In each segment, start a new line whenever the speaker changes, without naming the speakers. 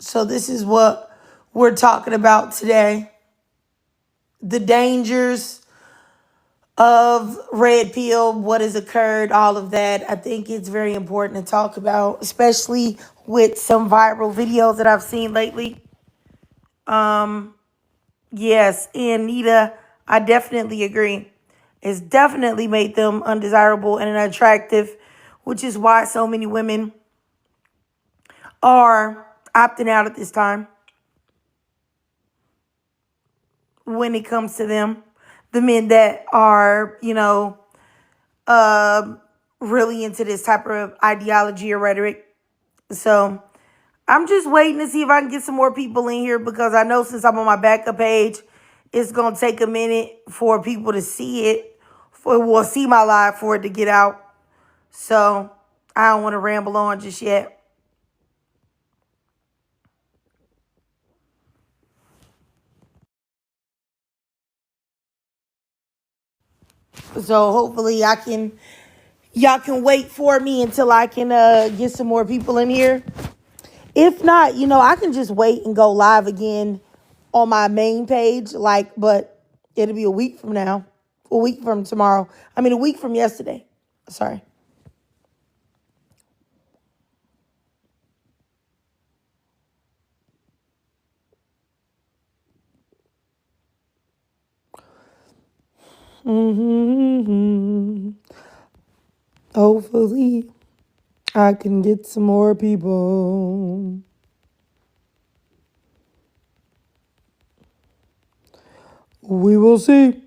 So this is what we're talking about today. The dangers of red pill, what has occurred, all of that. I think it's very important to talk about, especially with some viral videos that I've seen lately. Yes, and Nita, I definitely agree. It's definitely made them undesirable and unattractive, which is why so many women are opting out at this time when it comes to them. The men that are, uh, really into this type of ideology or rhetoric. So I'm just waiting to see if I can get some more people in here because I know since I'm on my backup page, it's going to take a minute for people to see it, see my live for it to get out. So I don't want to ramble on just yet. So hopefully y'all can wait for me until I can get some more people in here. If not, I can just wait and go live again on my main page, but it'll be a week from now, a week from tomorrow. I mean, a week from yesterday. Sorry. Hopefully, I can get some more people. We will see.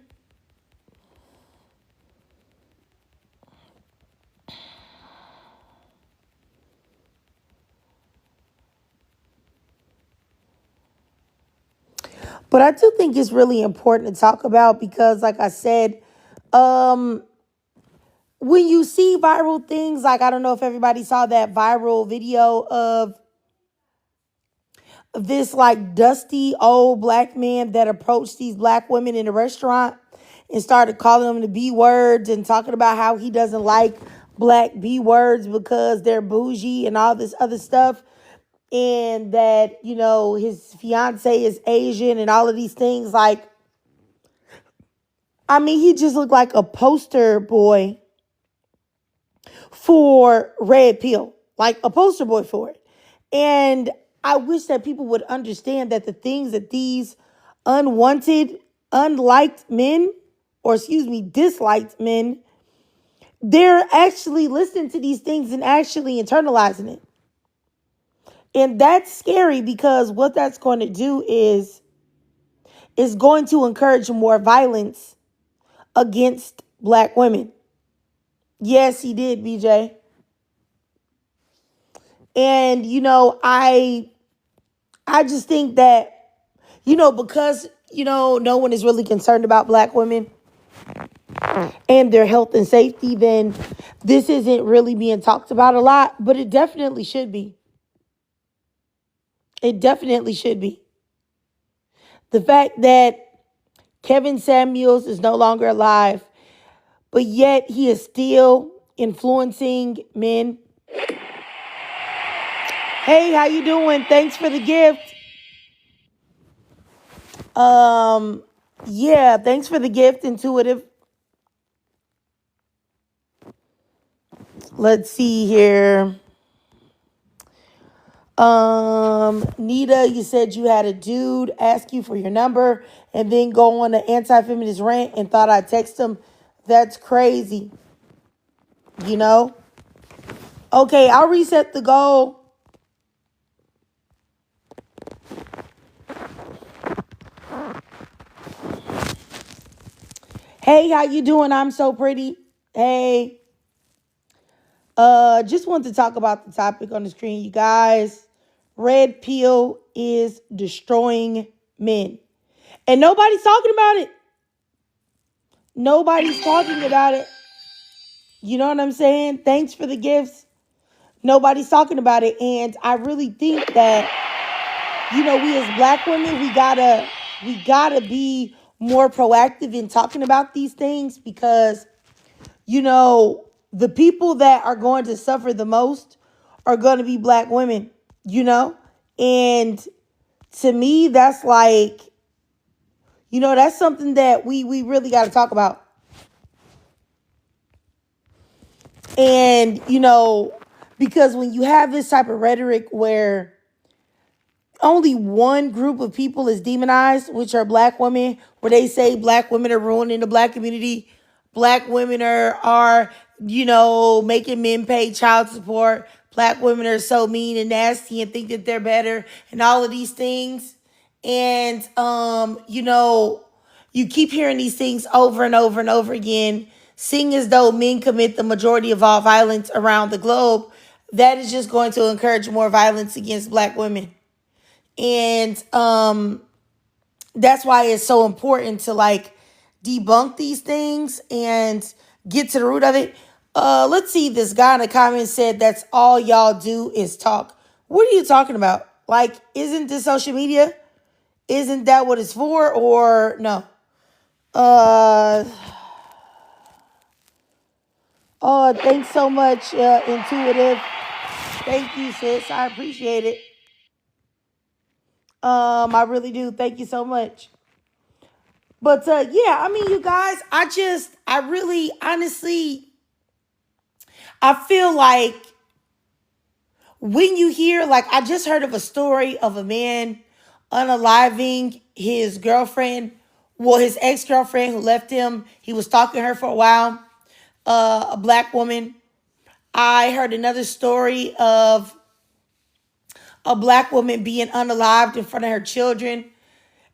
But I do think it's really important to talk about because, like I said, um, when you see viral things, like I don't know if everybody saw that viral video of this like dusty old black man that approached these black women in a restaurant and started calling them the B words and talking about how he doesn't like black B words because they're bougie and all this other stuff. And that, his fiance is Asian and all of these things. Like, I mean, he just looked like a poster boy for red pill, like a poster boy for it. And I wish that people would understand that the things that these unwanted, unliked men, or excuse me, disliked men, they're actually listening to these things and actually internalizing it. And that's scary because what that's going to do is going to encourage more violence against black women. Yes, he did, BJ. And I just think that because no one is really concerned about black women and their health and safety, then this isn't really being talked about a lot, but it definitely should be. It definitely should be. The fact that Kevin Samuels is no longer alive, but yet he is still influencing men. Hey, how you doing? Thanks for the gift. Yeah, thanks for the gift, Intuitive. Let's see here. Nita, you said you had a dude ask you for your number and then go on an anti-feminist rant and thought I'd text him. That's crazy. Okay, I'll reset the goal. Hey, how you doing? I'm so pretty. Hey. Just wanted to talk about the topic on the screen, you guys. Red pill is destroying men. And nobody's talking about it. Nobody's talking about it. You know what I'm saying? Thanks for the gifts. Nobody's talking about it. And I really think that, we as black women, we gotta be more proactive in talking about these things because, the people that are going to suffer the most are going to be black women, And to me, that's like, that's something that we really got to talk about. And, because when you have this type of rhetoric where only one group of people is demonized, which are black women, where they say black women are ruining the black community. Black women are making men pay child support. Black women are so mean and nasty and think that they're better and all of these things. And, you keep hearing these things over and over and over again, seeing as though men commit the majority of all violence around the globe. That is just going to encourage more violence against black women. And that's why it's so important to like debunk these things and get to the root of it. Let's see. This guy in the comments said that's all y'all do is talk. What are you talking about? Like, isn't this social media? Isn't that what it's for? Or no? Oh, thanks so much, Intuitive. Thank you, sis. I appreciate it. I really do. Thank you so much. But yeah, I mean, you guys, I really, honestly, I feel like when you hear, like, I just heard of a story of a man unaliving his girlfriend, well, his ex-girlfriend who left him. He was stalking her for a while, a black woman. I heard another story of a black woman being unalived in front of her children.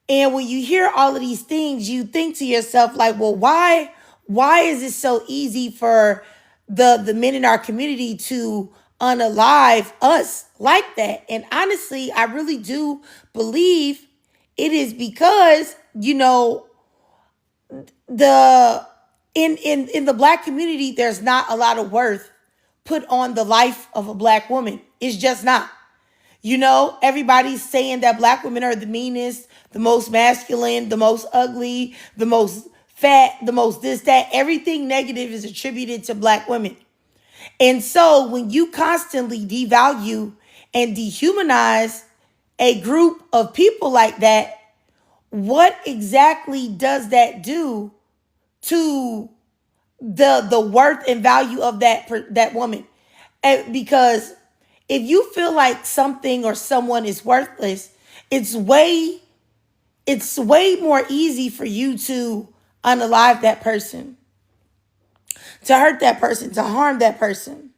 And when you hear all of these things, you think to yourself, like, well, why is it so easy for the men in our community to unalive us like that? And honestly, I really do believe it is because, the in the black community, there's not a lot of worth put on the life of a black woman. It's just not. Everybody's saying that black women are the meanest, the most masculine, the most ugly, the most fat, the most this, that. Everything negative is attributed to black women. And so when you constantly devalue and dehumanize a group of people like that, what exactly does that do to the worth and value of that woman? And because if you feel like something or someone is worthless, it's way more easy for you to unalive that person, to hurt that person, to harm that person.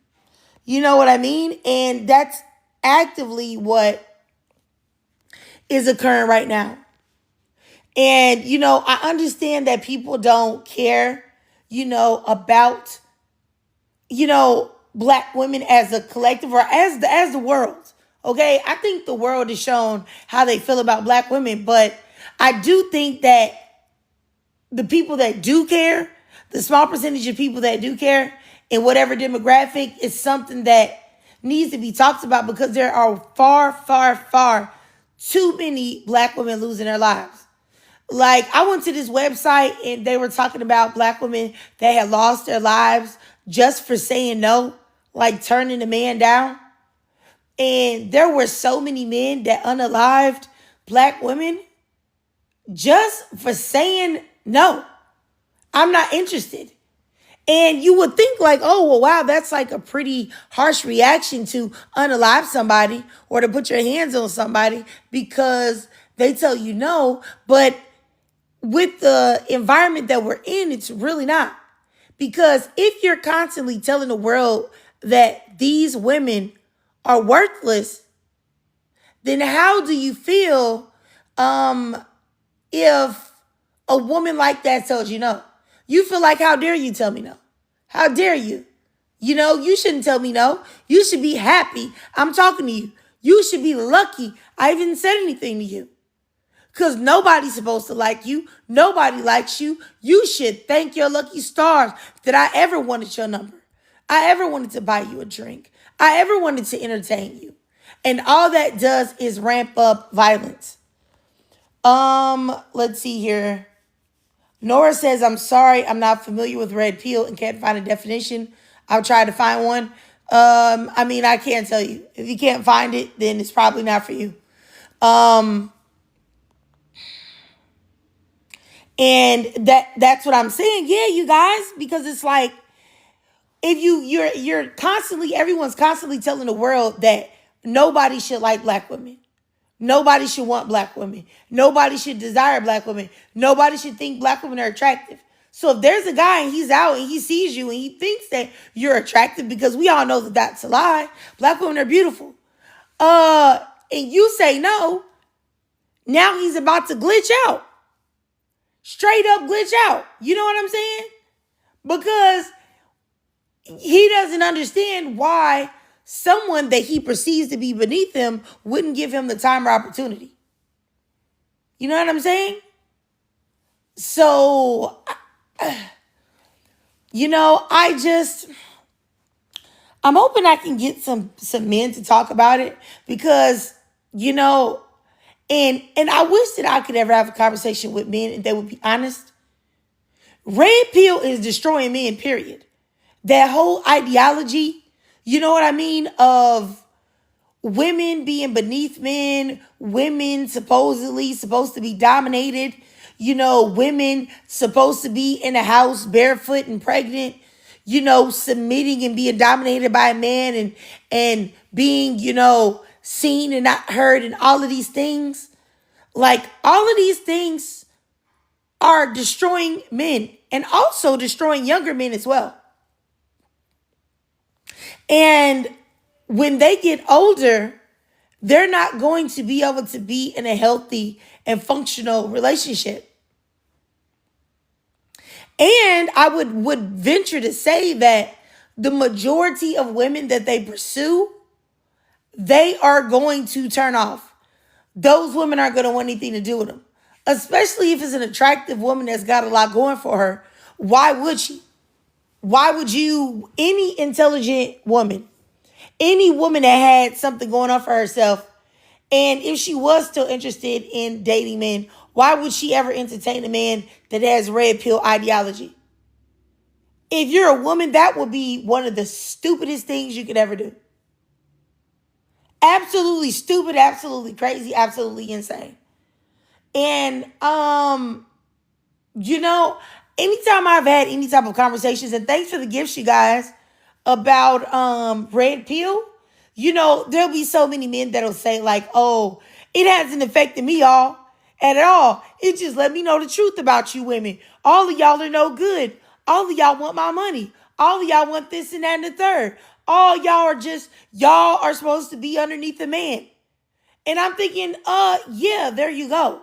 You know what I mean? And that's actively what is occurring right now. And, I understand that people don't care, about, black women as a collective or as the world. Okay. I think the world has shown how they feel about black women, but I do think that the people that do care, the small percentage of people that do care in whatever demographic, is something that needs to be talked about, because there are far, far, far too many black women losing their lives. Like, I went to this website and they were talking about black women that had lost their lives just for saying no, like turning a man down. And there were so many men that unalived black women just for saying no. I'm not interested. And you would think like, oh, well, wow, that's like a pretty harsh reaction to unalive somebody or to put your hands on somebody because they tell you no. But with the environment that we're in, it's really not. Because if you're constantly telling the world that these women are worthless, then how do you feel if a woman like that tells you no? You feel like, how dare you tell me no? How dare you? You shouldn't tell me no. You should be happy I'm talking to you. You should be lucky I even said anything to you. Because nobody's supposed to like you. Nobody likes you. You should thank your lucky stars that I ever wanted your number. I ever wanted to buy you a drink. I ever wanted to entertain you. And all that does is ramp up violence. Let's see here. Nora says, I'm sorry, I'm not familiar with red pill and can't find a definition. I'll try to find one. I mean, I can't tell you. If you can't find it, then it's probably not for you. Um, and that's what I'm saying. Yeah, you guys, because it's like if you're constantly, everyone's constantly telling the world that nobody should like black women. Nobody should want black women. Nobody should desire black women. Nobody should think black women are attractive. So if there's a guy and he's out and he sees you and he thinks that you're attractive, because we all know that that's a lie. Black women are beautiful. And you say no, now he's about to glitch out. Straight up glitch out. You know what I'm saying? Because he doesn't understand why someone that he perceives to be beneath him wouldn't give him the time or opportunity. You know what I'm saying? So, I'm hoping I can get some men to talk about it because, and I wish that I could ever have a conversation with men and they would be honest. Red pill is destroying men, period. That whole ideology, you know what I mean, of women being beneath men, women supposedly supposed to be dominated, women supposed to be in a house barefoot and pregnant, submitting and being dominated by a man and being, seen and not heard and all of these things. Like all of these things are destroying men and also destroying younger men as well. And when they get older, they're not going to be able to be in a healthy and functional relationship. And I would venture to say that the majority of women that they pursue, they are going to turn off. Those women aren't going to want anything to do with them. Especially if it's an attractive woman that's got a lot going for her. Why would she? Why would you, any intelligent woman, any woman that had something going on for herself, and if she was still interested in dating men, why would she ever entertain a man that has red pill ideology? If you're a woman, that would be one of the stupidest things you could ever do. Absolutely stupid, absolutely crazy, absolutely insane. And, anytime I've had any type of conversations, and thanks for the gifts, you guys, about red pill, there'll be so many men that'll say like, oh, it hasn't affected me at all. It just let me know the truth about you women. All of y'all are no good. All of y'all want my money. All of y'all want this and that and the third. All y'all are supposed to be underneath a man. And I'm thinking, yeah, there you go.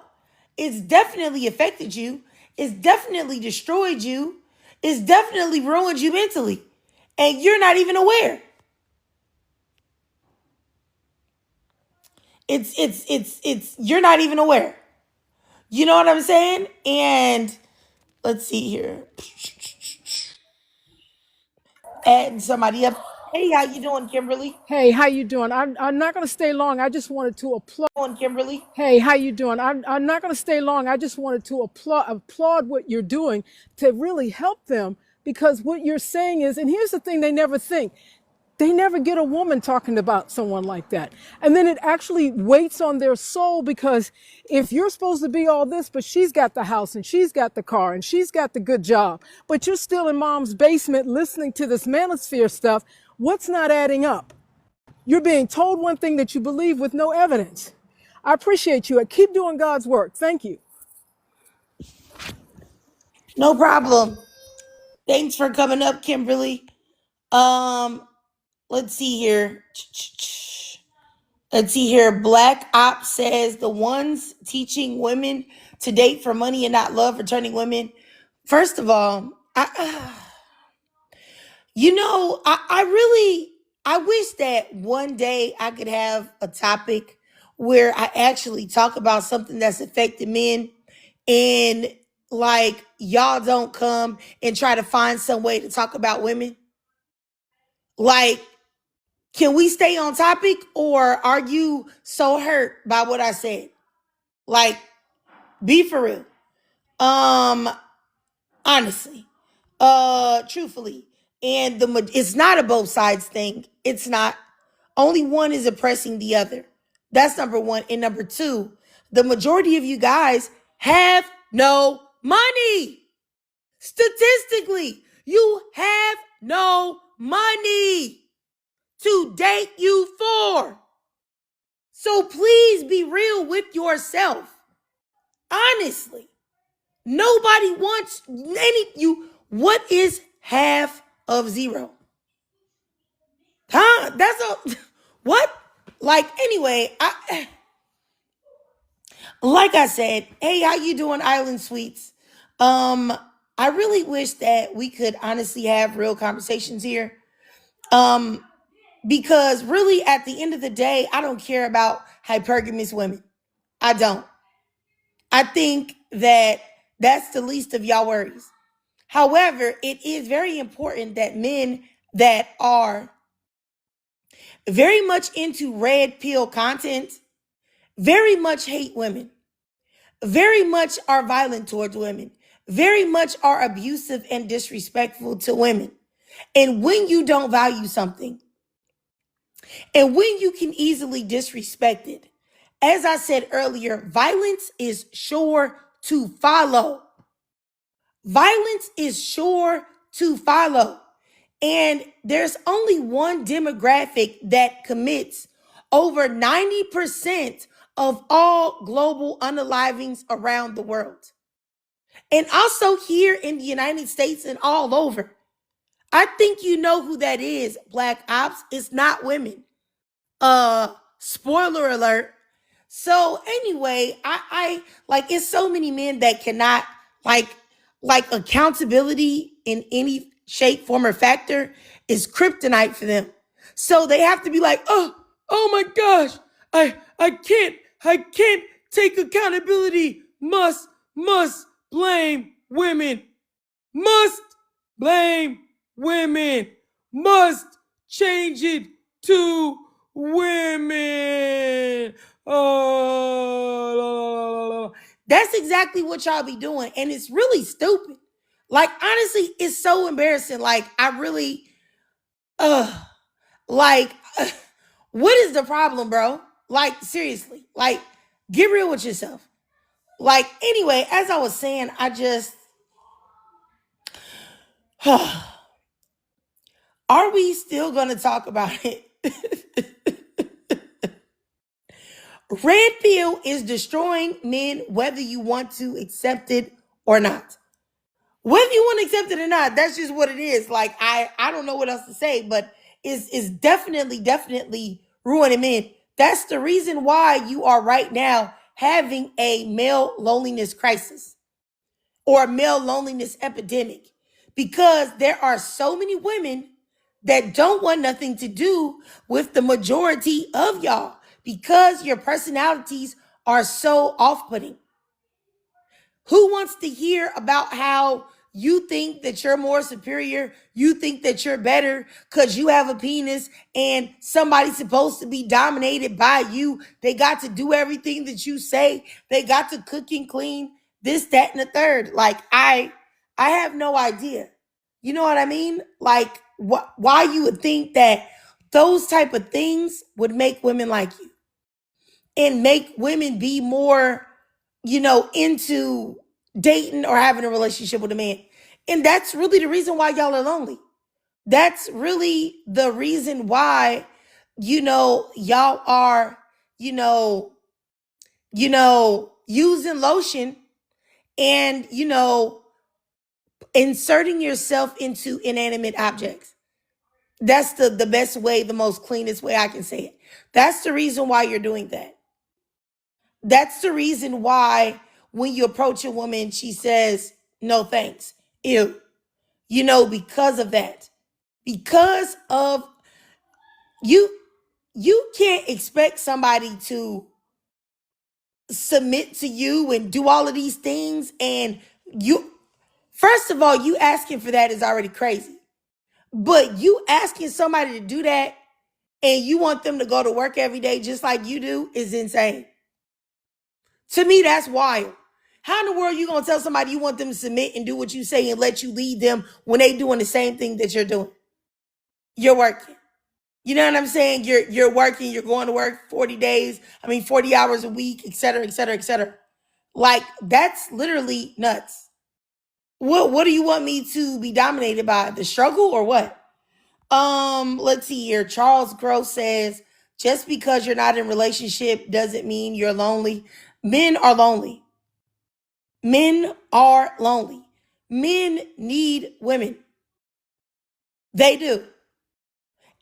It's definitely affected you. It's definitely destroyed you. It's definitely ruined you mentally. And you're not even aware. You're not even aware. You know what I'm saying? And let's see here. Adding somebody up. Hey, how you doing, Kimberly?
Hey, how you doing? I'm not going to stay long. I just wanted to applaud.
Kimberly.
Hey, how you doing? I'm not going to stay long. I just wanted to applaud what you're doing to really help them, because what you're saying is, and here's the thing they never think. They never get a woman talking about someone like that. And then it actually weights on their soul, because if you're supposed to be all this, but she's got the house and she's got the car and she's got the good job, but you're still in mom's basement listening to this manosphere stuff, what's not adding up? You're being told one thing that you believe with no evidence. I appreciate you. Keep doing God's work. Thank you.
No problem. Thanks for coming up, Kimberly. Let's see here. Let's see here. Black Ops says the ones teaching women to date for money and not love, returning women. First of all, I wish that one day I could have a topic where I actually talk about something that's affected men, and like y'all don't come and try to find some way to talk about women. Like, can we stay on topic, or are you so hurt by what I said? Like, be for real. Honestly. Truthfully. And it's not a both sides thing. It's not. Only one is oppressing the other. That's number one. And number two, the majority of you guys have no money. Statistically, you have no money to date you for. So please be real with yourself. Honestly, nobody wants you. What is half of zero? Huh? That's a what? Like anyway, like I said, hey, how you doing, Island Sweets? I really wish that we could honestly have real conversations here. Because really at the end of the day, I don't care about hypergamous women. I don't. I think that that's the least of y'all worries. However, it is very important that men that are very much into red pill content very much hate women, very much are violent towards women, very much are abusive and disrespectful to women. And when you don't value something, and when you can easily disrespect it, as I said earlier, violence is sure to follow. Violence is sure to follow. And there's only one demographic that commits over 90% of all global unalivings around the world. And also here in the United States and all over. I think you know who that is, Black Ops. It's not women. Spoiler alert. So anyway, I like it's so many men that cannot like accountability in any shape, form, or factor is kryptonite for them. So they have to be like, oh my gosh, I can't take accountability. Must blame women. Must blame women. Must change it to women. Oh, that's exactly what y'all be doing. And it's really stupid. Like, honestly, it's so embarrassing. Like, I really, like, what is the problem, bro? Like, seriously, like, get real with yourself. Like, anyway, as I was saying, I just, are we still going to talk about it? Red pill is destroying men, whether you want to accept it or not. Whether you want to accept it or not, that's just what it is. Like, I don't know what else to say, but it's definitely ruining men. That's the reason why you are right now having a male loneliness crisis or a male loneliness epidemic, because there are so many women that don't want nothing to do with the majority of y'all because your personalities are so off-putting. Who wants to hear about how you think that you're more superior? You think that you're better because you have a penis and somebody's supposed to be dominated by you. They got to do everything that you say. They got to cook and clean, this, that, and the third. Like, I have no idea. You know what I mean? Like, why you would think that those type of things would make women like you and make women be more, into dating or having a relationship with a man. And that's really the reason why y'all are lonely. That's really the reason why, y'all are, using lotion and, inserting yourself into inanimate objects. That's the best way, the most cleanest way I can say it. That's the reason why you're doing that. That's the reason why when you approach a woman, she says, no thanks. Ew. Because of that. Because of you can't expect somebody to submit to you and do all of these things. And first of all, you asking for that is already crazy. But you asking somebody to do that and you want them to go to work every day just like you do is insane. To me, that's wild. How in the world are you gonna tell somebody you want them to submit and do what you say and let you lead them when they doing the same thing that you're doing? You're working. You know what I'm saying? You're working, you're going to work 40 hours a week, et cetera, et cetera, et cetera. Like, that's literally nuts. What do you want me to be dominated by? The struggle or what? Let's see here. Charles Gross says, just because you're not in a relationship doesn't mean you're lonely. Men are lonely. Men are lonely. Men need women. They do.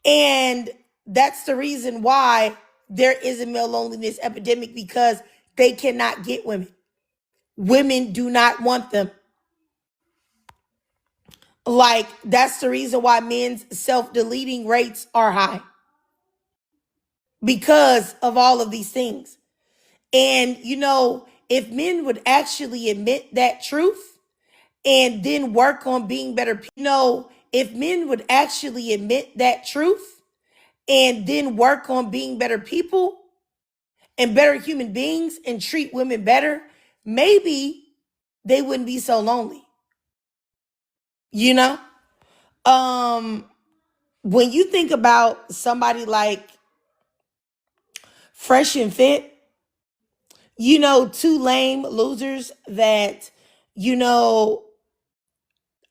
And that's the reason why there is a male loneliness epidemic, because they cannot get women. Women do not want them. Like, that's the reason why men's self-deleting rates are high, because of all of these things. And, if men would actually admit that truth and then work on being better people, if men would actually admit that truth and then work on being better people and better human beings and treat women better, maybe they wouldn't be so lonely. When you think about somebody like Fresh and Fit, two lame losers that,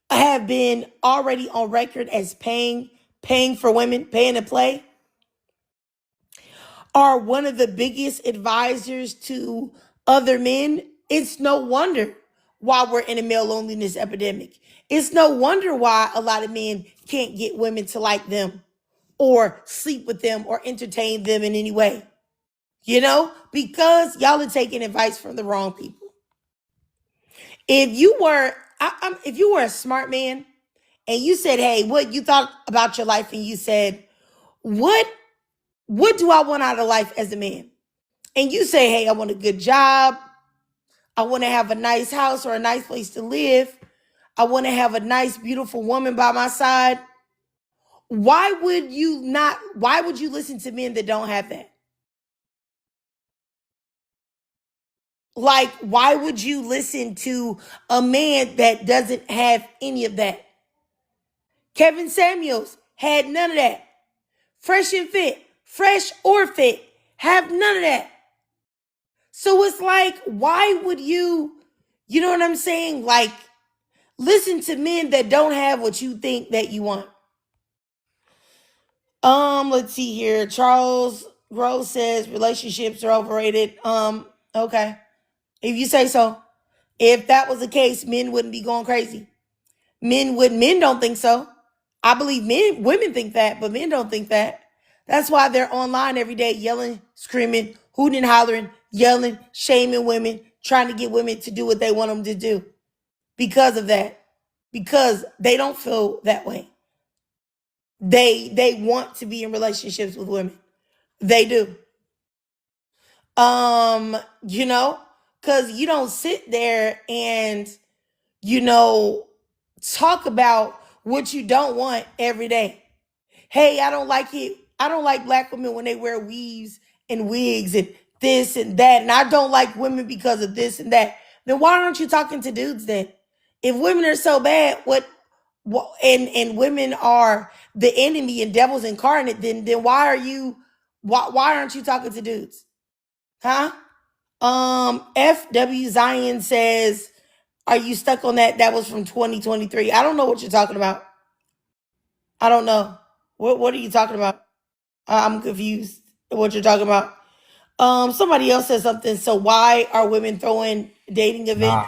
have been already on record as paying for women, paying to play, are one of the biggest advisors to other men. It's no wonder why we're in a male loneliness epidemic. It's no wonder why a lot of men can't get women to like them or sleep with them or entertain them in any way. Because y'all are taking advice from the wrong people. If you were a smart man and you said, hey, what you thought about your life, and you said, what do I want out of life as a man? And you say, hey, I want a good job. I want to have a nice house or a nice place to live. I want to have a nice, beautiful woman by my side. Why would you listen to men that don't have that? Like, why would you listen to a man that doesn't have any of that? Kevin Samuels had none of that. Fresh and Fit, Fresh or Fit, have none of that. So it's like, why would you know what I'm saying? Like, listen to men that don't have what you think that you want. Let's see here. Charles Gross says relationships are overrated. Okay. If you say so. If that was the case, men wouldn't be going crazy. Men don't think so. I believe women think that, but men don't think that. That's why they're online every day yelling, screaming, hooting and hollering, yelling, shaming women, trying to get women to do what they want them to do. Because of that. Because they don't feel that way. They want to be in relationships with women. They do. Because you don't sit there and, talk about what you don't want every day. Hey, I don't like it. I don't like black women when they wear weaves and wigs and this and that. And I don't like women because of this and that. Then why aren't you talking to dudes then? If women are so bad, and women are the enemy and devils incarnate, then why aren't you talking to dudes? Huh? FW Zion says, are you stuck on that? That was from 2023. I don't know what you're talking about. I don't know. What are you talking about? I'm confused what you're talking about. Somebody else said something. So why are women throwing dating events?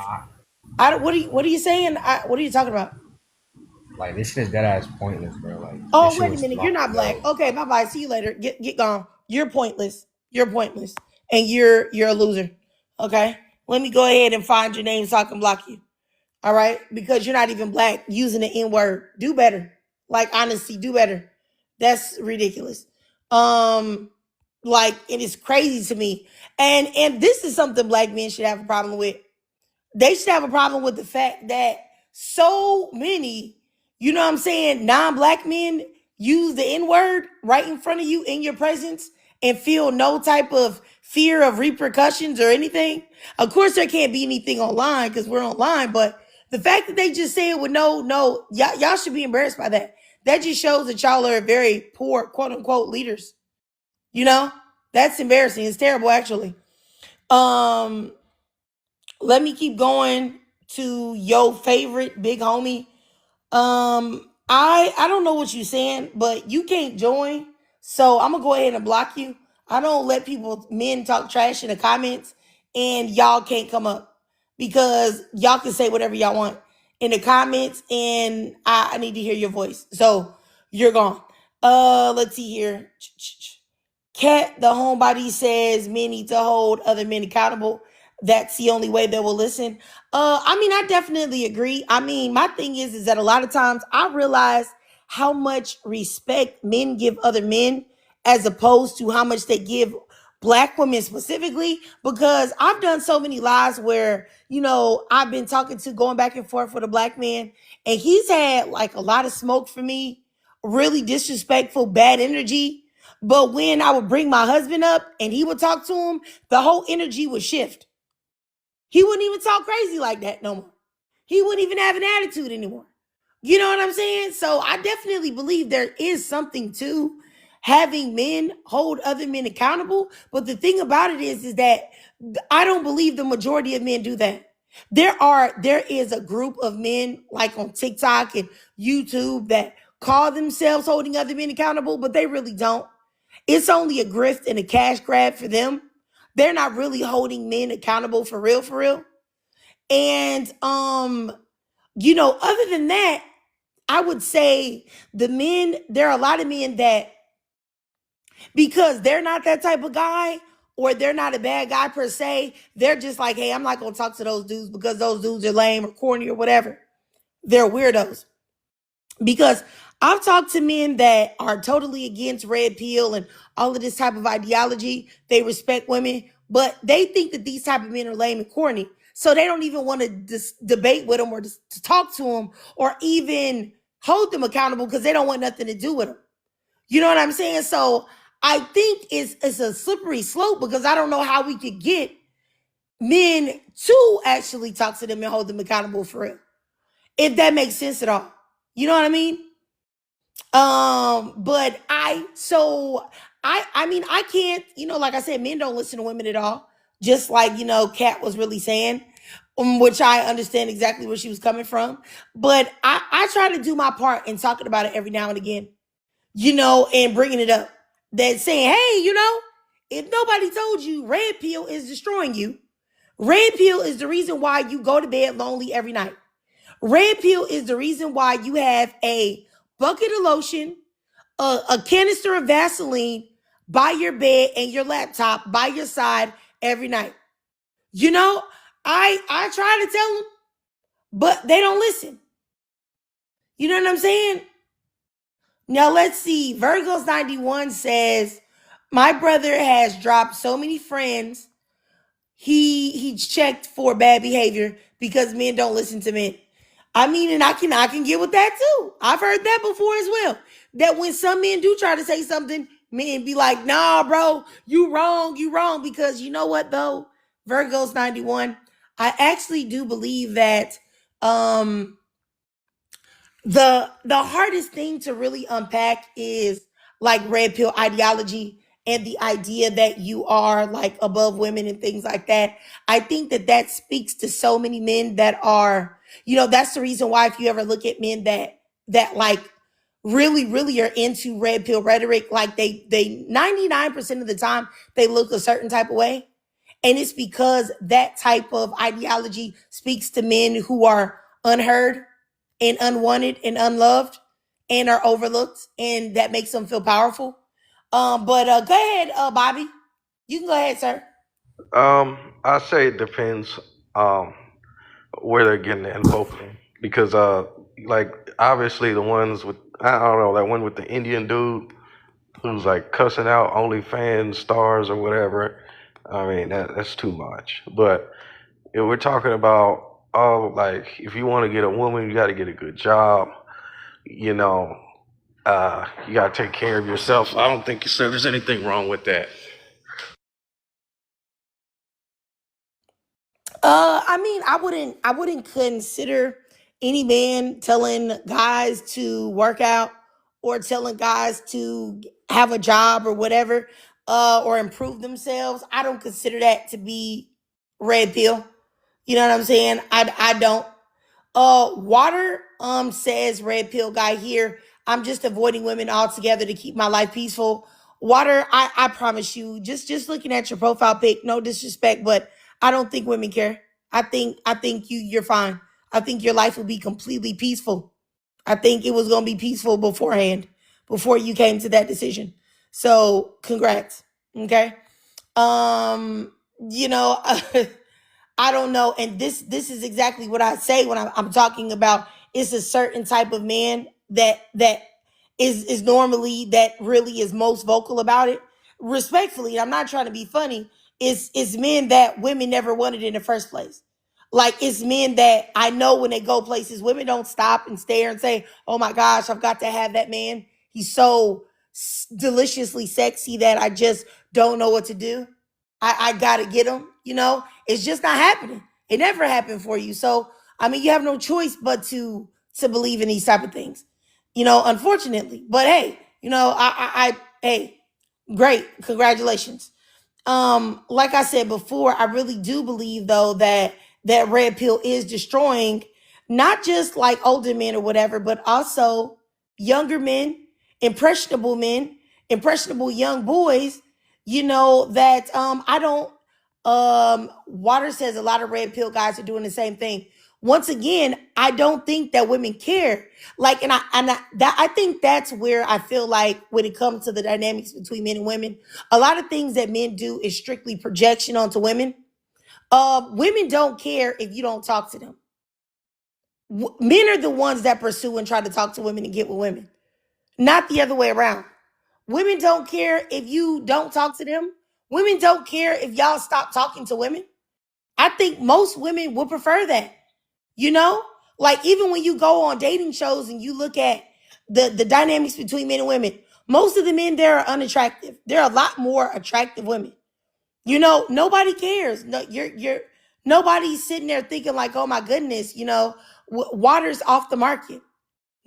What are you saying? What are you talking about?
Like, this shit is dead ass pointless, bro. Like,
Oh,
this shit
wait a
was
minute. You're not black.
yo.
Okay, bye-bye. See you later. Get gone. You're pointless. You're pointless. And you're a loser. Okay? Let me go ahead and find your name so I can block you. All right? Because you're not even black using the N-word. Do better. Like, honestly, do better. That's ridiculous. Like, it is crazy to me. And this is something black men should have a problem with. They should have a problem with the fact that so many, you know what I'm saying, non-black men use the N-word right in front of you in your presence, and feel no type of fear of repercussions or anything. Of course, there can't be anything online because we're online, but the fact that they just say it with y'all should be embarrassed by that. That just shows that y'all are very poor, quote unquote, leaders. You know, that's embarrassing. It's terrible, actually. Um, Let me keep going to your favorite big homie. I don't know what you're saying, but you can't join, so I'm gonna go ahead and block you. I don't let men talk trash in the comments, and y'all can't come up because y'all can say whatever y'all want in the comments, and I need to hear your voice. So you're gone. Let's see here. Cat, the homebody, says men need to hold other men accountable. That's the only way they will listen. I mean, I definitely agree. I mean, my thing is that a lot of times I realize how much respect men give other men as opposed to how much they give black women specifically, because I've done so many lives where, I've been going back and forth with a black man, and he's had like a lot of smoke for me, really disrespectful, bad energy. But when I would bring my husband up and he would talk to him, the whole energy would shift. He wouldn't even talk crazy like that no more. He wouldn't even have an attitude anymore. You know what I'm saying? So I definitely believe there is something to having men hold other men accountable. But the thing about it is that I don't believe the majority of men do that. There is a group of men like on TikTok and YouTube that call themselves holding other men accountable, but they really don't. It's only a grift and a cash grab for them. They're not really holding men accountable for real, for real. And other than that, I would say there are a lot of men that, because they're not that type of guy or they're not a bad guy per se, they're just like, hey, I'm not going to talk to those dudes because those dudes are lame or corny or whatever. They're weirdos. Because I've talked to men that are totally against red pill and all of this type of ideology. They respect women, but they think that these type of men are lame and corny. So they don't even want to debate with them or to talk to them or even hold them accountable because they don't want nothing to do with them. You know what I'm saying? So I think it's a slippery slope, because I don't know how we could get men to actually talk to them and hold them accountable for real, if that makes sense at all. You know what I mean? But I mean, I can't, like I said, men don't listen to women at all. Just like, Kat was really saying, which I understand exactly where she was coming from. But I try to do my part in talking about it every now and again, and bringing it up. That saying, hey, if nobody told you red pill is destroying you, red pill is the reason why you go to bed lonely every night. Red pill is the reason why you have a bucket of lotion, a canister of Vaseline by your bed and your laptop by your side every night. I try to tell them, but they don't listen. You know what I'm saying? Now let's see. Virgos 91 says, my brother has dropped so many friends. He checked for bad behavior because men don't listen to men. I mean, and I can get with that too. I've heard that before as well. That when some men do try to say something, men be like, nah, bro, you wrong. Because you know what though? Virgos 91, I actually do believe that the hardest thing to really unpack is like red pill ideology and the idea that you are like above women and things like that. I think that speaks to so many men that are, that's the reason why if you ever look at men that like really, really are into red pill rhetoric, like they 99% of the time they look a certain type of way. And it's because that type of ideology speaks to men who are unheard and unwanted and unloved and are overlooked, and that makes them feel powerful. But go ahead, Bobby. You can go ahead, sir.
I say it depends where they're getting the info from, because like obviously the ones with, I don't know, that one with the Indian dude who's like cussing out OnlyFans stars or whatever. I mean that's too much. But if we're talking about, like if you want to get a woman, you got to get a good job. You know, You gotta take care of yourself. I don't think there's anything wrong with that.
I mean, I wouldn't consider any man telling guys to work out or telling guys to have a job or whatever, or improve themselves. I don't consider that to be red pill. You know what I'm saying? I don't. Water says red pill guy here. I'm just avoiding women altogether to keep my life peaceful. Water, I promise you, just looking at your profile pic, no disrespect, but I don't think women care. I think you're fine. I think your life will be completely peaceful. I think it was gonna be peaceful beforehand, before you came to that decision. So congrats. Okay. Um, you know, I don't know. And this is exactly what I say when I'm talking about it's a certain type of man that is normally that really is most vocal about it. Respectfully, I'm not trying to be funny. It's men that women never wanted in the first place. Like it's men that I know when they go places, women don't stop and stare and say, "Oh my gosh, I've got to have that man. He's so deliciously sexy that I just don't know what to do. I gotta get him." It's just not happening. It never happened for you. So I mean, you have no choice but to believe in these type of things. Unfortunately. But hey, hey, great, congratulations. Like I said before, I really do believe though that red pill is destroying not just like older men or whatever, but also younger men, impressionable young boys. That I don't. Water says a lot of red pill guys are doing the same thing. Once again, I don't think that women care. Like, I think that's where I feel like when it comes to the dynamics between men and women, a lot of things that men do is strictly projection onto women. Women don't care if you don't talk to them. Men are the ones that pursue and try to talk to women and get with women, not the other way around. Women don't care if you don't talk to them. Women don't care if y'all stop talking to women. I think most women would prefer that. You know, like even when you go on dating shows and you look at the dynamics between men and women, most of the men there are unattractive. There are a lot more attractive women. Nobody cares. No, you're nobody's sitting there thinking like, oh my goodness, water's off the market.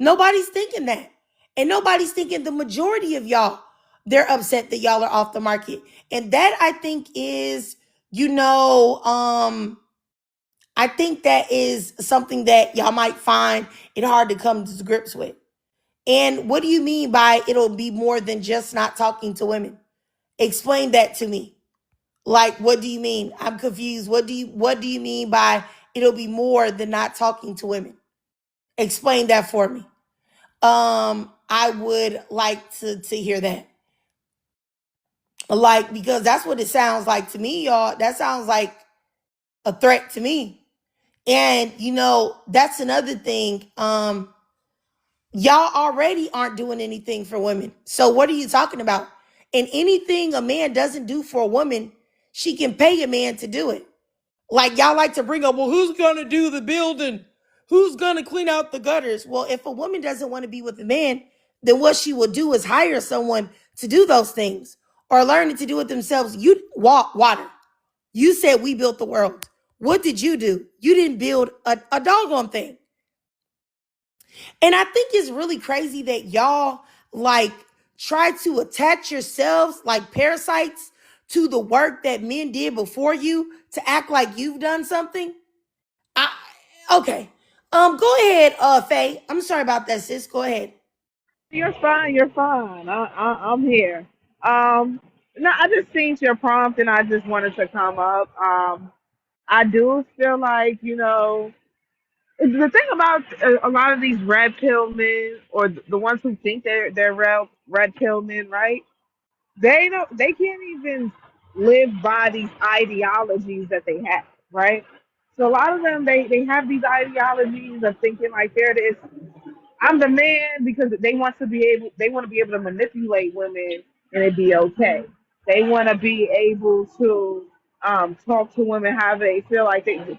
Nobody's thinking that, and nobody's thinking the majority of y'all. They're upset that y'all are off the market, and that I think is, I think that is something that y'all might find it hard to come to grips with. And what do you mean by it'll be more than just not talking to women? Explain that to me. Like, what do you mean? I'm confused. What do you mean by it'll be more than not talking to women? Explain that for me. I would like to hear that. Like, because that's what it sounds like to me, y'all. That sounds like a threat to me. And that's another thing. Y'all already aren't doing anything for women. So what are you talking about? And anything a man doesn't do for a woman, she can pay a man to do it. Like y'all like to bring up, well, who's gonna do the building? Who's gonna clean out the gutters? Well, if a woman doesn't want to be with a man, then what she will do is hire someone to do those things or learn to do it themselves. You walk water. You said we built the world. What did you do? You didn't build a doggone thing. And I think it's really crazy that y'all like try to attach yourselves like parasites to the work that men did before you to act like you've done something. I Okay. Go ahead, Faye. I'm sorry about that, sis. Go ahead.
You're fine. You're fine. I'm here. Um, no, I just seen your prompt and I just wanted to come up. I do feel like the thing about a lot of these red pill men or the ones who think they're red pill men, right? They can't even live by these ideologies that they have, right? So a lot of them they have these ideologies of thinking like they're this I'm the man because they want to be able to manipulate women and it be okay. They want to be able to talk to women how they feel like they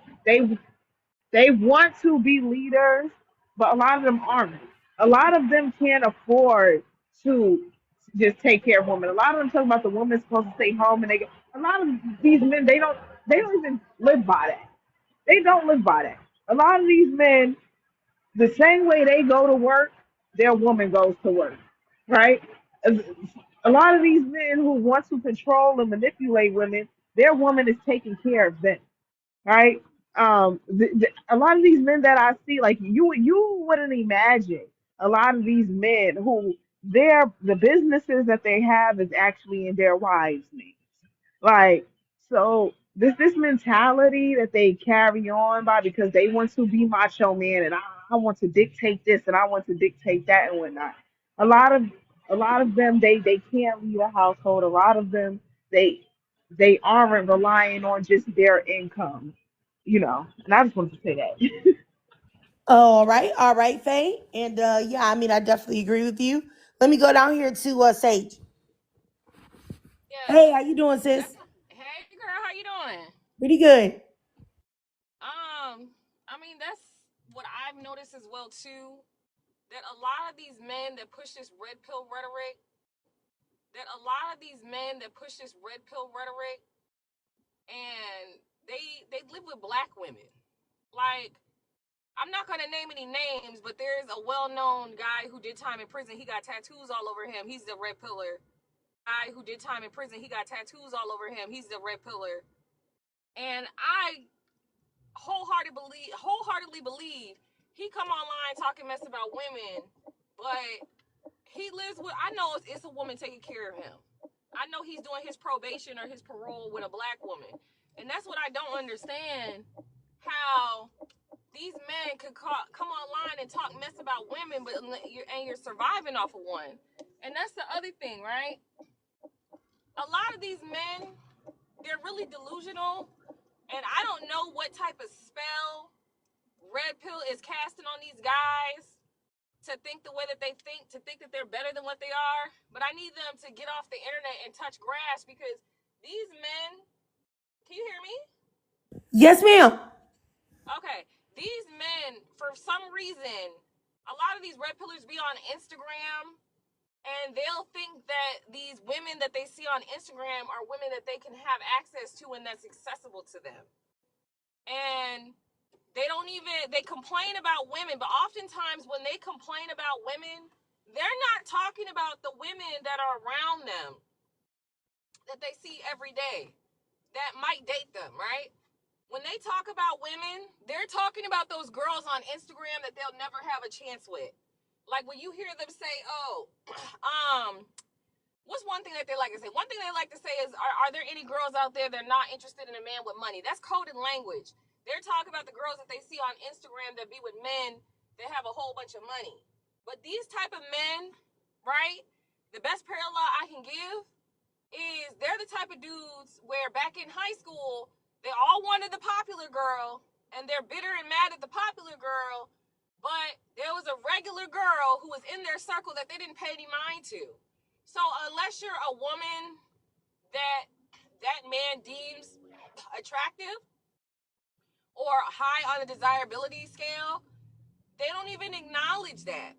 they want to be leaders, but a lot of them aren't. a lot of them can't afford to just take care of women. A lot of them talk about the woman's supposed to stay home, and a lot of these men they don't even live by that. They don't live by that. A lot of these men, the same way they go to work, their woman goes to work, right? A lot of these men who want to control and manipulate women, their woman is taking care of them, right? A lot of these men that I see, like you wouldn't imagine a lot of these men who the businesses that they have is actually in their wives' names. Like, so this mentality that they carry on by because they want to be macho man and I want to dictate this and I want to dictate that and whatnot. A lot of a lot of them they can't lead a household. A lot of them they they aren't relying on just their income, And I just wanted to say that.
All right, Faye. And yeah, I mean, I definitely agree with you. Let me go down here to Sage.
Yeah,
Hey, how you doing, sis?
definitely. Hey, girl, how you doing?
Pretty good.
I mean that's what I've noticed as well too. That a lot of these men that push this red pill rhetoric, and they live with black women. Like I'm not gonna name any names, but there's a well-known guy who did time in prison. He got tattoos all over him. He's the red pillar. Guy who did time in prison. He got tattoos all over him. He's the red pillar. And I wholeheartedly believe he come online talking mess about women, but he lives with. I know it's a woman taking care of him. I know he's doing his probation or his parole with a black woman, and that's what I don't understand. How these men could come online and talk mess about women, but you're surviving off of one, and that's the other thing, right? A lot of these men, they're really delusional, and I don't know what type of spell red pill is casting on these guys to think the way that they think, to think that they're better than what they are. But I need them to get off the internet and touch grass because these men, can you hear me?
Yes, ma'am.
Okay. These men, for some reason, a lot of these red pillars be on Instagram and they'll think that these women that they see on Instagram are women that they can have access to and that's accessible to them. And they complain about women, but oftentimes when they complain about women, they're not talking about the women that are around them that they see every day that might date them, right? When they talk about women, they're talking about those girls on Instagram that they'll never have a chance with. Like when you hear them say, "Oh, what's one thing that they like to say?" One thing they like to say is, are there any girls out there that are not interested in a man with money?" That's coded language. They're talking about the girls that they see on Instagram that be with men that have a whole bunch of money. But these type of men, right? The best parallel I can give is they're the type of dudes where back in high school, they all wanted the popular girl and they're bitter and mad at the popular girl, but there was a regular girl who was in their circle that they didn't pay any mind to. So unless you're a woman that that man deems attractive or high on the desirability scale, they don't even acknowledge that.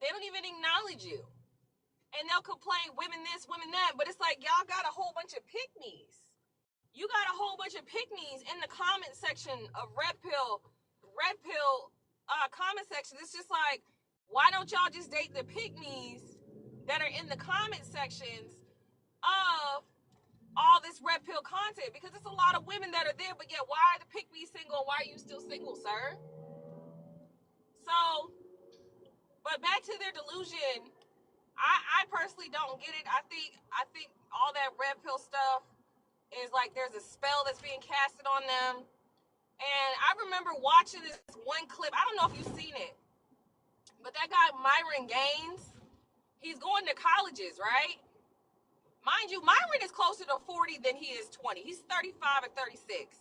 They don't even acknowledge you. And they'll complain, women this, women that, but it's like y'all got a whole bunch of pick-me's. You got a whole bunch of pick-me's in the comment section of red pill comment section. It's just like, why don't y'all just date the pick-me's that are in the comment sections of all this red pill content? Because it's a lot of women that are there, but yet why are the pick-me's single? Why are you still single, sir? So, but back to their delusion, I personally don't get it. I think all that red pill stuff is like there's a spell that's being casted on them. And I remember watching this one clip. I don't know if you've seen it, but that guy Myron Gaines, he's going to colleges, right? Mind you, Myron is closer to 40 than he is 20. He's 35 or 36.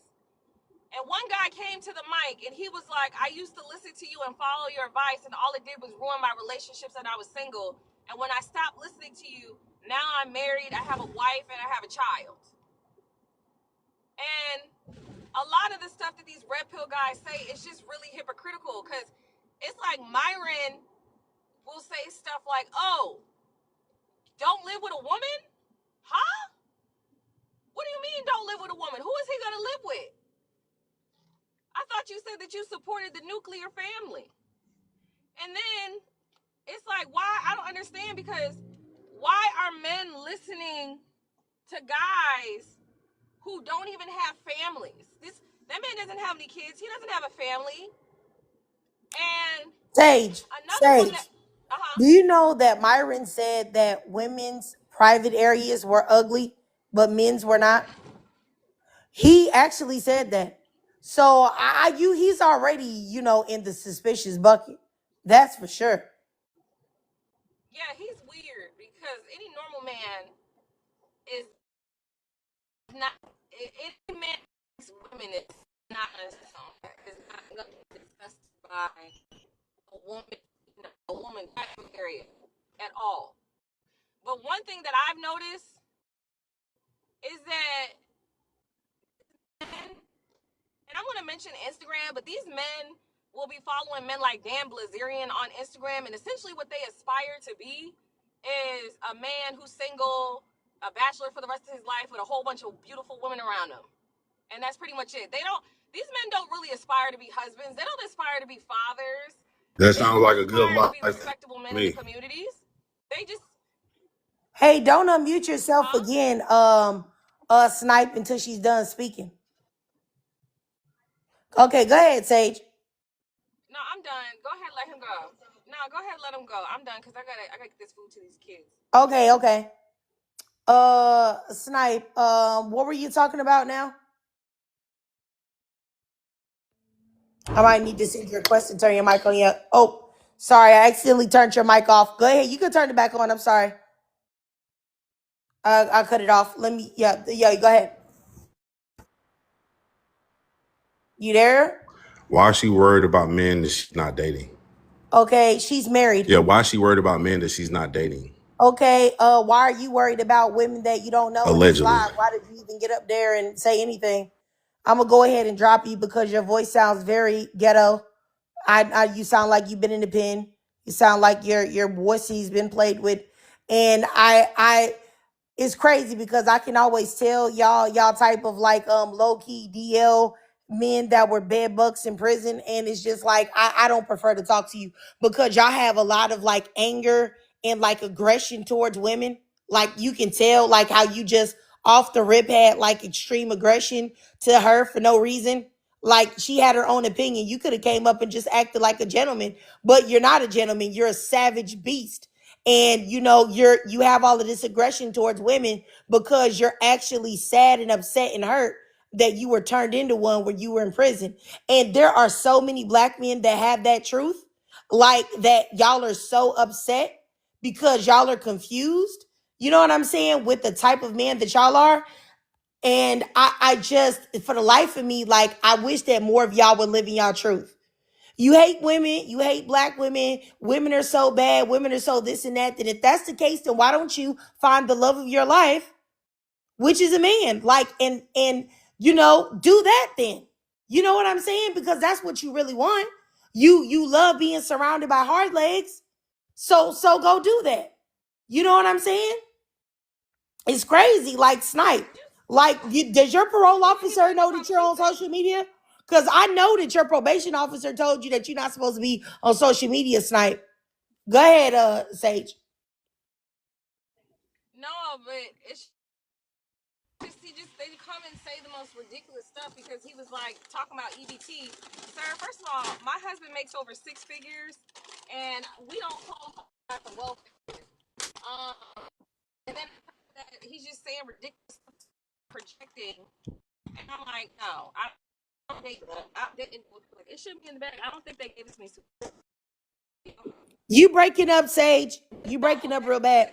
And one guy came to the mic and he was like, "I used to listen to you and follow your advice, and all it did was ruin my relationships and I was single. And when I stopped listening to you, now I'm married, I have a wife, and I have a child." And a lot of the stuff that these red pill guys say is just really hypocritical because it's like Myron will say stuff like, "Oh, don't live with a woman? Huh? What do you mean don't live with a woman? Who is he gonna live with? I thought you said that you supported the nuclear family." And then it's like, why? I don't understand, because why are men listening to guys who don't even have families? That man doesn't have any kids. He doesn't have a family. And
Sage,
another one
Sage,
that,
do you know that Myron said that women's private areas were ugly, but men's were not? He actually said that. So he's already, in the suspicious bucket. That's for sure.
yeah, he's weird, because any normal man is not. Any man thinks women is not going to be disgusted by a woman private area at all. But one thing that I've noticed is that men, and I'm going to mention Instagram, but these men will be following men like Dan Blazerian on Instagram, and essentially what they aspire to be is a man who's single, a bachelor for the rest of his life with a whole bunch of beautiful women around him. And that's pretty much it. These men don't really aspire to be husbands. They don't aspire to be fathers.
That
They
sounds
don't
like a good
aspire to
life
be
to
respectable men in the
me.
communities. They just,
Hey, don't unmute yourself
huh?
again, Snipe, until she's done speaking. Okay, go ahead, Sage.
No, I'm done. Go ahead, let him go. No, go ahead, let him go. I'm done, because I gotta get this food to these kids.
Okay. Snipe, what were you talking about now? I might need to send your request and turn your mic on. Yeah. Oh, sorry, I accidentally turned your mic off. Go ahead, you can turn it back on. I'm sorry. I cut it off. Yeah, go ahead. You there?
Why is she worried about men that she's not dating?
Okay, she's married.
Yeah, why is she worried about men that she's not dating?
Okay, why are you worried about women that you don't know in this
Allegedly.
live? Why did you even get up there and say anything? I'm gonna go ahead and drop you because your voice sounds very ghetto. You sound like you've been in the pen. You sound like your voice's been played with, and it's crazy because I can always tell y'all type of like low key DL men that were bed bucks in prison, and it's just like I don't prefer to talk to you because y'all have a lot of like anger and like aggression towards women. Like you can tell like how you just off the rip had like extreme aggression to her for no reason. Like she had her own opinion. You could have came up and just acted like a gentleman, but you're not a gentleman. You're a savage beast. And you have all of this aggression towards women because you're actually sad and upset and hurt that you were turned into one when you were in prison. And there are so many black men that have that truth, like that y'all are so upset because y'all are confused. You know what I'm saying? With the type of man that y'all are. And I just, for the life of me, like, I wish that more of y'all would live in y'all truth. You hate women, you hate black women are so bad, women are so this and that. Then if that's the case, then why don't you find the love of your life, which is a man? Like, and do that then. You know what I'm saying? Because that's what you really want. You love being surrounded by hard legs. So go do that. You know what I'm saying? It's crazy, like Snipe. Like, does your parole officer know that you're on social media? Because I know that your probation officer told you that you're not supposed to be on social media, Snipe. Go ahead, Sage.
No, but it's just they come and say the most ridiculous stuff, because he was like talking about EBT. Sir, first of all, my husband makes over six figures, and we don't qualify for welfare. And then he's just saying ridiculous stuff, projecting, and I'm like, no, I don't think it shouldn't be in the bag. I don't think they gave this me.
You breaking up, Sage. You breaking up real bad.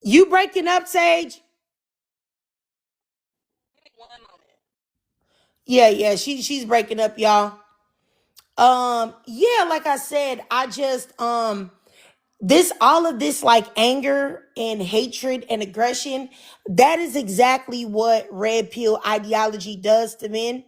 You breaking up, Sage. Yeah, she's breaking up, y'all. Yeah, like I said, I just all of this like anger and hatred and aggression, that is exactly what red pill ideology does to men.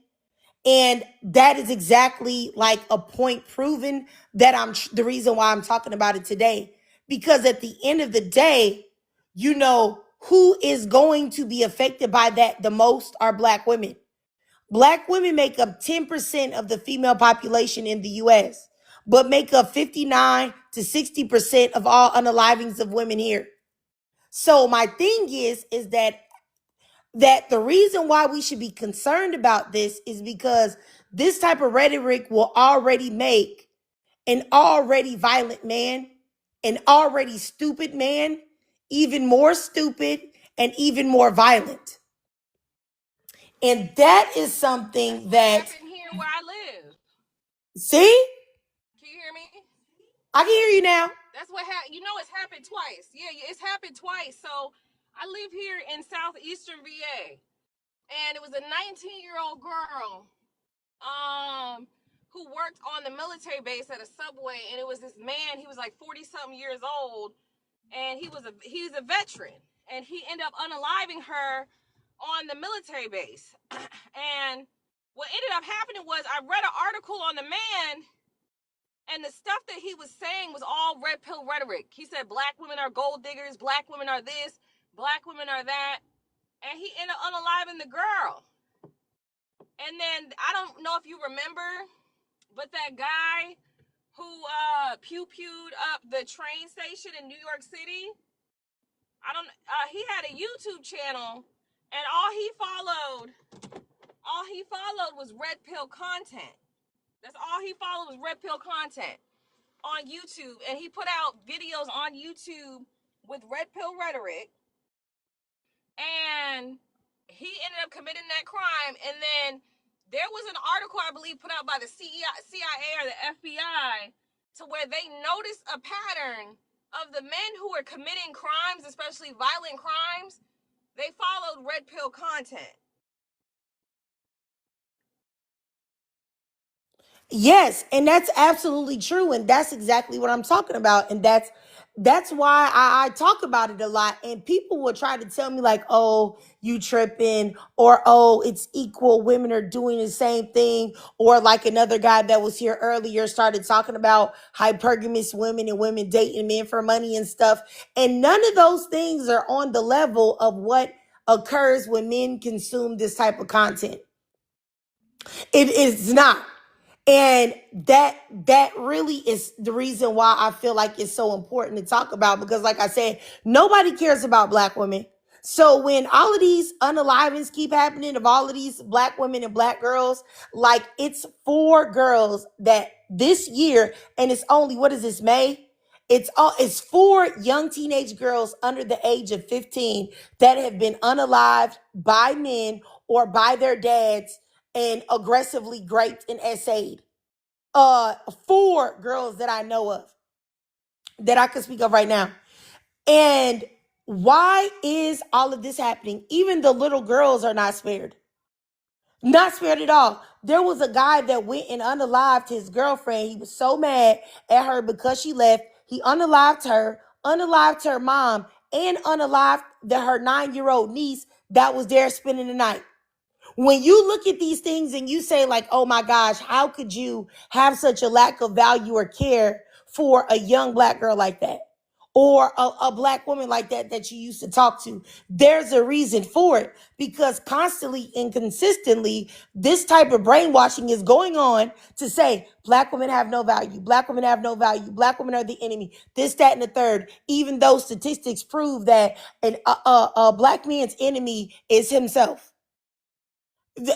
And that is exactly like a point proven that the reason why I'm talking about it today. Because at the end of the day, you know, who is going to be affected by that the most are Black women. Black women make up 10% of the female population in the US, but make up 59 to 60% of all unalivings of women here. So my thing is that the reason why we should be concerned about this is because this type of rhetoric will already make an already violent man, an already stupid man, even more stupid and even more violent. And that is something that,
happened here where I live.
see,
Can you hear me?
I can hear you now.
That's what happened. You know, it's happened twice. Yeah, it's happened twice. So I live here in southeastern VA, and it was a 19-year-old girl who worked on the military base at a subway, and it was this man. He was like 40-something years old, and he's a veteran, and he ended up unaliving her on the military base. And what ended up happening was I read an article on the man, and the stuff that he was saying was all red pill rhetoric. He said Black women are gold diggers, Black women are this, Black women are that, and he ended up unaliving the girl. And then I don't know if you remember, but that guy who pew-pewed up the train station in New York City, he had a YouTube channel, and all he followed was red pill content. That's all he followed was red pill content on YouTube, and he put out videos on YouTube with red pill rhetoric, and he ended up committing that crime. And then there was an article, I believe, put out by the CIA or the FBI, to where they noticed a pattern of the men who were committing crimes, especially violent crimes. They followed red pill content.
Yes, and that's absolutely true, and that's exactly what I'm talking about, and that's why I talk about it a lot. And people will try to tell me like, "Oh, you tripping," or "Oh, it's equal. Women are doing the same thing," or like another guy that was here earlier started talking about hypergamous women and women dating men for money and stuff. And none of those things are on the level of what occurs when men consume this type of content. It is not. And that really is the reason why I feel like it's so important to talk about, because like I said, nobody cares about Black women. So when all of these unalivings keep happening of all of these Black women and Black girls, like it's 4 girls that this year, and it's only, what is this, May? It's 4 young teenage girls under the age of 15 that have been unalived by men or by their dads and aggressively raped and essayed. 4 girls that I know of that I can speak of right now. And why is all of this happening? Even the little girls are not spared. Not spared at all. There was a guy that went and unalived his girlfriend. He was so mad at her because she left. He unalived her mom, and unalived her 9-year-old niece that was there spending the night. When you look at these things and you say like, oh my gosh, how could you have such a lack of value or care for a young Black girl like that? Or a Black woman like that you used to talk to? There's a reason for it, because constantly and consistently, this type of brainwashing is going on to say Black women have no value, Black women have no value, Black women are the enemy, this, that, and the third, even though statistics prove that a Black man's enemy is himself.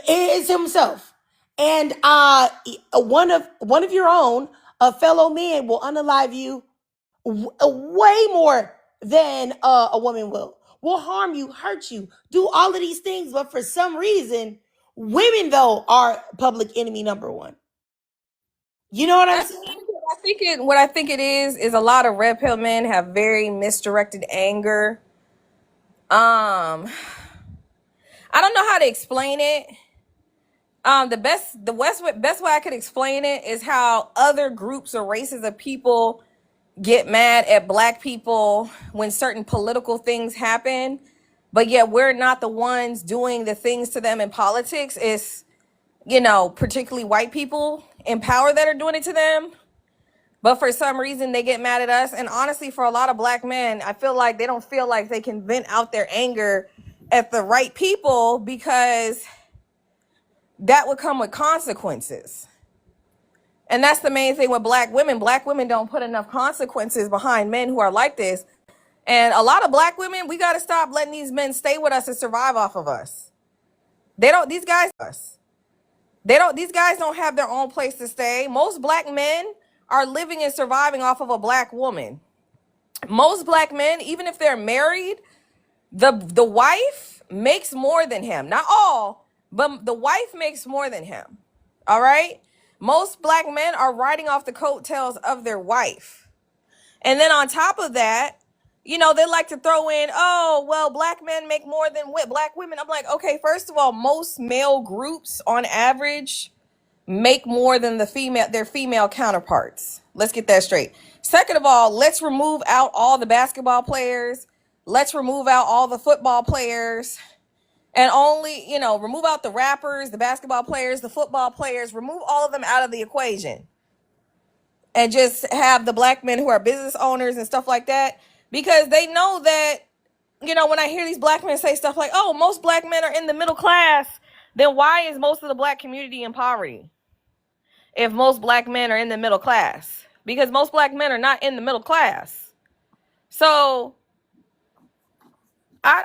Is himself. And one of your own, a fellow man, will unalive you way more than a woman will harm you, hurt you, do all of these things. But for some reason, women though are public enemy number 1. You know what I'm saying?
What I think it is a lot of red pill men have very misdirected anger. I don't know how to explain it. The best way I could explain it is how other groups or races of people get mad at Black people when certain political things happen, but yet we're not the ones doing the things to them in politics. particularly white people in power that are doing it to them. But for some reason, they get mad at us. And honestly, for a lot of black men, I feel like they don't feel like they can vent out their anger at the right people because that would come with consequences. And that's the main thing with black women. Black women don't put enough consequences behind men who are like this. And a lot of black women, we got to stop letting these men stay with us and survive off of us. These guys don't have their own place to stay. Most black men are living and surviving off of a black woman. Most black men, even if they're married, the wife makes more than him. Not all, but the wife makes more than him. All right? Most black men are riding off the coattails of their wife. And then on top of that, they like to throw in, oh, well, black men make more than black women. I'm like, okay, first of all, most male groups on average make more than their female counterparts. Let's get that straight. Second of all, let's remove out all the basketball players. Let's remove out all the football players. And only, remove out the rappers, the basketball players, the football players, remove all of them out of the equation. And just have the black men who are business owners and stuff like that. Because they know that, when I hear these black men say stuff like, oh, most black men are in the middle class, then why is most of the black community in poverty? If most black men are in the middle class. Because most black men are not in the middle class. So, I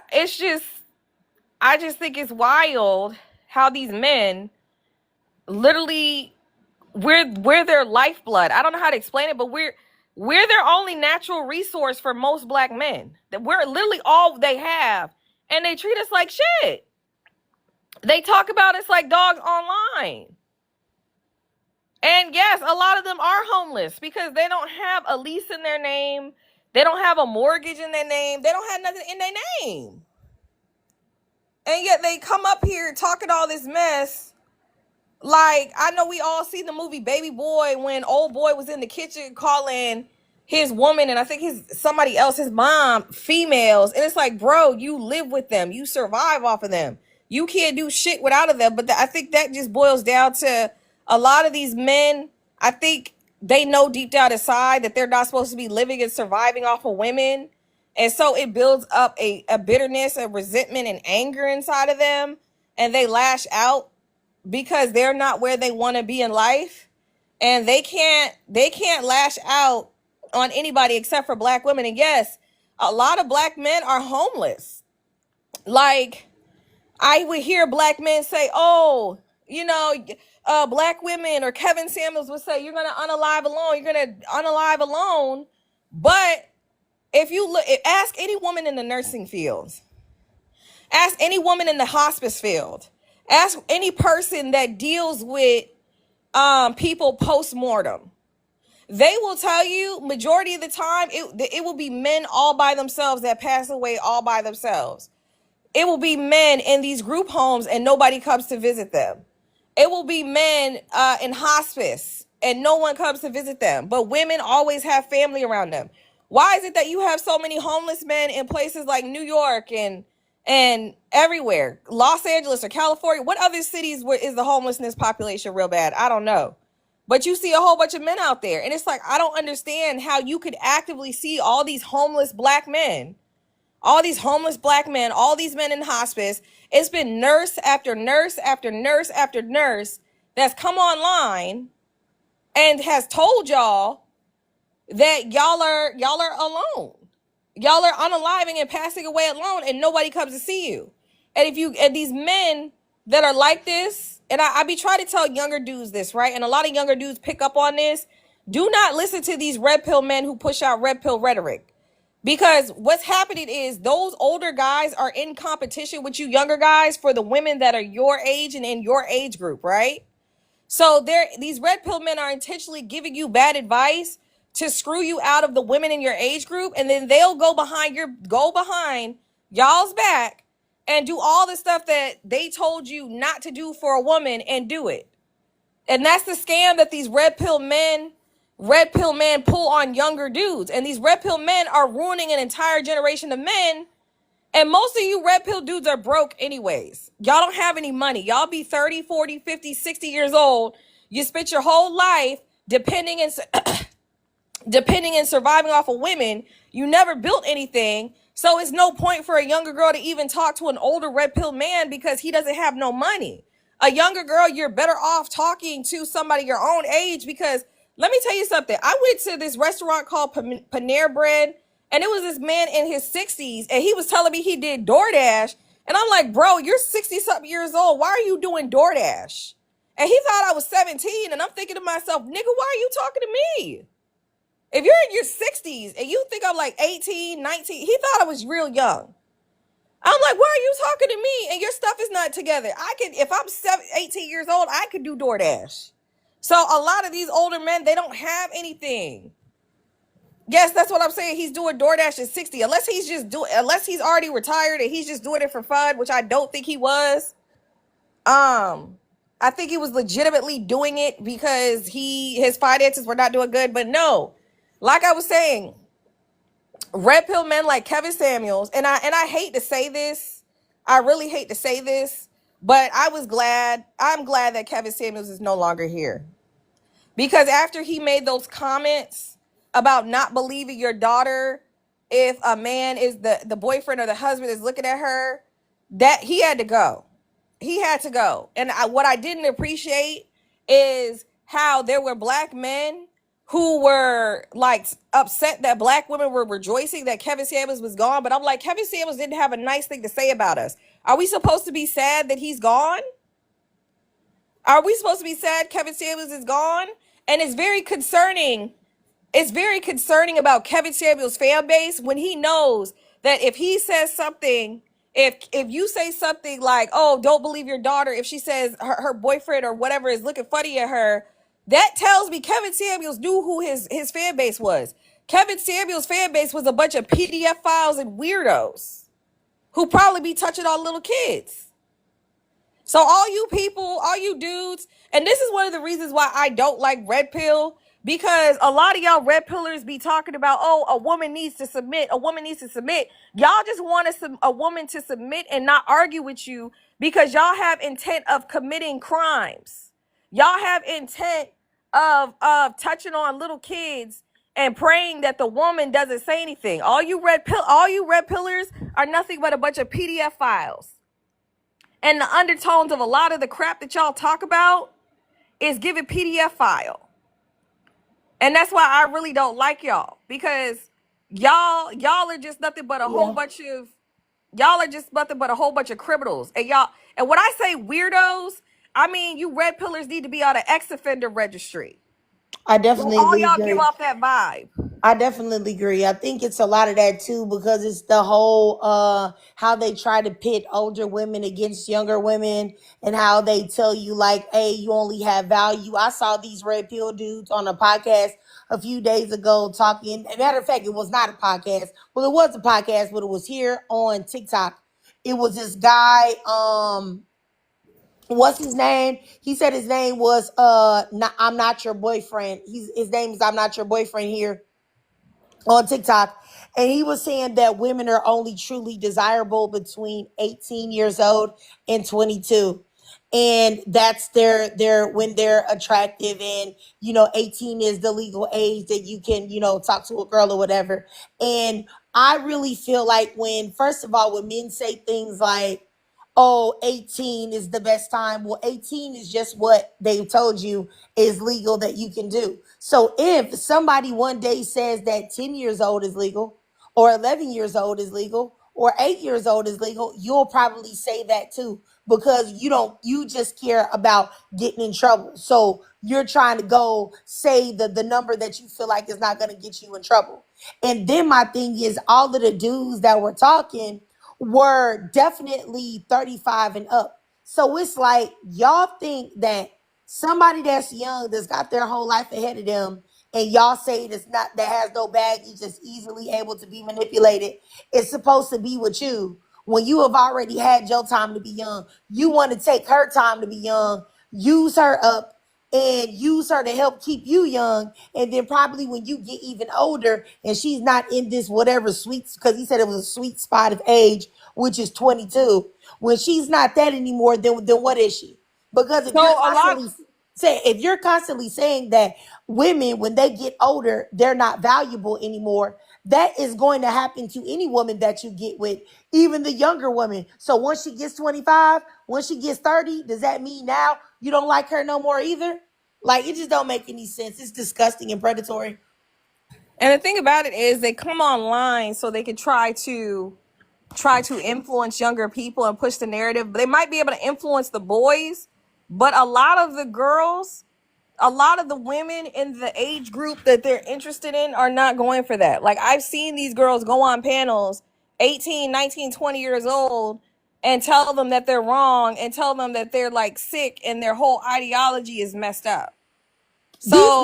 just think it's wild how these men literally, we're their lifeblood. I don't know how to explain it, but we're their only natural resource for most black men. That we're literally all they have. And they treat us like shit. They talk about us like dogs online. And yes, a lot of them are homeless because they don't have a lease in their name. They don't have a mortgage in their name. They don't have nothing in their name. And yet they come up here talking all this mess. Like, I know we all see the movie Baby Boy when old boy was in the kitchen calling his woman and I think somebody else, his mom, females. And it's like, bro, you live with them. You survive off of them. You can't do shit without of them. But I think that just boils down to a lot of these men. I think they know deep down inside that they're not supposed to be living and surviving off of women. And so it builds up a bitterness, a resentment, and anger inside of them. And they lash out because they're not where they want to be in life. And they can't lash out on anybody except for black women. And yes, a lot of black men are homeless. Like, I would hear black men say, oh, black women, or Kevin Samuels would say, you're going to unalive alone. You're going to unalive alone. But if you look, ask any woman in the nursing field, ask any woman in the hospice field, ask any person that deals with people post-mortem. They will tell you majority of the time it will be men all by themselves that pass away all by themselves. It will be men in these group homes and nobody comes to visit them. It will be men in hospice and no one comes to visit them. But women always have family around them. Why is it that you have so many homeless men in places like New York and everywhere, Los Angeles or California? What other cities is the homelessness population real bad? I don't know. But you see a whole bunch of men out there. And it's like, I don't understand how you could actively see all these homeless black men, all these men in hospice. It's been nurse after nurse after nurse after nurse that's come online and has told y'all that y'all are alone. Y'all are unaliving and passing away alone and nobody comes to see you. And these men that are like this, and I be trying to tell younger dudes this, right? And a lot of younger dudes pick up on this. Do not listen to these red pill men who push out red pill rhetoric. Because what's happening is those older guys are in competition with you younger guys for the women that are your age and in your age group, right? So these red pill men are intentionally giving you bad advice to screw you out of the women in your age group. And then they'll go behind y'all's back and do all the stuff that they told you not to do for a woman and do it. And that's the scam that these red pill men pull on younger dudes. And these red pill men are ruining an entire generation of men. And most of you red pill dudes are broke anyways. Y'all don't have any money. Y'all be 30, 40, 50, 60 years old. You spent your whole life depending and surviving off of women. You never built anything. So it's no point for a younger girl to even talk to an older red pill man because he doesn't have no money. A younger girl, you're better off talking to somebody your own age because let me tell you something. I went to this restaurant called Panera Bread, and it was this man in his 60s, and he was telling me he did DoorDash. And I'm like, bro, you're 60-something years old. Why are you doing DoorDash? And he thought I was 17, and I'm thinking to myself, nigga, why are you talking to me? If you're in your 60s and you think I'm like 18, 19, he thought I was real young. I'm like, why are you talking to me? And your stuff is not together. If I'm 18 years old, I could do DoorDash. So a lot of these older men, they don't have anything. Yes, that's what I'm saying. He's doing DoorDash at 60. Unless he's already retired and he's just doing it for fun, which I don't think he was. I think he was legitimately doing it because his finances were not doing good. But no, like I was saying, red pill men like Kevin Samuels, and I hate to say this, I really hate to say this, but I'm glad that Kevin Samuels is no longer here. Because after he made those comments about not believing your daughter if a man is the boyfriend or the husband is looking at her, that he had to go. He had to go. And what I didn't appreciate is how there were black men who were like upset that black women were rejoicing that Kevin Samuels was gone. But I'm like, Kevin Samuels didn't have a nice thing to say about us. Are we supposed to be sad that he's gone? Are we supposed to be sad Kevin Samuels is gone? And it's very concerning. It's very concerning about Kevin Samuels' fan base when he knows that if he says something, if you say something like, oh, don't believe your daughter, if she says her boyfriend or whatever is looking funny at her, that tells me Kevin Samuels knew who his fan base was. Kevin Samuels' fan base was a bunch of PDF files and weirdos who probably be touching on little kids. So all you people, all you dudes, and this is one of the reasons why I don't like red pill, because a lot of y'all red pillars be talking about, oh, a woman needs to submit, a woman needs to submit. Y'all just want a woman to submit and not argue with you because y'all have intent of committing crimes. Y'all have intent of touching on little kids and praying that the woman doesn't say anything. All you red pillars are nothing but a bunch of PDF files. And the undertones of a lot of the crap that y'all talk about is giving PDF file. And that's why I really don't like y'all, because y'all are just nothing but a whole bunch of criminals. And when I say weirdos, I mean you red pillars need to be on an ex-offender registry.
I definitely
All y'all
agree.
give off that vibe.
I definitely agree. I think it's a lot of that too, because it's the whole how they try to pit older women against younger women, and how they tell you like, hey, you only have value. I saw these red pill dudes on a podcast a few days ago talking. As a matter of fact, it was not a podcast. Well, it was a podcast, but it was here on TikTok. It was this guy, what's his name? He said his name was I'm not your boyfriend. His name is I'm not your boyfriend here on TikTok. And he was saying that women are only truly desirable between 18 years old and 22. And that's their when they're attractive, and 18 is the legal age that you can, talk to a girl or whatever. And I really feel like first of all, when men say things like, oh, 18 is the best time. Well, 18 is just what they told you is legal that you can do. So if somebody one day says that 10 years old is legal, or 11 years old is legal, or 8 years old is legal, you'll probably say that too, because you just care about getting in trouble. So you're trying to go say the number that you feel like is not going to get you in trouble. And then my thing is, all of the dudes that were talking were definitely 35 and up. So it's like, y'all think that somebody that's young, that's got their whole life ahead of them, and y'all say that has no baggage, just easily able to be manipulated, it's supposed to be with you when you have already had your time to be young. You want to take her time to be young, use her up, and use her to help keep you young. And then probably when you get even older and she's not in this whatever sweet, because he said it was a sweet spot of age which is 22. When she's not that anymore, then what is she? Because
So a lot.
if you're constantly saying that women, when they get older, they're not valuable anymore, that is going to happen to any woman that you get with, even the younger woman. So once she gets 25, once she gets 30, does that mean now you don't like her no more either? Like, it just don't make any sense. It's disgusting and predatory.
And the thing about it is they come online so they can try to influence younger people and push the narrative. They might be able to influence the boys, but a lot of the girls, a lot of the women in the age group that they're interested in are not going for that. Like, I've seen these girls go on panels 18, 19, 20 years old and tell them that they're wrong and tell them that they're like sick and their whole ideology is messed up. So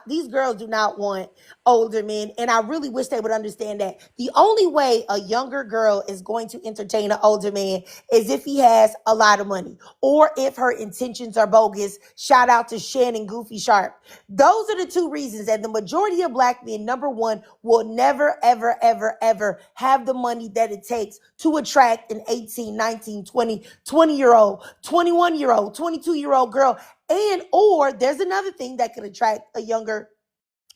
These girls do not want older men. And I really wish they would understand that the only way a younger girl is going to entertain an older man is if he has a lot of money or if her intentions are bogus. Shout out to Shannon Goofy Sharp. Those are the two reasons that the majority of black men, number one, will never, ever, ever, ever have the money that it takes to attract an 18, 19, 20-year-old, 21-year-old, 22-year-old girl. And or there's another thing that could attract a younger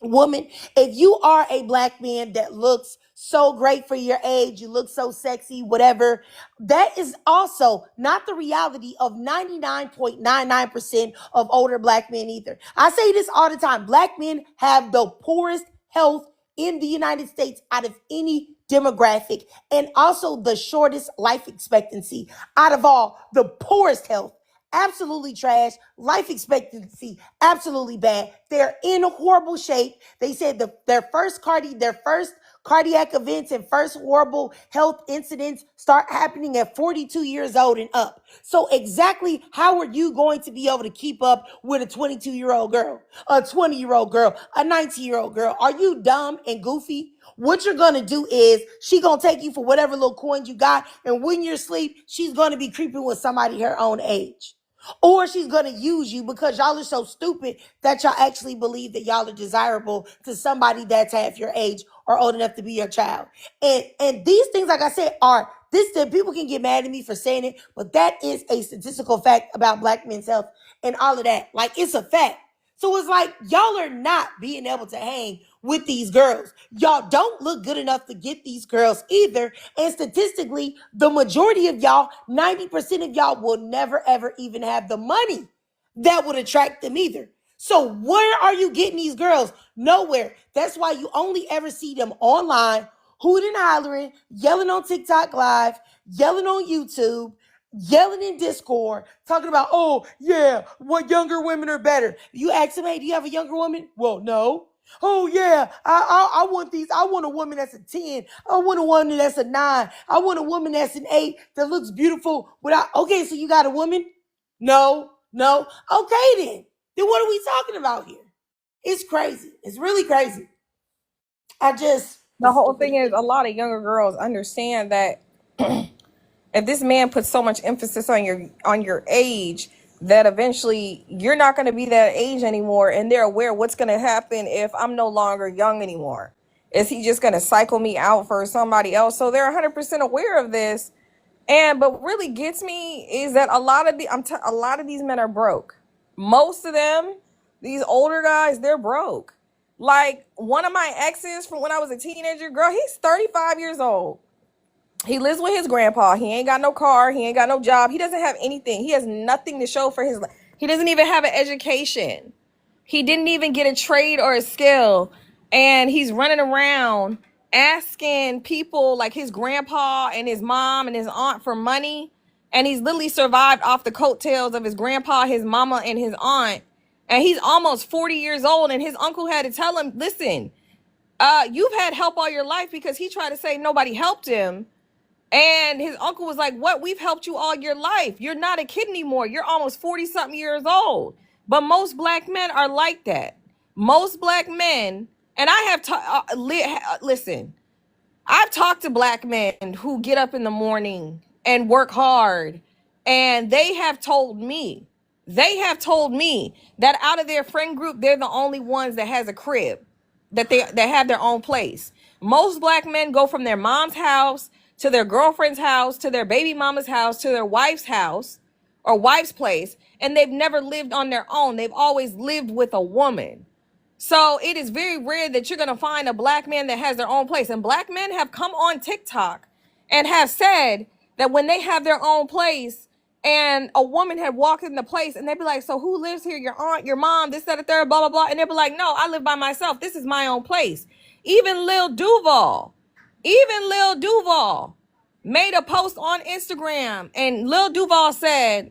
woman. If you are a black man that looks so great for your age, you look so sexy, whatever, that is also not the reality of 99.99% of older black men either. I say this all the time. Black men have the poorest health in the United States out of any demographic, and also the shortest life expectancy out of all. The poorest health, absolutely trash. Life expectancy, absolutely bad. They're in horrible shape. They said their first cardiac events and first horrible health incidents start happening at 42 years old and up. So exactly how are you going to be able to keep up with a 22-year-old girl, a 20-year-old girl, a 19-year-old girl? Are you dumb and goofy? What you're going to do is she going to take you for whatever little coins you got. And when you're asleep, she's going to be creeping with somebody her own age. Or she's going to use you because y'all are so stupid that y'all actually believe that y'all are desirable to somebody that's half your age or old enough to be your child. And these things, like I said, are this. People can get mad at me for saying it, but that is a statistical fact about black men's health and all of that. Like, it's a fact. So it's like y'all are not being able to hang with these girls. Y'all don't look good enough to get these girls either. And statistically, the majority of y'all, 90% of y'all, will never, ever even have the money that would attract them either. So where are you getting these girls? Nowhere. That's why you only ever see them online, hooting and hollering, yelling on TikTok Live, yelling on YouTube, yelling in Discord, talking about, oh, yeah, what younger women are better. You ask them, hey, do you have a younger woman? Well, no. Oh, yeah, I want these. I want a woman that's a 10. I want a woman that's a 9. I want a woman that's an 8 that looks beautiful. Okay, so you got a woman? No. Okay, then. Then what are we talking about here? It's crazy. It's really crazy.
The whole thing is a lot of younger girls understand that if this man puts so much emphasis on your age, that eventually you're not going to be that age anymore, and they're aware what's going to happen if I'm no longer young anymore. Is he just going to cycle me out for somebody else? So they're 100% aware of this. And but what really gets me is that a lot of these men are broke. Most of them, these older guys, they're broke. Like one of my exes from when I was a teenager, girl, he's 35 years old. He lives with his grandpa. He ain't got no car. He ain't got no job. He doesn't have anything. He has nothing to show for his life. He doesn't even have an education. He didn't even get a trade or a skill. And he's running around asking people like his grandpa and his mom and his aunt for money. And he's literally survived off the coattails of his grandpa, his mama, and his aunt. And he's almost 40 years old. And his uncle had to tell him, listen, you've had help all your life, because he tried to say nobody helped him. And his uncle was like, what? We've helped you all your life. You're not a kid anymore. You're almost 40 something years old. But most black men are like that. Most black men, and I have listen, I've talked to black men who get up in the morning and work hard. And they have told me that out of their friend group, they're the only ones that has a crib, that have their own place. Most black men go from their mom's house to their girlfriend's house, to their baby mama's house, to their wife's house or wife's place, and they've never lived on their own. They've always lived with a woman. So it is very rare that you're going to find a black man that has their own place. And black men have come on TikTok and have said that when they have their own place and a woman had walked in the place and they'd be like, so who lives here? Your aunt, your mom, this, that, the third, blah, blah, blah. And they'd be like, no, I live by myself. This is my own place. Even Lil Duval made a post on Instagram, and Lil Duval said,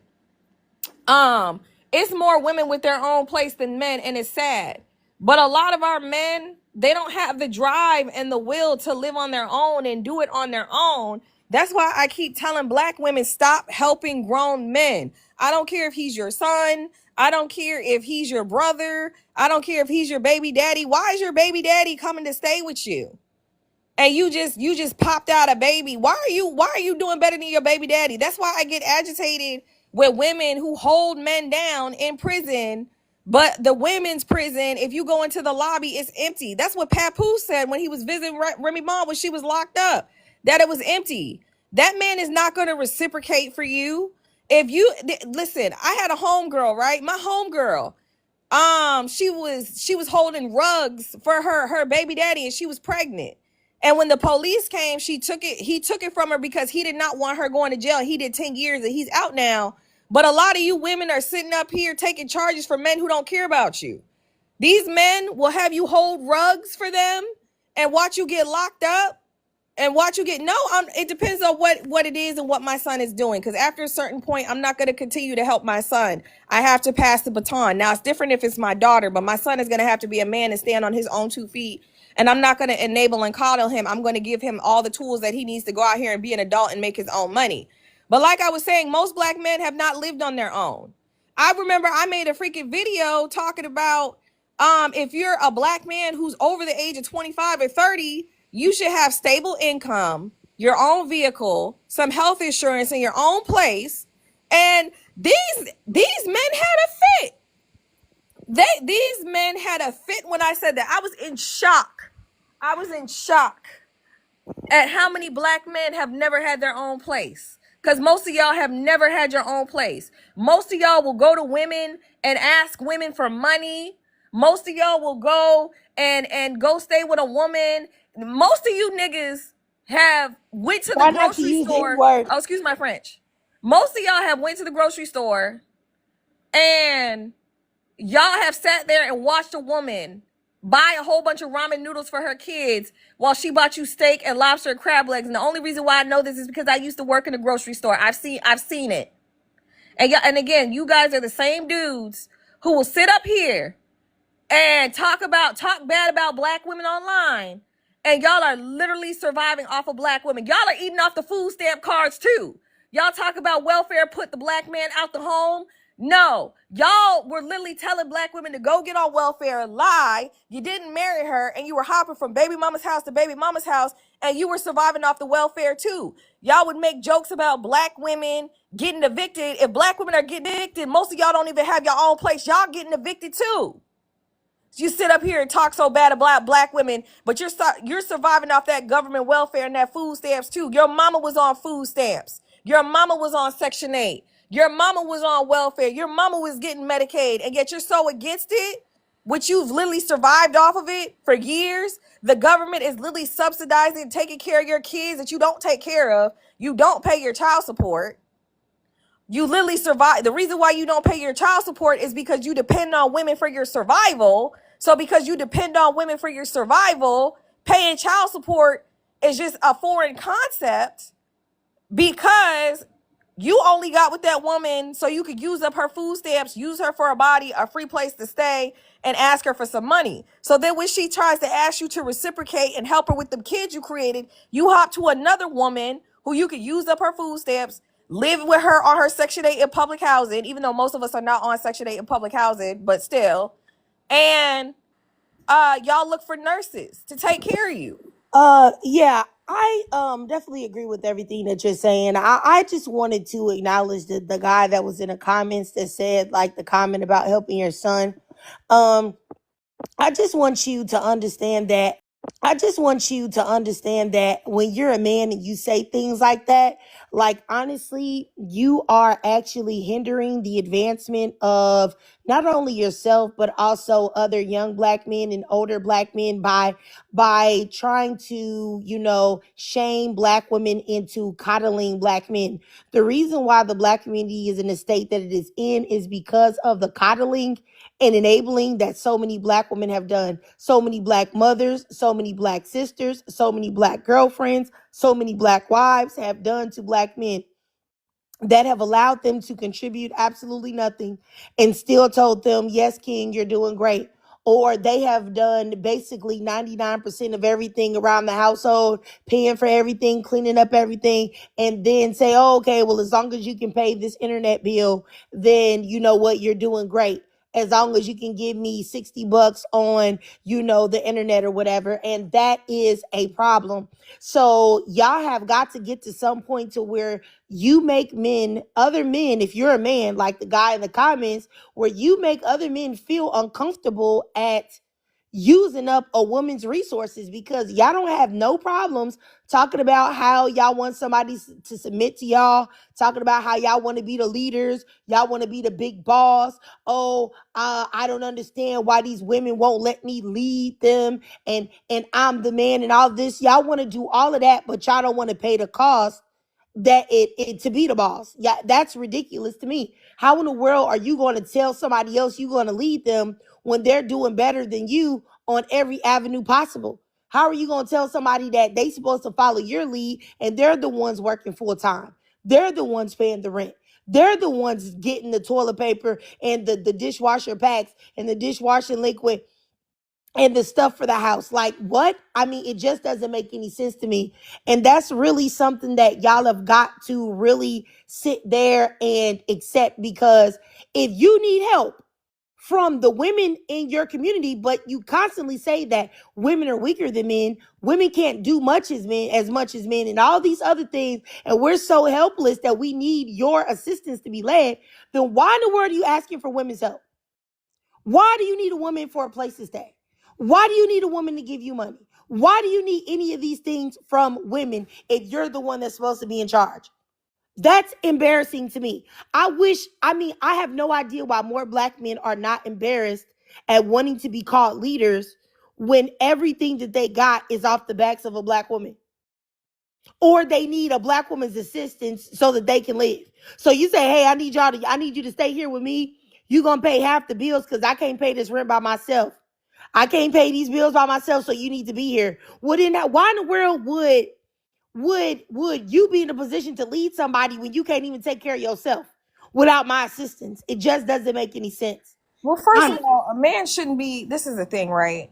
it's more women with their own place than men, and it's sad. But a lot of our men, they don't have the drive and the will to live on their own and do it on their own. That's why I keep telling black women, stop helping grown men. I don't care if he's your son. I don't care if he's your brother. I don't care if he's your baby daddy. Why is your baby daddy coming to stay with you? And you just popped out a baby. Why are you doing better than your baby daddy? That's why I get agitated with women who hold men down in prison. But the women's prison, if you go into the lobby, it's empty. That's what Papoose said when he was visiting Remy Ma when she was locked up, that it was empty. That man is not going to reciprocate for you. If you listen, I had a homegirl, right? My homegirl, she was holding rugs for her baby daddy, and she was pregnant. And when the police came, he took it from her because he did not want her going to jail. He did 10 years and he's out now. But a lot of you women are sitting up here taking charges for men who don't care about you. These men will have you hold rugs for them and watch you get locked up and watch you get, it depends on what it is and what my son is doing. Because after a certain point, I'm not going to continue to help my son. I have to pass the baton. Now, it's different if it's my daughter, but my son is going to have to be a man and stand on his own 2 feet. And I'm not going to enable and coddle him. I'm going to give him all the tools that he needs to go out here and be an adult and make his own money. But like I was saying, most black men have not lived on their own. I remember I made a freaking video talking about if you're a black man who's over the age of 25 or 30, you should have stable income, your own vehicle, some health insurance in your own place. And these men had a fit. These men had a fit when I said that. I was in shock at how many black men have never had their own place. Because most of y'all have never had your own place. Most of y'all will go to women and ask women for money. Most of y'all will go and go stay with a woman. Most of you niggas have went to the grocery store. Oh, excuse my French. Most of y'all have went to the grocery store and y'all have sat there and watched a woman buy a whole bunch of ramen noodles for her kids while she bought you steak and lobster and crab legs. And the only reason why I know this is because I used to work in a grocery store. I've seen it. And again, you guys are the same dudes who will sit up here and talk bad about black women online. And y'all are literally surviving off of black women. Y'all are eating off the food stamp cards too. Y'all talk about welfare, put the black man out the home. No, y'all were literally telling black women to go get on welfare and lie. You didn't marry her and you were hopping from baby mama's house to baby mama's house and you were surviving off the welfare too. Y'all would make jokes about black women getting evicted. If black women are getting evicted, most of y'all don't even have your own place. Y'all getting evicted too. You sit up here and talk so bad about black women, but you're surviving off that government welfare and that food stamps too. Your mama was on food stamps. Your mama was on Section 8. Your mama was on welfare. Your mama was getting Medicaid, and yet you're so against it, which you've literally survived off of it for years. The government is literally subsidizing, taking care of your kids that you don't take care of. You don't pay your child support. You literally survive. The reason why you don't pay your child support is because you depend on women for your survival. So because you depend on women for your survival, paying child support is just a foreign concept because you only got with that woman so you could use up her food stamps, use her for a body, a free place to stay, and ask her for some money. So then when she tries to ask you to reciprocate and help her with the kids you created, you hop to another woman who you could use up her food stamps, live with her on her Section 8 in public housing, even though most of us are not on Section 8 in public housing, but still. And y'all look for nurses to take care of you.
Yeah, I definitely agree with everything that you're saying. I just wanted to acknowledge the guy that was in the comments that said, like, the comment about helping your son. I just want you to understand that I just want you to understand that when you're a man and you say things like that, like honestly, you are actually hindering the advancement of not only yourself but also other young black men and older black men by trying to, shame black women into coddling black men. The reason why the black community is in the state that it is in is because of the coddling and enabling that so many black women have done. So many black mothers, so many black sisters, so many black girlfriends, so many black wives have done to black men that have allowed them to contribute absolutely nothing and still told them, yes, King, you're doing great. Or they have done basically 99% of everything around the household, paying for everything, cleaning up everything, and then say, oh, okay, well, as long as you can pay this internet bill, then you know what, you're doing great. As long as you can give me $60 on, the internet or whatever. And that is a problem. So y'all have got to get to some point to where you make other men, if you're a man, like the guy in the comments, where you make other men feel uncomfortable at using up a woman's resources, because y'all don't have no problems talking about how y'all want somebody to submit to y'all, talking about how y'all want to be the leaders, y'all want to be the big boss. Oh, I don't understand why these women won't let me lead them, and I'm the man and all this. Y'all want to do all of that, but y'all don't want to pay the cost that it to be the boss. Yeah, that's ridiculous to me. How in the world are you going to tell somebody else you're going to lead them when they're doing better than you on every avenue possible? How are you going to tell somebody that they supposed to follow your lead and they're the ones working full time? They're the ones paying the rent. They're the ones getting the toilet paper and the dishwasher packs and the dishwashing liquid and the stuff for the house. Like, what? I mean, it just doesn't make any sense to me. And that's really something that y'all have got to really sit there and accept, because if you need help from the women in your community, but you constantly say that women are weaker than men, women can't do as much as men, and all these other things, and we're so helpless that we need your assistance to be led, then why in the world are you asking for women's help? Why do you need a woman for a place to stay? Why do you need a woman to give you money? Why do you need any of these things from women if you're the one that's supposed to be in charge? That's embarrassing to me. I have no idea why more black men are not embarrassed at wanting to be called leaders when everything that they got is off the backs of a black woman. Or they need a black woman's assistance so that they can live. So you say, hey, I need you to stay here with me. You're going to pay half the bills because I can't pay this rent by myself. I can't pay these bills by myself, so you need to be here. Why in the world would you be in a position to lead somebody when you can't even take care of yourself without my assistance? It just doesn't make any sense.
Well, first of
Honestly.
all, a man shouldn't be, this is the thing, right?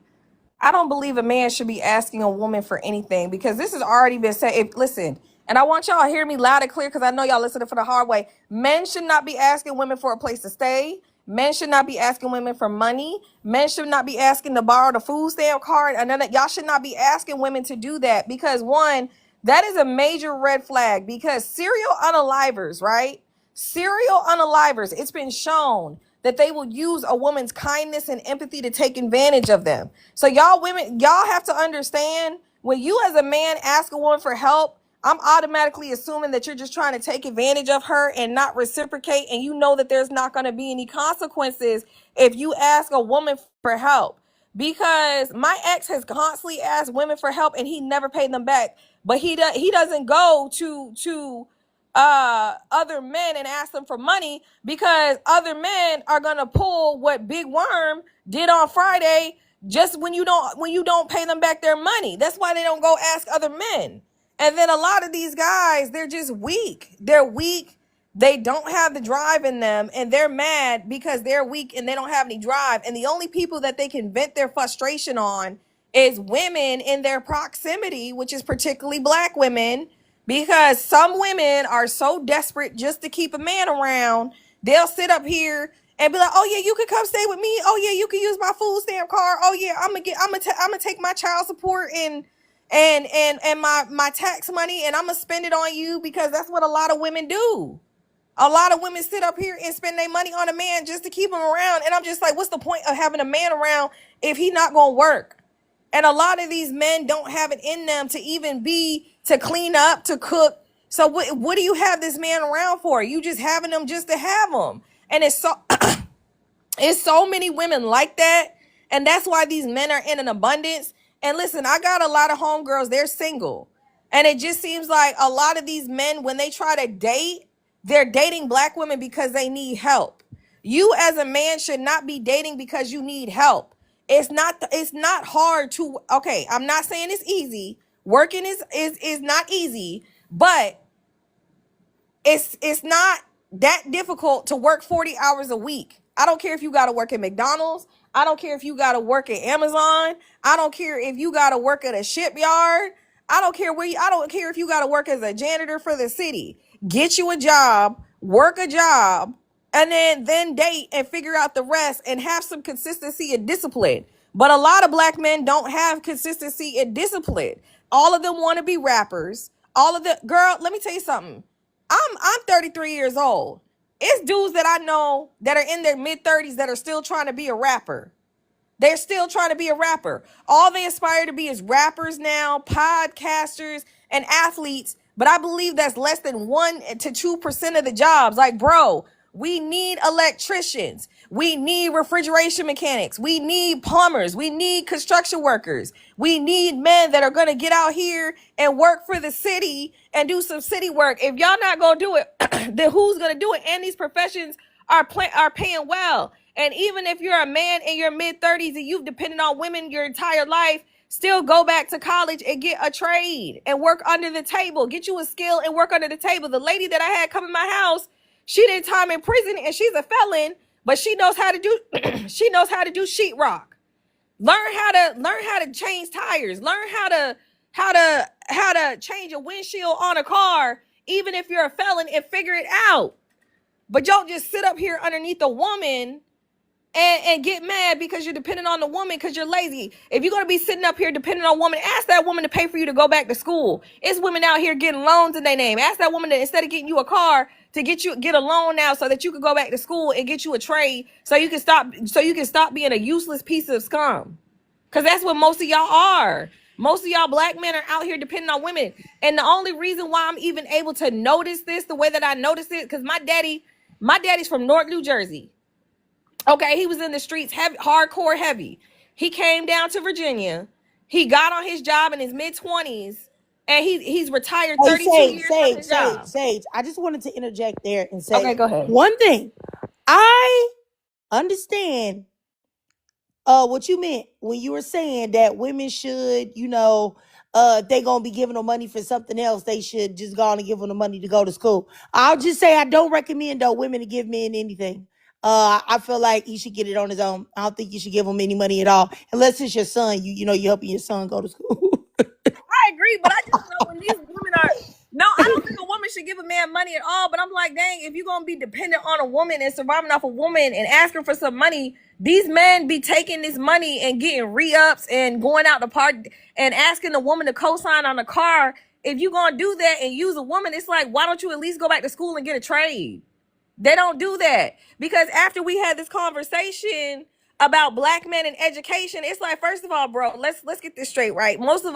I don't believe a man should be asking a woman for anything, because this has already been said. Listen, and I want y'all to hear me loud and clear, because I know y'all listening for the hard way. Men should not be asking women for a place to stay. Men should not be asking women for money. Men should not be asking to borrow the food stamp card. And then y'all should not be asking women to do that, because one, that is a major red flag, because serial unalivers, right? Serial unalivers, it's been shown that they will use a woman's kindness and empathy to take advantage of them. So y'all women, y'all have to understand, when you as a man ask a woman for help, I'm automatically assuming that you're just trying to take advantage of her and not reciprocate. And you know that there's not going to be any consequences if you ask a woman for help. Because my ex has constantly asked women for help and he never paid them back. But he doesn't go to other men and ask them for money, because other men are gonna pull what Big Worm did on Friday, just when you don't pay them back their money. That's why they don't go ask other men. And then a lot of these guys, they're just weak. They're weak. They don't have the drive in them, and they're mad because they're weak and they don't have any drive. And the only people that they can vent their frustration on is women in their proximity, which is particularly black women, because some women are so desperate just to keep a man around. They'll sit up here and be like, "Oh yeah, you could come stay with me. Oh yeah, you can use my food stamp card. Oh yeah, I'm gonna take my child support and my tax money, and I'm gonna spend it on you," because that's what a lot of women do. A lot of women sit up here and spend their money on a man just to keep him around. And I'm just like, what's the point of having a man around if he not gonna work? And a lot of these men don't have it in them to even to clean up, to cook. So what do you have this man around for? You just having them just to have them. And it's so many women like that. And that's why these men are in an abundance. And listen, I got a lot of homegirls, they're single. And it just seems like a lot of these men, when they try to date, they're dating black women because they need help. You as a man should not be dating because you need help. It's not hard to, okay, I'm not saying it's easy. Working is not easy, but it's not that difficult to work 40 hours a week. I don't care if you got to work at McDonald's. I don't care if you got to work at Amazon. I don't care if you got to work at a shipyard. I don't care if you got to work as a janitor for the city. Get you a job, work a job, and then date and figure out the rest and have some consistency and discipline. But a lot of black men don't have consistency and discipline. All of them want to be rappers. All of the girl, let me tell you something. I'm 33 years old. It's dudes that I know that are in their mid 30s that are still trying to be a rapper. They're still trying to be a rapper. All they aspire to be is rappers now, podcasters, and athletes. But I believe that's less than 1 to 2% of the jobs. Like, bro, we need electricians. We need refrigeration mechanics. We need plumbers. We need construction workers. We need men that are going to get out here and work for the city and do some city work. If y'all not going to do it, then who's going to do it? And these professions are paying well. And even if you're a man in your mid 30s and you've depended on women your entire life, still go back to college and get a trade and work under the table. Get you a skill and work under the table. The lady that I had come in my house, she did time in prison and she's a felon, but she knows how to do she knows how to do sheetrock. Learn how to change tires. Learn how to change a windshield on a car, even if you're a felon, and figure it out. But y'all just sit up here underneath a woman and get mad because you're dependent on the woman because you're lazy. If you're going to be sitting up here dependent on a woman, ask that woman to pay for you to go back to school. It's women out here getting loans in their name. Ask that woman to, instead of getting you a car, to get a loan now so that you can go back to school and get you a trade so you can stop being a useless piece of scum. Because that's what most of y'all are. Most of y'all black men are out here depending on women. And the only reason why I'm even able to notice this the way that I notice it, because my daddy's from North New Jersey. Okay, he was in the streets heavy, hardcore heavy. He came down to Virginia. He got on his job in his mid-20s, and he's retired 32 years from his job.
Sage, I just wanted to interject there and say,
okay, go ahead.
One thing. I understand what you meant when you were saying that women should, if they gonna be giving them money for something else, they should just go on and give them the money to go to school. I'll just say I don't recommend women to give men anything. I feel like he should get it on his own. I don't think you should give him any money at all, unless it's your son. You're helping your son go to school.
I agree, but I just know when these women are. No, I don't think a woman should give a man money at all. But I'm like, dang, if you're gonna be dependent on a woman and surviving off a woman and asking for some money, these men be taking this money and getting re-ups and going out to party and asking the woman to co-sign on a car. If you're gonna do that and use a woman, it's like, why don't you at least go back to school and get a trade? They don't do that, because after we had this conversation about black men and education, it's like, first of all, bro, let's get this straight, right? Most of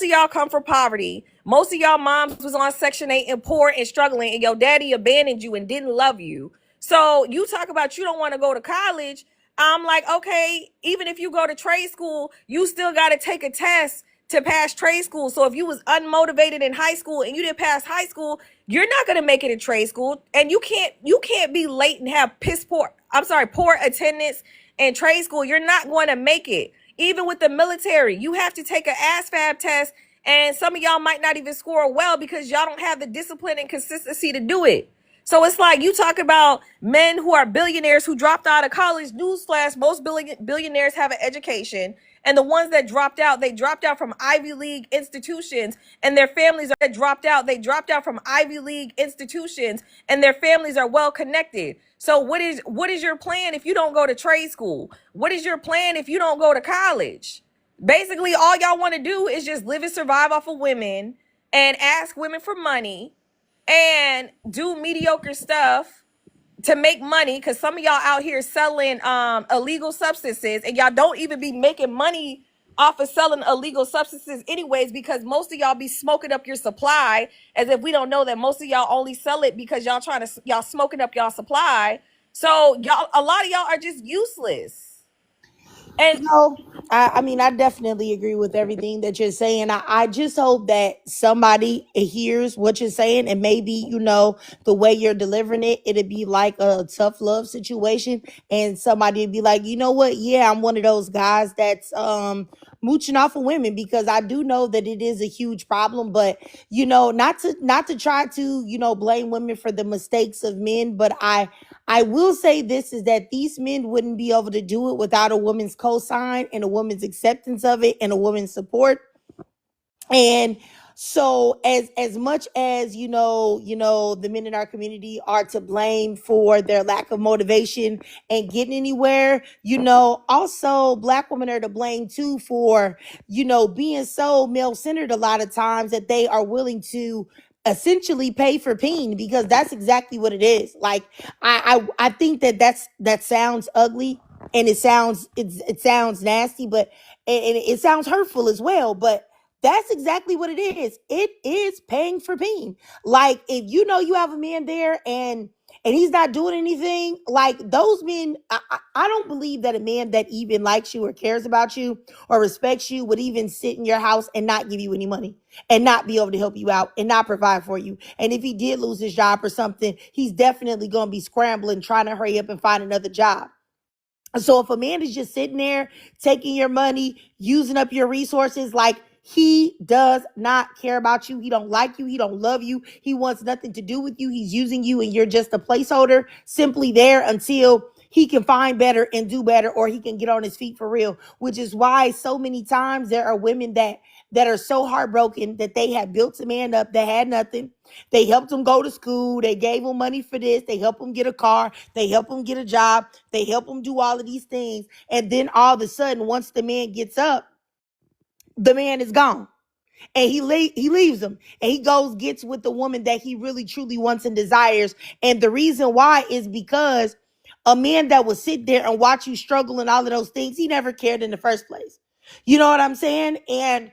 y'all come from poverty. Most of y'all moms was on Section 8 and poor and struggling, and your daddy abandoned you and didn't love you. So you talk about you don't want to go to college. I'm like, okay, even if you go to trade school, you still got to take a test to pass trade school. So if you was unmotivated in high school and you didn't pass high school, you're not going to make it in trade school. And you can't be late and have poor attendance in trade school. You're not going to make it. Even with the military, you have to take an ASVAB test, and some of y'all might not even score well because y'all don't have the discipline and consistency to do it. So it's like, you talk about men who are billionaires who dropped out of college. Newsflash, most billionaires have an education. And the ones that dropped out, they dropped out from Ivy League institutions, and their families are dropped out. They dropped out from Ivy League institutions, and their families are well connected. So what is your plan if you don't go to trade school? What is your plan if you don't go to college? Basically, all y'all want to do is just live and survive off of women and ask women for money and do mediocre stuff to make money, because some of y'all out here selling illegal substances, and y'all don't even be making money off of selling illegal substances anyways, because most of y'all be smoking up your supply, as if we don't know that most of y'all only sell it because y'all smoking up y'all supply. So y'all, a lot of y'all are just useless. And
No, I mean, I definitely agree with everything that you're saying. I just hope that somebody hears what you're saying, and maybe, the way you're delivering it, it'd be like a tough love situation. And somebody would be like, you know what? Yeah, I'm one of those guys that's mooching off of women, because I do know that it is a huge problem. But, not to try to, blame women for the mistakes of men, but I will say this, is that these men wouldn't be able to do it without a woman's cosign and a woman's acceptance of it and a woman's support. And so as much as the men in our community are to blame for their lack of motivation and getting anywhere, also Black women are to blame too for being so male-centered a lot of times, that they are willing to essentially pay for peen, because that's exactly what it is. Like, I think that sounds ugly, and it sounds nasty, but it sounds hurtful as well. But that's exactly what it is. It is paying for peen. Like, if you have a man there, and he's not doing anything, like, those men, I don't believe that a man that even likes you or cares about you or respects you would even sit in your house and not give you any money, and not be able to help you out, and not provide for you. And if he did lose his job or something, he's definitely going to be scrambling, trying to hurry up and find another job. So if a man is just sitting there taking your money, using up your resources, like, he does not care about you. He don't like you. He don't love you. He wants nothing to do with you. He's using you, and you're just a placeholder, simply there until he can find better and do better, or he can get on his feet for real. Which is why so many times there are women that are so heartbroken, that they had built a man up that had nothing. They helped him go to school. They gave him money for this. They helped him get a car. They helped him get a job. They helped him do all of these things. And then all of a sudden, once the man gets up, the man is gone. And he leaves him, and he gets with the woman that he really truly wants and desires. And the reason why is because a man that will sit there and watch you struggle and all of those things, he never cared in the first place. You know what I'm saying? And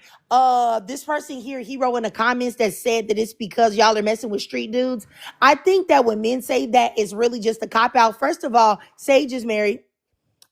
this person here, he wrote in the comments that said that it's because y'all are messing with street dudes. I think that when men say that, it's really just a cop out. First of all, Sage is married.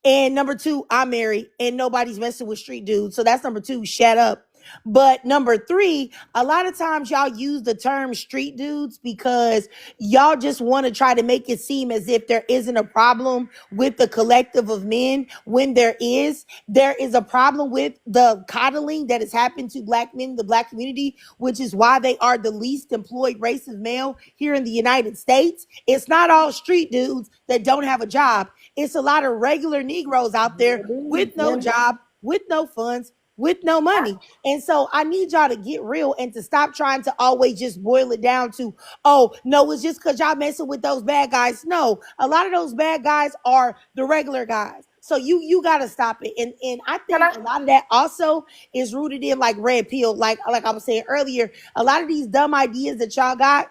And number two, I'm married, and nobody's messing with street dudes. So that's number two, shut up. But number three, a lot of times y'all use the term street dudes because y'all just want to try to make it seem as if there isn't a problem with the collective of men, when there is. There is a problem with the coddling that has happened to Black men in the Black community, which is why they are the least employed race of male here in the United States. It's not all street dudes that don't have a job. It's a lot of regular Negroes out there with no job, with no funds, with no money. And so I need y'all to get real, and to stop trying to always just boil it down to, oh, no, it's just because y'all messing with those bad guys. No, a lot of those bad guys are the regular guys. So you got to stop it. And I think a lot of that also is rooted in, like, red pill. Like I was saying earlier, a lot of these dumb ideas that y'all got,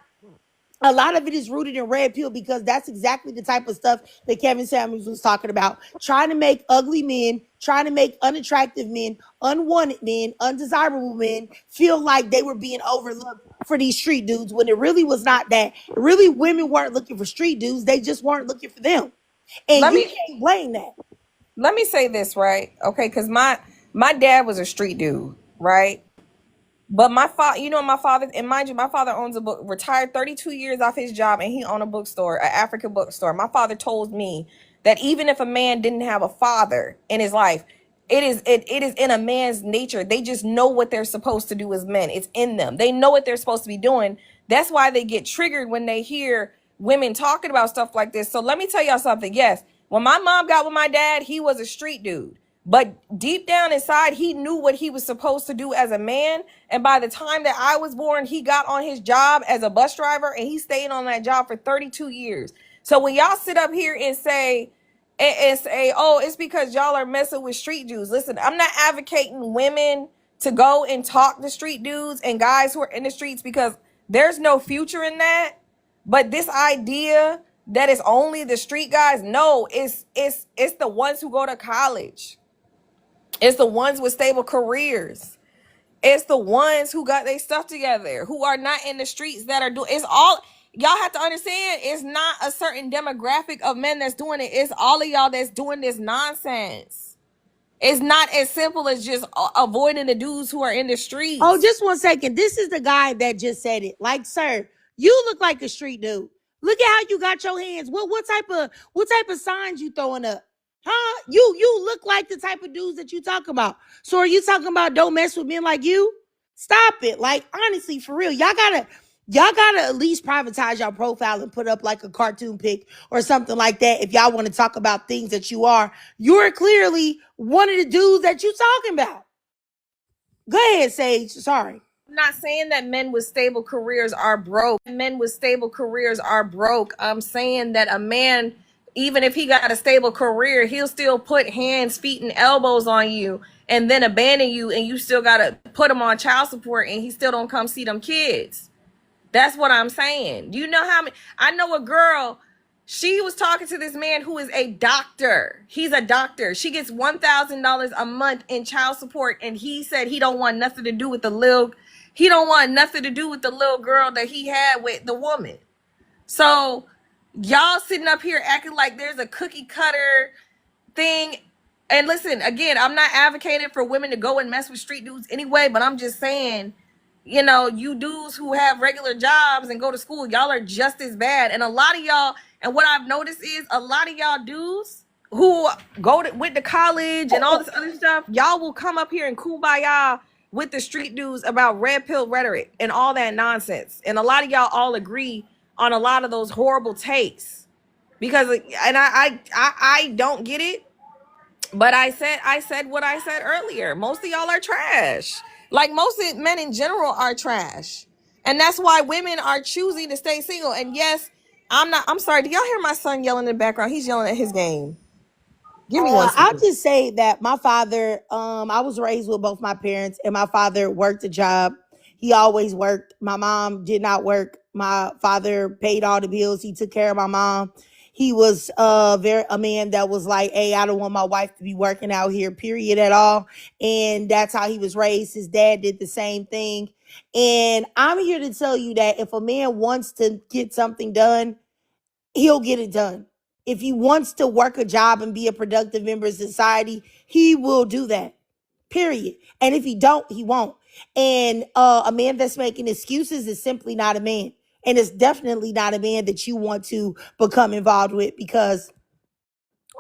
a lot of it is rooted in red pill, because that's exactly the type of stuff that Kevin Samuels was talking about. Trying to make ugly men, trying to make unattractive men, unwanted men, undesirable men feel like they were being overlooked for these street dudes, when it really was not that. Really, women weren't looking for street dudes. They just weren't looking for them. And
let
you
me
can't blame that.
let me say this, right? Okay, because my dad was a street dude, right? But my father, my father, and mind you, my father owns a book, retired 32 years off his job, and he owned a bookstore, an African bookstore. My father told me that even if a man didn't have a father in his life, it is in a man's nature. They just know what they're supposed to do as men. It's in them. They know what they're supposed to be doing. That's why they get triggered when they hear women talking about stuff like this. So let me tell y'all something. Yes, when my mom got with my dad, he was a street dude. But deep down inside, he knew what he was supposed to do as a man. And by the time that I was born, he got on his job as a bus driver, and he stayed on that job for 32 years. So when y'all sit up here and say, oh, it's because y'all are messing with street dudes. Listen, I'm not advocating women to go and talk to street dudes and guys who are in the streets, because there's no future in that. But this idea that it's only the street guys, no, it's the ones who go to college. It's the ones with stable careers. It's the ones who got their stuff together, who are not in the streets that are doing. It's all y'all have to understand. It's not a certain demographic of men that's doing it. It's all of y'all that's doing this nonsense. It's not as simple as just avoiding the dudes who are in the streets.
Oh, just 1 second. This is the guy that just said it. Like, sir, you look like a street dude. Look at how you got your hands. What type of signs you throwing up? Huh? You look like the type of dudes that you talk about. So are you talking about don't mess with men like you? Stop it. Like, honestly, for real, y'all gotta at least privatize your profile and put up like a cartoon pic or something like that. If y'all want to talk about things that you're clearly one of the dudes that you talking about. Go ahead, Sage. Sorry.
I'm not saying that men with stable careers are broke. Men with stable careers are broke. I'm saying that a man, even if he got a stable career, he'll still put hands, feet, and elbows on you and then abandon you, and you still gotta put him on child support, and he still don't come see them kids. That's what I'm saying. You know how many? I know a girl. She was talking to this man who is a doctor. He's a doctor. She gets $1,000 a month in child support, and he said he don't want nothing to do with the little. He don't want nothing to do with the little girl that he had with the woman. So y'all sitting up here acting like there's a cookie cutter thing. And listen, again, I'm not advocating for women to go and mess with street dudes anyway, but I'm just saying, you know, you dudes who have regular jobs and go to school, y'all are just as bad. And a lot of y'all, and what I've noticed is a lot of y'all dudes who went to college and all this other stuff, y'all will come up here and kumbaya with the street dudes about red pill rhetoric and all that nonsense. And a lot of y'all all agree on a lot of those horrible takes. Because, and I don't get it. But I said what I said earlier. Most of y'all are trash. Like most men in general are trash. And that's why women are choosing to stay single. And yes, I'm sorry. Do y'all hear my son yelling in the background? He's yelling at his game. Give me one
I'll
second.
just say that my father, I was raised with both my parents, and my father worked a job. He always worked. My mom did not work. My father paid all the bills. He took care of my mom. He was a man that was like, hey, I don't want my wife to be working out here, period, at all. And that's how he was raised. His dad did the same thing. And I'm here to tell you that if a man wants to get something done, he'll get it done. If he wants to work a job and be a productive member of society, he will do that. Period. And if he don't, he won't. And a man that's making excuses is simply not a man. And it's definitely not a man that you want to become involved with, because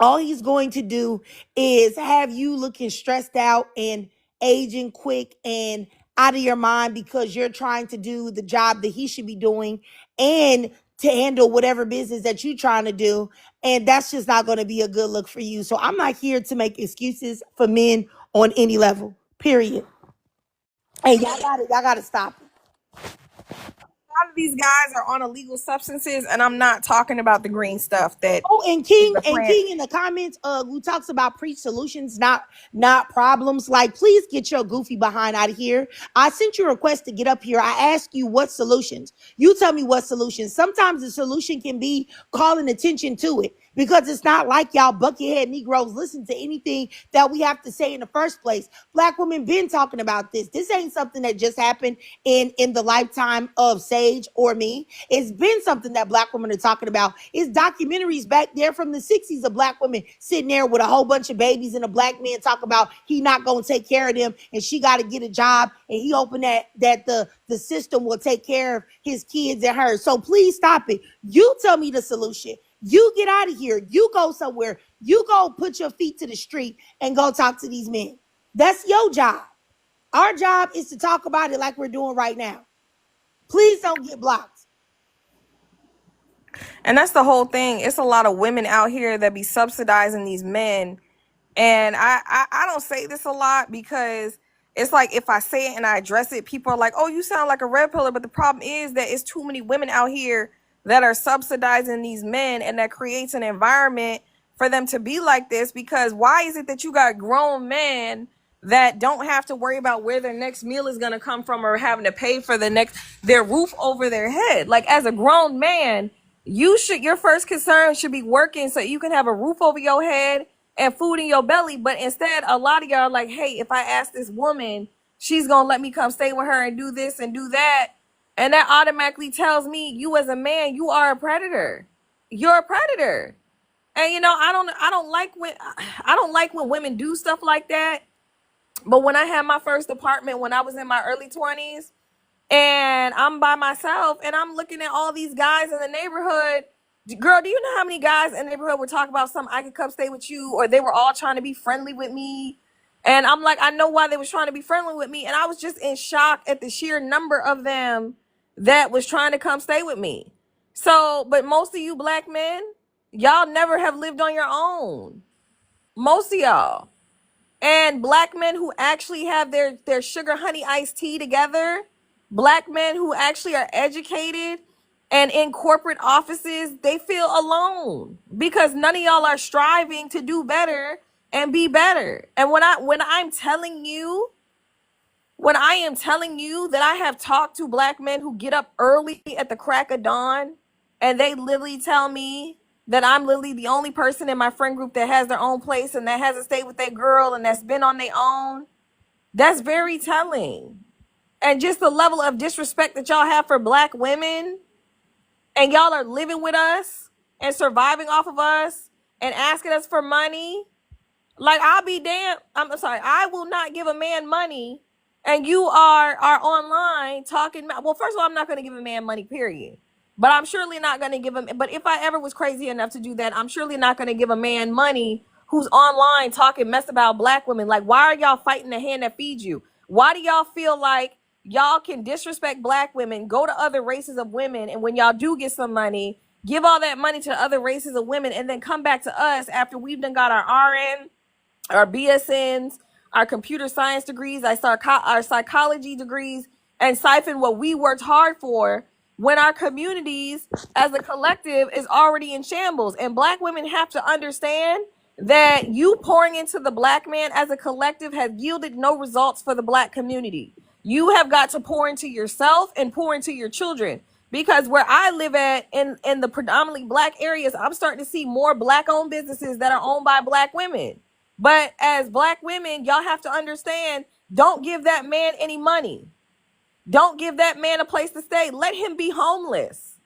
all he's going to do is have you looking stressed out and aging quick and out of your mind because you're trying to do the job that he should be doing and to handle whatever business that you're trying to do. And that's just not going to be a good look for you. So I'm not here to make excuses for men on any level, period. Hey, y'all got to stop it.
A lot of these guys are on illegal substances, and I'm not talking about the green stuff that
Oh, and King in the comments, who talks about preach solutions, not problems. Like, please get your goofy behind out of here. I sent you a request to get up here. I asked you what solutions. You tell me what solutions. Sometimes the solution can be calling attention to it, because it's not like y'all buckethead Negroes listen to anything that we have to say in the first place. Black women been talking about this. This ain't something that just happened in the lifetime of Sage or me. It's been something that Black women are talking about. It's documentaries back there from the 60s of Black women sitting there with a whole bunch of babies, and a Black man talk about he not gonna take care of them and she got to get a job, and he hoping that the system will take care of his kids and her. So please stop it. You tell me the solution. You get out of here. You go somewhere. You go put your feet to the street and go talk to these men. That's your job. Our job is to talk about it like we're doing right now. Please don't get blocked.
And that's the whole thing. It's a lot of women out here that be subsidizing these men. And I don't say this a lot because it's like if I say it and I address it, people are like, oh, you sound like a red pillar. But the problem is that it's too many women out here that are subsidizing these men, and that creates an environment for them to be like this. Because why is it that you got grown men that don't have to worry about where their next meal is going to come from or having to pay for their roof over their head? Like, as a grown man, your first concern should be working so you can have a roof over your head and food in your belly. But instead, a lot of y'all are like, hey, if I ask this woman, she's gonna let me come stay with her and do this and do that. And that automatically tells me you as a man, you are a predator. You're a predator. And you know, I don't like when women do stuff like that. But when I had my first apartment when I was in my early 20s, and I'm by myself and I'm looking at all these guys in the neighborhood. Girl, do you know how many guys in the neighborhood were talking about something, I could come stay with you, or they were all trying to be friendly with me? And I'm like, I know why they was trying to be friendly with me. And I was just in shock at the sheer number of them that was trying to come stay with me. So, but most of you black men, y'all never have lived on your own. Most of y'all. And black men who actually have their sugar honey iced tea together, black men who actually are educated and in corporate offices, they feel alone because none of y'all are striving to do better and be better. And when I am telling you that I have talked to black men who get up early at the crack of dawn, and they literally tell me that I'm literally the only person in my friend group that has their own place and that hasn't stayed with their girl and that's been on their own, that's very telling. And just the level of disrespect that y'all have for black women, and y'all are living with us and surviving off of us and asking us for money. Like, I'll be damned. I'm sorry. I will not give a man money, and you are online talking about. Well, first of all, I'm not going to give a man money, period. But I'm surely not going to give him. But if I ever was crazy enough to do that, I'm surely not going to give a man money who's online talking mess about black women. Like, why are y'all fighting the hand that feeds you? Why do y'all feel like y'all can disrespect black women, go to other races of women, and when y'all do get some money, give all that money to other races of women, and then come back to us after we've done got our RN, our BSNs, our computer science degrees, our psychology degrees, and siphon what we worked hard for, when our communities as a collective is already in shambles. And black women have to understand that you pouring into the black man as a collective has yielded no results for the black community. You have got to pour into yourself and pour into your children. Because where I live at in the predominantly black areas, I'm starting to see more black owned businesses that are owned by black women. But as black women, y'all have to understand, don't give that man any money. Don't give that man a place to stay. Let him be homeless.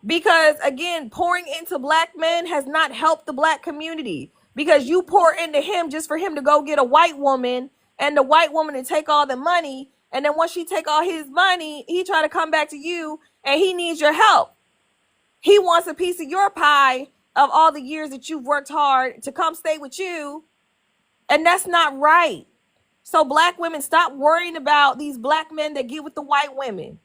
Because again, pouring into black men has not helped the black community. Because you pour into him just for him to go get a white woman, and the white woman to take all the money. And then once she take all his money, he try to come back to you and he needs your help. He wants a piece of your pie of all the years that you've worked hard to come stay with you. And that's not right. So black women, stop worrying about these black men that get with the white women,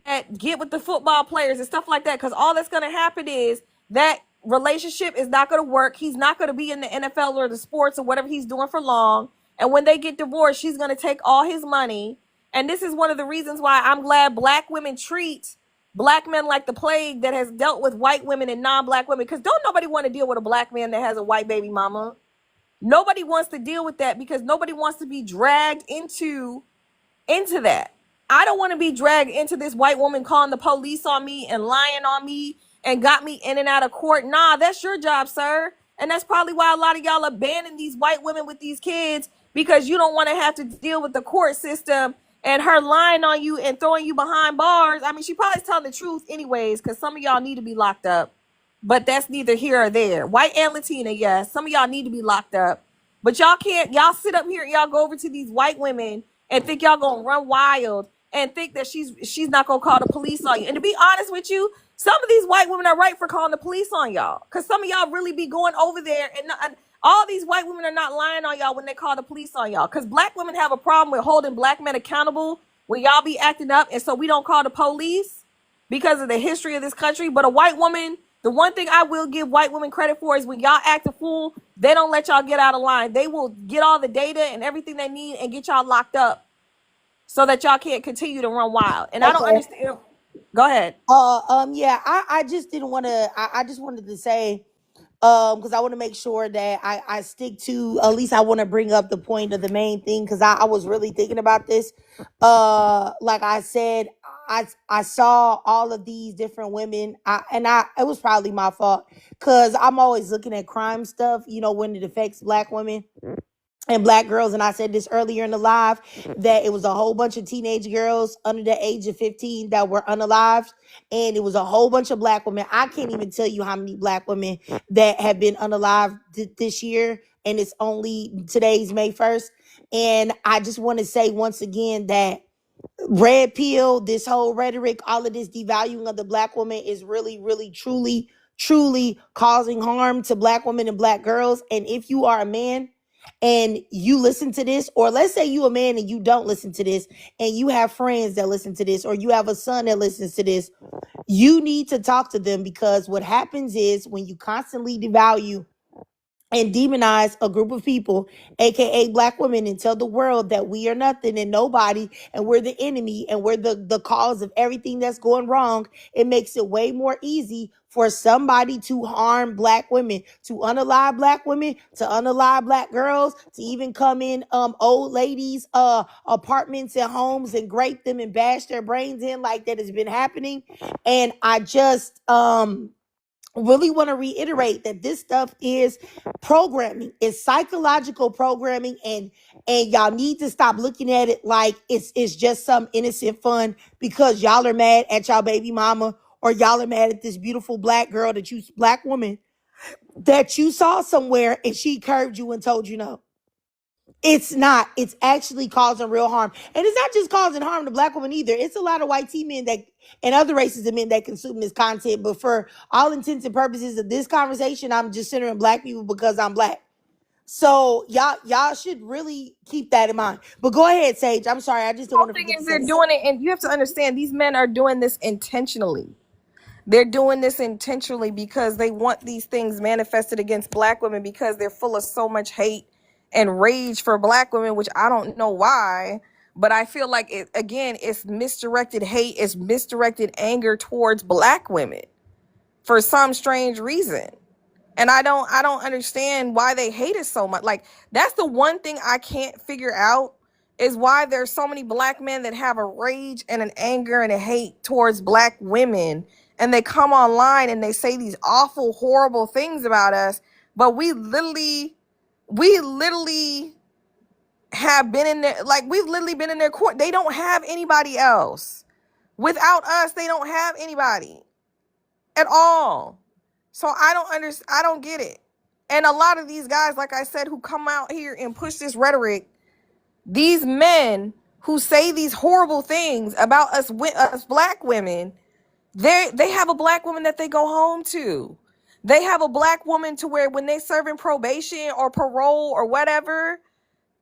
that get with the football players and stuff like that. Because all that's going to happen is that relationship is not going to work. He's not going to be in the NFL or the sports or whatever he's doing for long. And when they get divorced, she's going to take all his money. And this is one of the reasons why I'm glad black women treat black men like the plague that has dealt with white women and non-black women. Because don't nobody want to deal with a black man that has a white baby mama. Nobody wants to deal with that because nobody wants to be dragged into that. I don't want to be dragged into this white woman calling the police on me and lying on me and got me in and out of court. Nah, that's your job, sir. And that's probably why a lot of y'all abandon these white women with these kids, because you don't want to have to deal with the court system and her lying on you and throwing you behind bars. I mean, she probably telling the truth anyways, because some of y'all need to be locked up. But that's neither here or there. White and Latina, yes. Some of y'all need to be locked up. But y'all can't, y'all sit up here and y'all go over to these white women and think y'all gonna run wild and think that she's not gonna call the police on you. And to be honest with you, some of these white women are right for calling the police on y'all. Because some of y'all really be going over there and all these white women are not lying on y'all when they call the police on y'all. Because black women have a problem with holding black men accountable when y'all be acting up, and so we don't call the police because of the history of this country. But a white woman, the one thing I will give white women credit for is when y'all act a fool, they don't let y'all get out of line. They will get all the data and everything they need and get y'all locked up so that y'all can't continue to run wild. And I don't understand. Go ahead.
Yeah, I just didn't want to, I just wanted to say, because I want to make sure that I stick to, at least I want to bring up the point of the main thing, because I was really thinking about this. Like I said, I saw all of these different women, it was probably my fault because I'm always looking at crime stuff, when it affects black women and black girls. And I said this earlier in the live that it was a whole bunch of teenage girls under the age of 15 that were unalived. And it was a whole bunch of black women. I can't even tell you how many black women that have been unalived this year. And it's only today's May 1st. And I just want to say once again that red pill, this whole rhetoric, all of this devaluing of the black woman is really, really, truly, truly causing harm to black women and black girls. And if you are a man and you listen to this, or let's say you a man and you don't listen to this, and you have friends that listen to this, or you have a son that listens to this, you need to talk to them, because what happens is when you constantly devalue and demonize a group of people, aka black women, and tell the world that we are nothing and nobody, and we're the enemy, and we're the cause of everything that's going wrong, it makes it way more easy for somebody to harm black women, to unalive black women, to unalive black girls, to even come in old ladies' apartments and homes and grape them and bash their brains in, like that has been happening. And I just really want to reiterate that this stuff is programming. It's psychological programming, and y'all need to stop looking at it like it's just some innocent fun because y'all are mad at y'all baby mama, or y'all are mad at this beautiful black girl black woman that you saw somewhere and she curved you and told you no. It's not. It's actually causing real harm. And it's not just causing harm to black women either. It's a lot of white men and other races of men that consume this content. But for all intents and purposes of this conversation, I'm just centering black people because I'm black. So y'all should really keep that in mind. But go ahead, Sage. I'm sorry. I just don't want to forget.
They're doing it, and you have to understand these men are doing this intentionally. They're doing this intentionally because they want these things manifested against black women, because they're full of so much hate and rage for black women, which I don't know why, but I feel like it's misdirected hate, it's misdirected anger towards black women for some strange reason. And I don't understand why they hate us so much. Like, that's the one thing I can't figure out, is why there's so many black men that have a rage and an anger and a hate towards black women, and they come online and they say these awful, horrible things about us, but we literally have been in there, like, we've literally been in their court. They don't have anybody else. Without us, they don't have anybody at all. So I don't get it. And a lot of these guys, like I said, who come out here and push this rhetoric, these men who say these horrible things about us black women, they have a black woman that they go home to. They have a black woman to where when they serving probation or parole or whatever,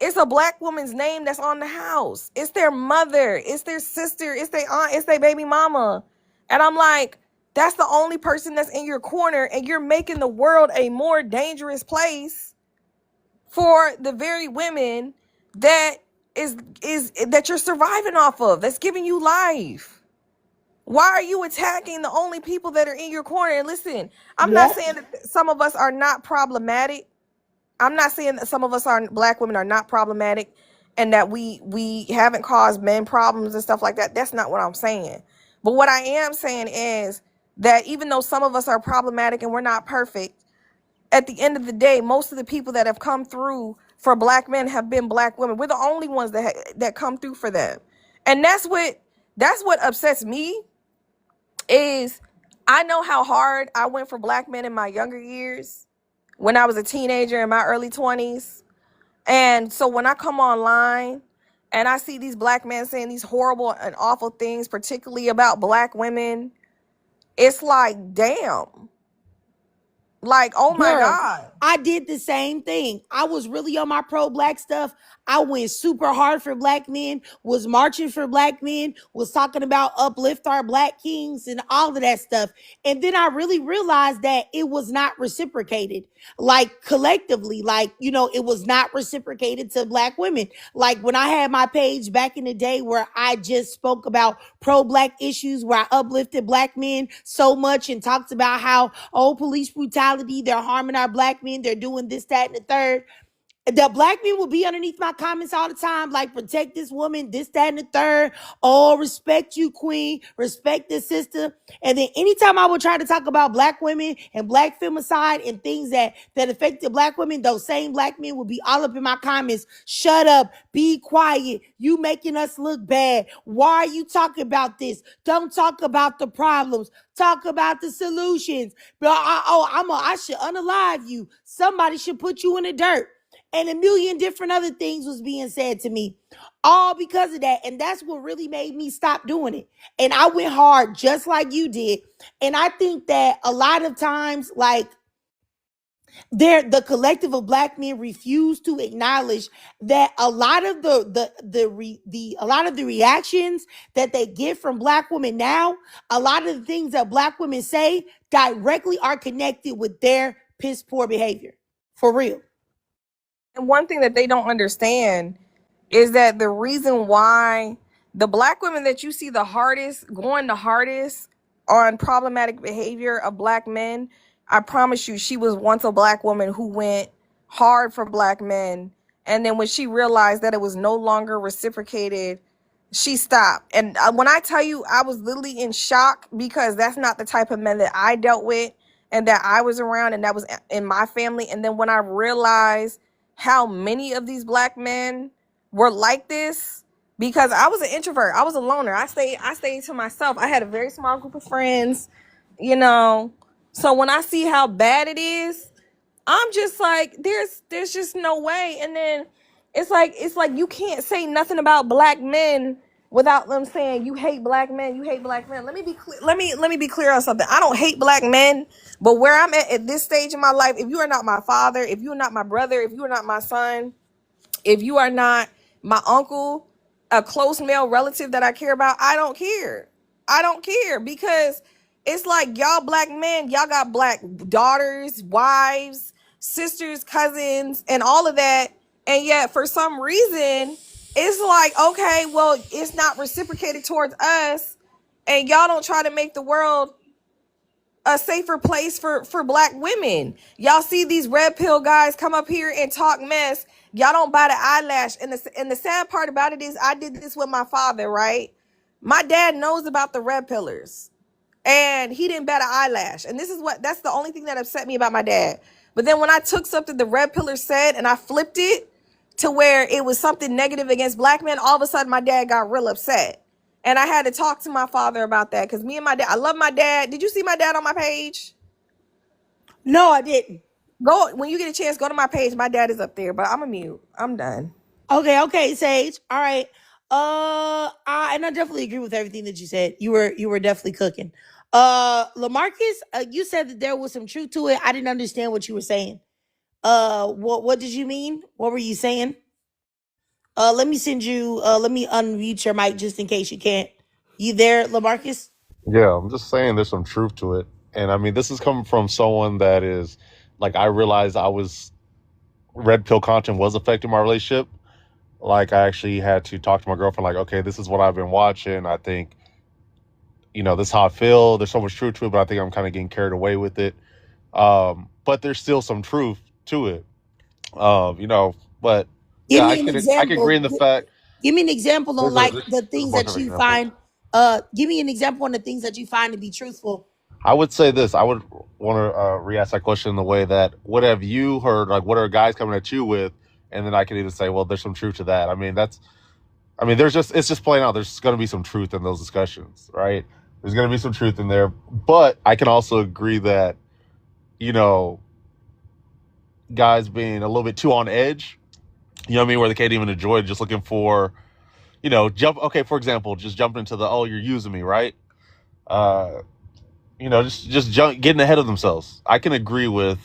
it's a black woman's name that's on the house. It's their mother, it's their sister, it's their aunt, it's their baby mama. And I'm like, that's the only person that's in your corner, and you're making the world a more dangerous place for the very women that that you're surviving off of, that's giving you life. Why are you attacking the only people that are in your corner? And listen, I'm not saying that some of us are not problematic. I'm not saying that some of us black women are not problematic and that we haven't caused men problems and stuff like that. That's not what I'm saying. But what I am saying is that even though some of us are problematic and we're not perfect, at the end of the day, most of the people that have come through for black men have been black women. We're the only ones that come through for them. And that's what upsets me, is I know how hard I went for black men in my younger years, when I was a teenager in my early 20s. And so when I come online and I see these black men saying these horrible and awful things, particularly about black women, it's like, damn. Like, oh my God.
I did the same thing. I was really on my pro-black stuff. I went super hard for black men, was marching for black men, was talking about uplift our black kings and all of that stuff. And then I really realized that it was not reciprocated, like collectively, like, it was not reciprocated to black women. Like when I had my page back in the day where I just spoke about pro-black issues, where I uplifted black men so much and talked about how, police brutality, they're harming our black men, they're doing this, that, and the third. The black men will be underneath my comments all the time, like protect this woman, this, that, and the third. Oh, respect you, queen. Respect this sister. And then anytime I would try to talk about black women and black femicide and things that affected black women, those same black men would be all up in my comments. Shut up. Be quiet. You making us look bad. Why are you talking about this? Don't talk about the problems. Talk about the solutions. But I should unalive you. Somebody should put you in the dirt. And a million different other things was being said to me, all because of that. And that's what really made me stop doing it. And I went hard just like you did. And I think that a lot of times, like, the collective of black men refuse to acknowledge that a lot of a lot of the reactions that they get from black women now, a lot of the things that black women say directly are connected with their piss poor behavior. For real.
And one thing that they don't understand is that the reason why the black women that you see the hardest on problematic behavior of black men, I promise you, she was once a black woman who went hard for black men. And then when she realized that it was no longer reciprocated, she stopped. And when I tell you, I was literally in shock, because that's not the type of men that I dealt with and that I was around and that was in my family. And then when I realized how many of these black men were like this, because I was an introvert, I was a loner. I stayed to myself. I had a very small group of friends, you know. So when I see how bad it is, I'm just like, there's just no way. And then it's like you can't say nothing about black men without them saying you hate black men, you hate black men. Let me be clear. Let me be clear on something. I don't hate black men, but where I'm at this stage in my life, if you are not my father, if you are not my brother, if you are not my son, if you are not my uncle, a close male relative that I care about, I don't care. I don't care, because it's like y'all black men, y'all got black daughters, wives, sisters, cousins, and all of that. And yet for some reason, it's like, okay, well, it's not reciprocated towards us. And y'all don't try to make the world a safer place for black women. Y'all see these red pill guys come up here and talk mess. Y'all don't buy the eyelash. And the sad part about it is, I did this with my father, right? My dad knows about the red pillars, and he didn't bat an eyelash. And that's the only thing that upset me about my dad. But then when I took something the red pillar said and I flipped it to where it was something negative against black men, all of a sudden my dad got real upset. And I had to talk to my father about that, because me and my dad, I love my dad. Did you see my dad on my page?
No, I didn't.
Go, when you get a chance, go to my page. My dad is up there, but I'm a mute. I'm done.
Okay, Sage. All right. And I definitely agree with everything that you said. You were definitely cooking. LaMarcus, you said that there was some truth to it. I didn't understand what you were saying. What did you mean? What were you saying? Let me unmute your mic just in case you can't. You there, LaMarcus?
Yeah, I'm just saying there's some truth to it. And I mean, this is coming from someone that is like, I realized red pill content was affecting my relationship. Like, I actually had to talk to my girlfriend, like, okay, this is what I've been watching. I think, this is how I feel. There's so much truth to it, but I think I'm kind of getting carried away with it. But there's still some truth to it. But
Give
yeah,
me an
I
example.
can agree in the fact.
Give me an example on like the
There's a
things
bunch
that
of
you
examples.
find. Give me an example on the things that you find to be truthful.
I would say this. I would want to re-ask that question in the way that, what have you heard? Like, what are guys coming at you with? And then I can even say, well, there's some truth to that. I mean, it's just playing out. There's going to be some truth in those discussions, right? There's going to be some truth in there. But I can also agree that, guys being a little bit too on edge, where they can't even enjoy it, just looking for, for example, just jumping into the, oh, you're using me, right? Getting ahead of themselves. I can agree with,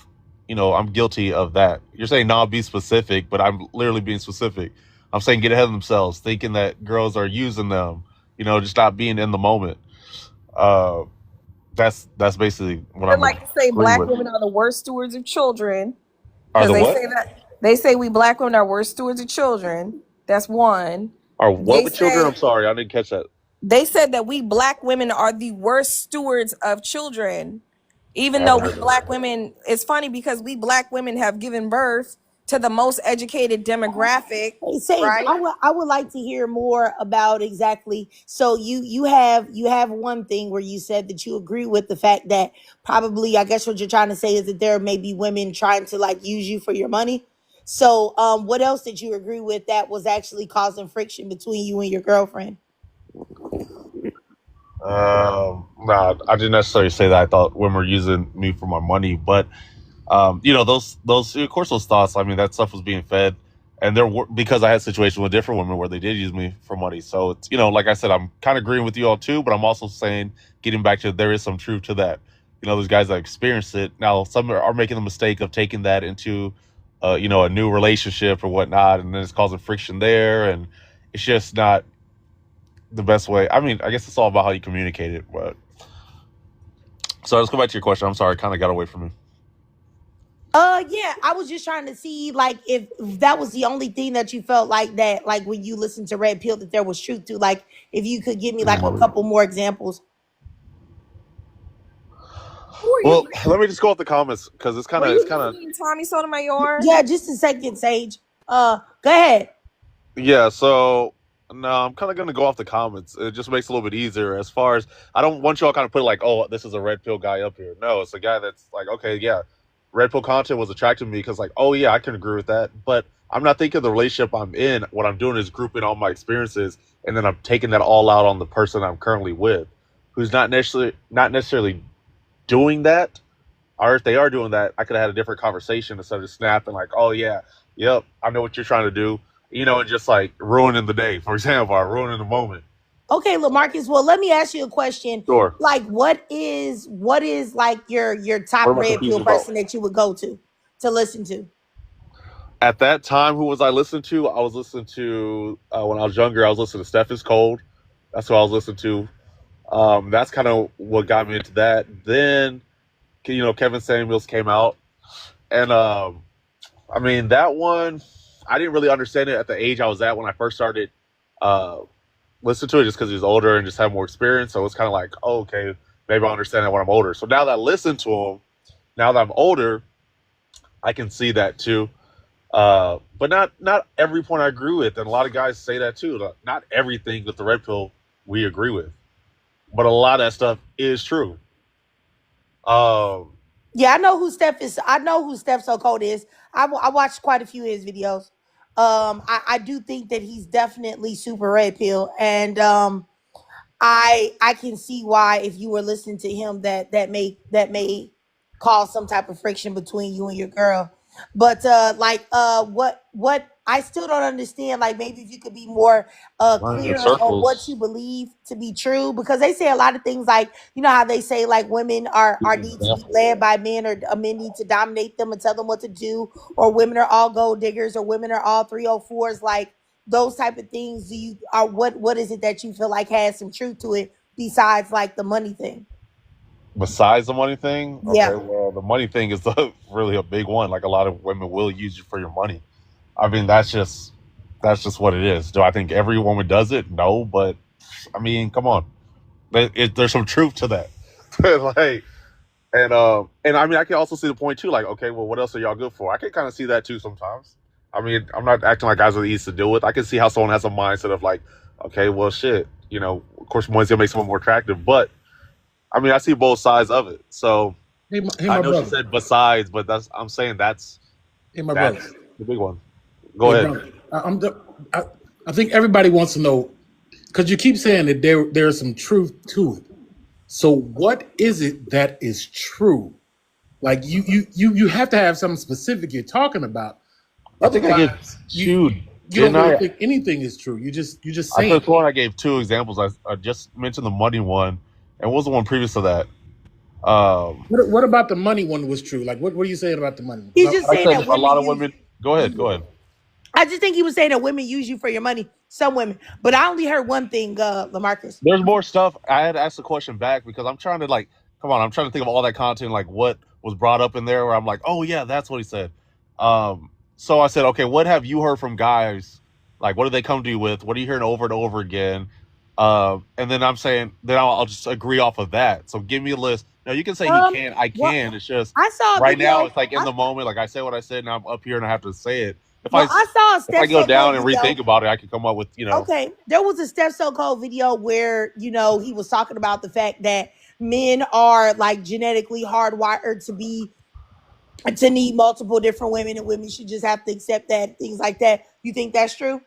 I'm guilty of that. You're saying, no, be specific, but I'm literally being specific. I'm saying get ahead of themselves, thinking that girls are using them, just not being in the moment. That's basically what
I'd
I'm
like to say
agreeing
black
with.
women are the worst stewards of children.
Are
Because
the what?
they say we black women are worst stewards of children. That's one.
Are what
They
with children?
say
I'm sorry, I didn't catch that.
they said that we black women are the worst stewards of children.
I
Even though
haven't
we
heard that.
black women, it's funny because we black women have given birth to the most educated demographic,
Hey, Sage,
right?
I would like to hear more about exactly. So you have one thing where you said that you agree with the fact that probably, I guess what you're trying to say is that there may be women trying to like use you for your money. So what else did you agree with that was actually causing friction between you and your girlfriend?
Nah, I didn't necessarily say that I thought women were using me for my money, but those of course those thoughts. I mean, that stuff was being fed, and there were, because I had situations with different women where they did use me for money. So it's, like I said, I'm kind of agreeing with you all too, but I'm also saying, getting back to, there is some truth to that. There's guys that experienced it. Now, some are making the mistake of taking that into, a new relationship or whatnot, and then it's causing friction there, and it's just not the best way. I mean, I guess it's all about how you communicate it. But so let's go back to your question. I'm sorry, I kind of got away from you.
Yeah, I was just trying to see like if that was the only thing that you felt like that, like when you listened to Red Pill, that there was truth to. Like, if you could give me like a couple more examples.
Who are
Well,
you?
let me just go off the comments because it's kind
Were
of
you Tommy Sotomayor?
Yeah, just a second, Sage. Go ahead.
yeah. So no, I'm kind of going to go off the comments. It just makes it a little bit easier. As far as, I don't want y'all kind of put it like, oh, this is a red pill guy up here. No, it's a guy that's like, okay, yeah, red pill content was attracting me because, like, oh yeah, I can agree with that. But I'm not thinking the relationship I'm in. What I'm doing is grouping all my experiences, and then I'm taking that all out on the person I'm currently with, who's not necessarily doing that. Or if they are doing that, I could have had a different conversation instead of just snapping like, oh yeah, yep, I know what you're trying to do, and just like ruining the day, for example, or ruining the moment.
Okay, LaMarcus. Well, let me ask you a question.
Sure.
Like, what is like your top
What am I
Red
confused
Pill
about?
person that you would go to listen to?
At that time, who was I listening to? I was listening to, when I was younger, I was listening to Steph is Cold. That's what I was listening to. That's kind of what got me into that. Then, Kevin Samuels came out, and I mean, that one, I didn't really understand it at the age I was at when I first started uh, listening to it, just because he was older and just had more experience. So it's kind of like, oh, okay, maybe I'll understand that when I'm older. So now that I listen to him, now that I'm older, I can see that too. But not every point I agree with, and a lot of guys say that too. Not everything with the red pill we agree with, but a lot of that stuff is true. Um,
Yeah, I know who Steph is. I know who Steph So Cold is. I watched quite a few of his videos. I do think that he's definitely super Red Pill, and I can see why, if you were listening to him, that may cause some type of friction between you and your girl. But what I still don't understand, like, maybe if you could be more
running in
clear on what you
circles.
believe to be true, because they say a lot of things, like, you know how they say like women are need to be led by men, or men need to dominate them and tell them what to do, or women are all gold diggers, or women are all 304s, like those type of things. Do you are what is it that you feel like has some truth to it besides like the money thing?
Besides the money thing, okay,
Yeah.
well, the money thing is really a big one. Like, a lot of women will use you for your money. I mean, that's just what it is. Do I think every woman does it? No, but I mean, come on, there's some truth to that. Like, and I mean, I can also see the point too. Like, okay, well, what else are y'all good for? I can kind of see that too sometimes. I mean, I'm not acting like guys are easy to deal with. I can see how someone has a mindset of like, okay, well, shit, of course, money's gonna make someone more attractive, but I mean, I see both sides of it. So
Hey,
I
my
know she
brother.
said besides, but I'm saying that's
Hey, my brother.
that's the big one. Go
Hey,
ahead.
brother. I think everybody wants to know, because you keep saying that there's some truth to it. So what is it that is true? Like, you have to have something specific you're talking about.
I think I gave
Otherwise,
two,
you don't
didn't
really
I?
think anything is true. You're just
I
saying.
took one. I gave two examples. I just mentioned the money one, and what was the one previous to that?
What about the money one was true? Like, what are you saying about the money?
He's just
I
saying
said
that
a
women
lot of
use.
women. Go ahead. Go ahead.
I just think he was saying that women use you for your money. Some women, but I only heard one thing, Lamarcus.
There's more stuff. I had to ask the question back because I'm trying to, like, come on. I'm trying to think of all that content, like what was brought up in there, where I'm like, oh yeah, that's what he said. So I said, okay, what have you heard from guys? Like, what do they come to you with? What are you hearing over and over again? And then I'm saying, then I'll just agree off of that. So give me a list. No, you can say he can. I
Well,
can. It's just
I saw a
right now.
video.
It's like in the moment. Like I say what I said, and I'm up here and I have to say it.
I saw a
If I
Steph
go
So Cold
down and
video.
rethink about it, I can come up with
Okay, there was a Steph So Cold video where he was talking about the fact that men are like genetically hardwired to need multiple different women, and women should just have to accept that, things like that. You think that's true?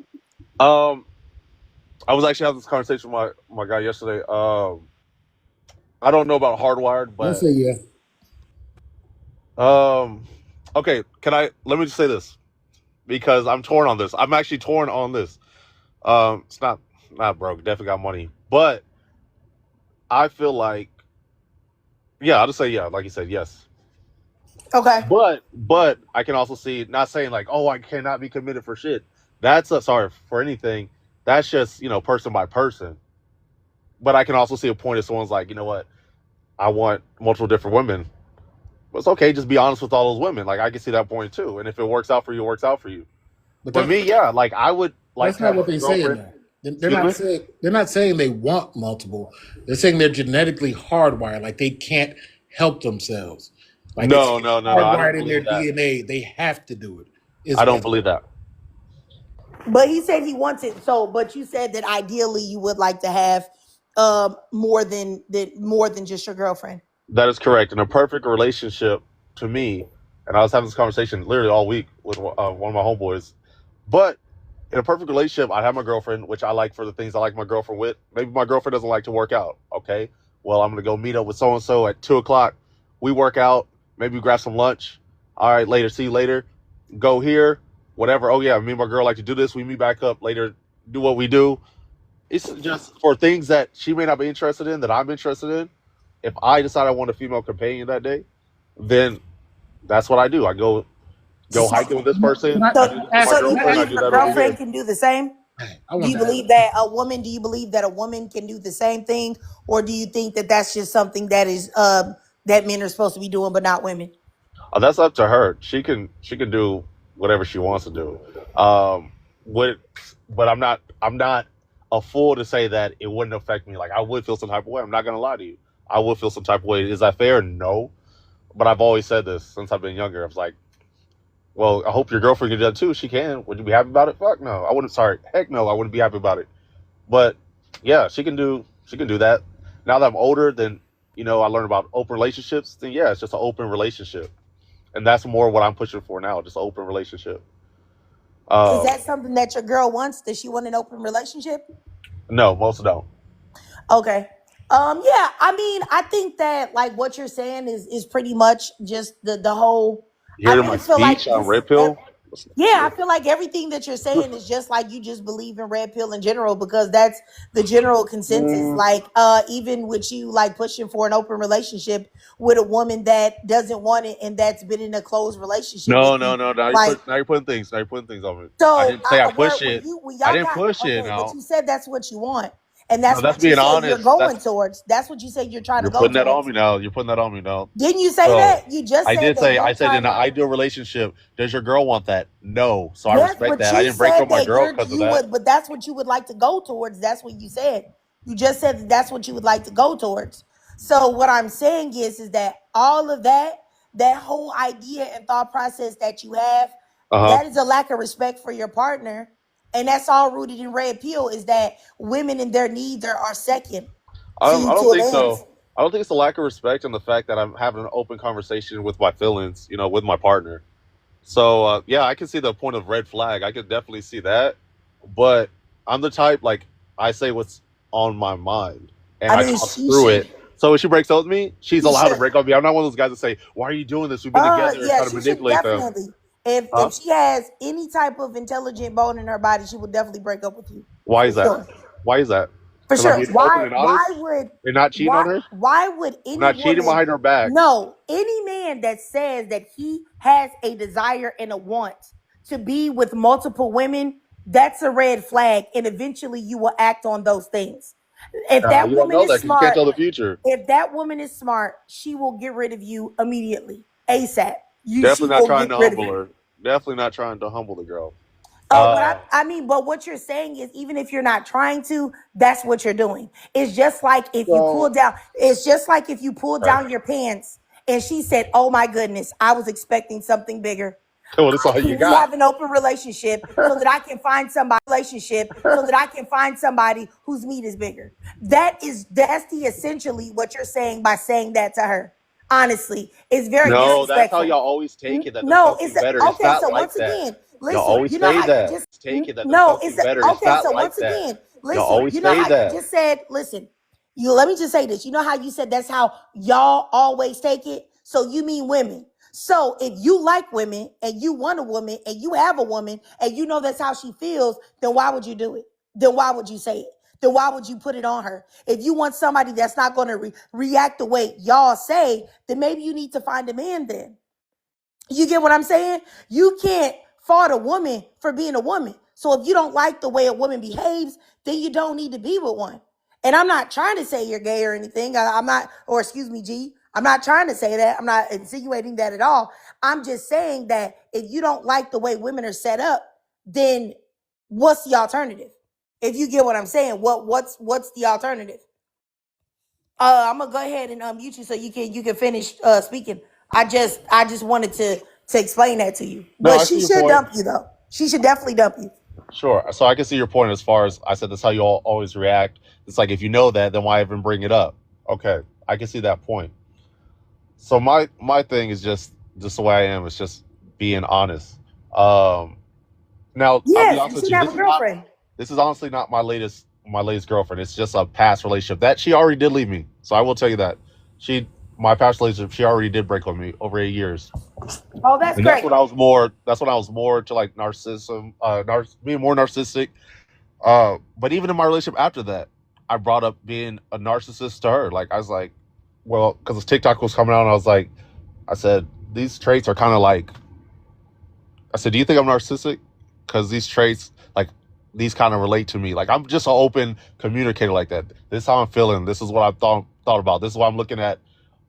I was actually having this conversation with my guy yesterday. I don't know about hardwired,
I
but
say yeah.
okay. Let me just say this because I'm torn on this. I'm actually torn on this. It's not broke. Definitely got money, but I feel like I'll just say yeah. Like you said, yes.
Okay.
But I can also see, not saying like, oh, I cannot be committed for shit. That's sorry for anything. That's just person by person. But I can also see a point if someone's like, you know what, I want multiple different women. Well, it's okay, just be honest with all those women. Like I can see that point too. And if it works out for you, it works out for you. But me, yeah, like I would like
That's
to
not
have
what
a
they're saying.
girlfriend.
Though. They're not saying they want multiple. They're saying they're genetically hardwired, like they can't help themselves. Like
No.
it's
I don't
hardwired in their
believe that.
DNA. They have to do it.
I don't believe that.
But he said he wants it. So, but you said that ideally you would like to have more than just your girlfriend.
That is correct. In a perfect relationship, to me, and I was having this conversation literally all week with one of my homeboys. But in a perfect relationship, I have my girlfriend, which I like for the things I like my girlfriend with. Maybe my girlfriend doesn't like to work out. Okay, well, I'm gonna go meet up with so and so at 2:00. We work out. Maybe we grab some lunch. All right, later. See you later. Go here. Whatever. Oh yeah, me and my girl like to do this. We meet back up later. Do what we do. It's just for things that she may not be interested in that I'm interested in. If I decide I want a female companion that day, then that's what I do. I go hiking with this person. I do this with my
So do you
girlfriend. I
believe
do
a
that over
girlfriend
here.
can do the same? Do you believe that a woman? Do you believe that a woman can do the same thing, or do you think that that's just something that is that men are supposed to be doing, but not women?
That's up to her. She can do whatever she wants to do. Would but I'm not a fool to say that it wouldn't affect me. Like I would feel some type of way. I'm not gonna lie to you. I would feel some type of way. Is that fair? No. But I've always said this since I've been younger. I was like, well, I hope your girlfriend can do that too. She can. Would you be happy about it? Fuck no. I wouldn't. Sorry. Heck no. I wouldn't be happy about it. But yeah, she can do that. Now that I'm older, then I learned about open relationships. Then yeah, it's just an open relationship, and that's more what I'm pushing for now. Just an open relationship.
Is that something that your girl wants? Does she want an open relationship?
No, most don't.
Okay. Yeah, I mean, I think that like what you're saying is pretty much just the whole.
You
I
hear my
really feel like
speech on Red Pill?
yeah, I feel like everything that you're saying is just like you just believe in red pill in general because that's the general consensus. Like even with you like pushing for an open relationship with a woman that doesn't want it and that's been in a closed relationship with
No.
you.
Now
Like
you're putting things. Now you're putting things on me. I
so
didn't say I
where
push it.
when
I
y'all
didn't
got
push it.
okay, but
Now,
you said that's what you want. And
no,
that's
that's
what you
being
said you're
honest.
going towards. That's what you said you're trying to
You're
go
putting that on
towards.
me now. You're putting that on me now.
Didn't you say
So
that? You just
I
said
did
that
say.
you're
I said in
trying
an
to.
ideal relationship, does your girl want that? No. So I
Yes,
respect
but
that. I
you
didn't break
said
up my
that
girl because of
you
that.
would, but that's what you would like to go towards. That's what you said. You just said that that's what you would like to go towards. So what I'm saying is that all of that whole idea and thought process that you have,
Uh huh.
that is a lack of respect for your partner, and that's all rooted in red pill. Is that women and their needs are second
I
to
don't
a
think
man's.
so. I don't think it's a lack of respect and the fact that I'm having an open conversation with my feelings, with my partner. So yeah, I can see the point of red flag. I could definitely see that, but I'm the type like I say what's on my mind and
I
I
mean,
talk
she
through
should.
it. So if she breaks up with me, she's
She
allowed to
should.
break up with me. I'm not one of those guys that say, "Why are you doing this? We've been together," and
Yeah,
try to
she should
manipulate them.
definitely. If
Huh?
she has any type of intelligent bone in her body, she would definitely break up with you
Why
for
is that?
sure.
Why is that?
For
Because I'm
sure.
being open and
Why
honest
would
and not cheating on her.
why would
I'm
any
not cheating
woman
behind her back.
no, any man that says that he has a desire and a want to be with multiple women, that's a red flag. And eventually you will act on those things. If that
You don't
woman
know
is
that because you can't
smart,
tell the future.
if that woman is smart, she will get rid of you immediately. ASAP. She
Definitely not
will
trying
get
to
rid of
humble
you.
her. Definitely not trying to humble the girl.
Oh, but
Uh,
but what you're saying is even if you're not trying to, that's what you're doing. It's just like if you pull
so
down, it's just like if you pull
right.
down your pants and she said, "Oh my goodness, I was expecting something bigger."
Well, that's all you
We
got.
have an open relationship so that I can find somebody whose meat is bigger. That's the essentially what you're saying by saying that to her. Honestly, it's very
No, that's how
disrespectful.
y'all always take it, that there's
No,
something better. It's
okay.
not
So
like
once
that.
again,
Y'all
listen.
always
You know
say
how you
that.
just
Take it that there's
no.
something better. It's
Okay.
not
So
like
once
that.
again,
Y'all
listen.
always
You know
say
how you
that.
just said. Listen. You let me just say this. You know how you said that's how y'all always take it. So you mean women. So if you like women and you want a woman and you have a woman and you know that's how she feels, then why would you do it? Then why would you say it? Then why would you put it on her? If you want somebody that's not going to react the way y'all say, then maybe you need to find a man then. You get what I'm saying? You can't fault a woman for being a woman. So if you don't like the way a woman behaves, then you don't need to be with one. And I'm not trying to say you're gay or anything. I'm not, or excuse me, G. I'm not trying to say that. I'm not insinuating that at all. I'm just saying that if you don't like the way women are set up, then what's the alternative? If you get what I'm saying, what's the alternative? I'm gonna go ahead and mute you so you can finish speaking. I just wanted to explain that to you.
No,
But
I
she
see your
should
point.
dump you though. She should definitely dump you.
Sure. So I can see your point as far as I said, that's how you all always react. It's like if you know that, then why even bring it up? Okay, I can see that point. So my thing is just the way I am. It's just being honest. Um, Now I'll be
Yes, you
honest with
should
you.
have a girlfriend.
This is honestly not my latest girlfriend. It's just a past relationship that she already did leave me. So I will tell you that she my past relationship she already did break with me over 8 years,
Oh, that's
and that's
great.
when I was more. That's when I was more to like narcissism, being more narcissistic. But even in my relationship after that, I brought up being a narcissist to her. Like I was like, well, because TikTok was coming out, and I said these traits are kind of like. I said, do you think I'm narcissistic? Because these traits, like these, kind of relate to me. Like I'm just an open communicator like that. This is how I'm feeling. This is what I thought about. This is what I'm looking at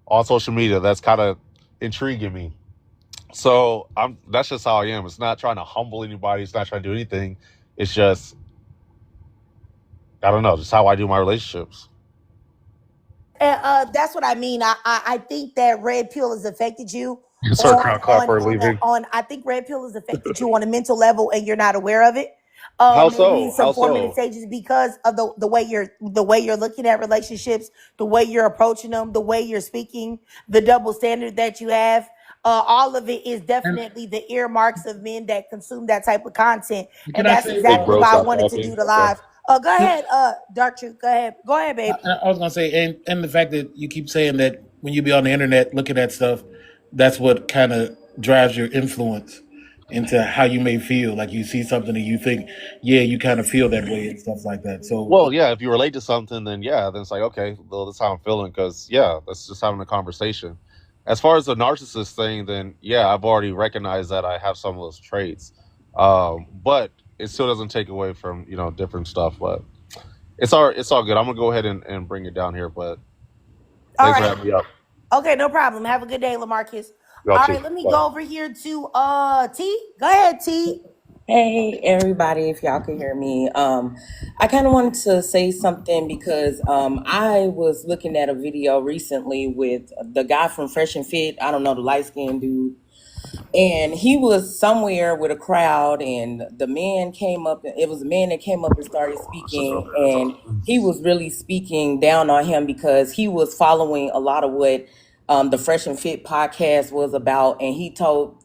on social media. That's kind of intriguing me. So that's just how I am. It's not trying to humble anybody. It's not trying to do anything. It's just I don't know. Just how I do my relationships.
And that's what I mean. I think that red pill has affected you
Sorry, Crown Clapper leaving.
I think red pill has affected you on a mental level and you're not aware of it.
How
Maybe in
so?
some
How
formative
so?
stages because of the way you're looking at relationships, the way you're approaching them, the way you're speaking, the double standard that you have. All of it is
And
definitely the earmarks of men that consume that type of content,
can
and
I
that's
say,
Big
exactly
bro,
why I
stop
wanted to
talking.
do the
Okay.
live. Go ahead, Dark Truth. Go ahead, babe.
I was gonna say, and the fact that you keep saying that when you be on the internet looking at stuff, that's what kind of drives your influence into how you may feel. Like you see something and you think, yeah, you kind of feel that way and stuff like that. So
Well, yeah, if you relate to something, then yeah, then it's like, okay, well, that's how I'm feeling. Because, yeah, that's just having a conversation. As far as the narcissist thing, then yeah, I've already recognized that I have some of those traits. But it still doesn't take away from, different stuff. But it's all good. I'm going to go ahead and bring it down here. But
All
thanks for
right.
having me up.
Okay, no problem. Have a good day, Lamarcus.
Y'all
All
too.
right, let me
Bye.
go over here to T. Go ahead, T.
Hey everybody, if y'all can hear me. I kind of wanted to say something because I was looking at a video recently with the guy from Fresh and Fit. I don't know, the light skinned dude. And he was somewhere with a crowd, and the man came up. It was a man that came up and started speaking, and he was really speaking down on him because he was following a lot of what the Fresh and Fit podcast was about, and he told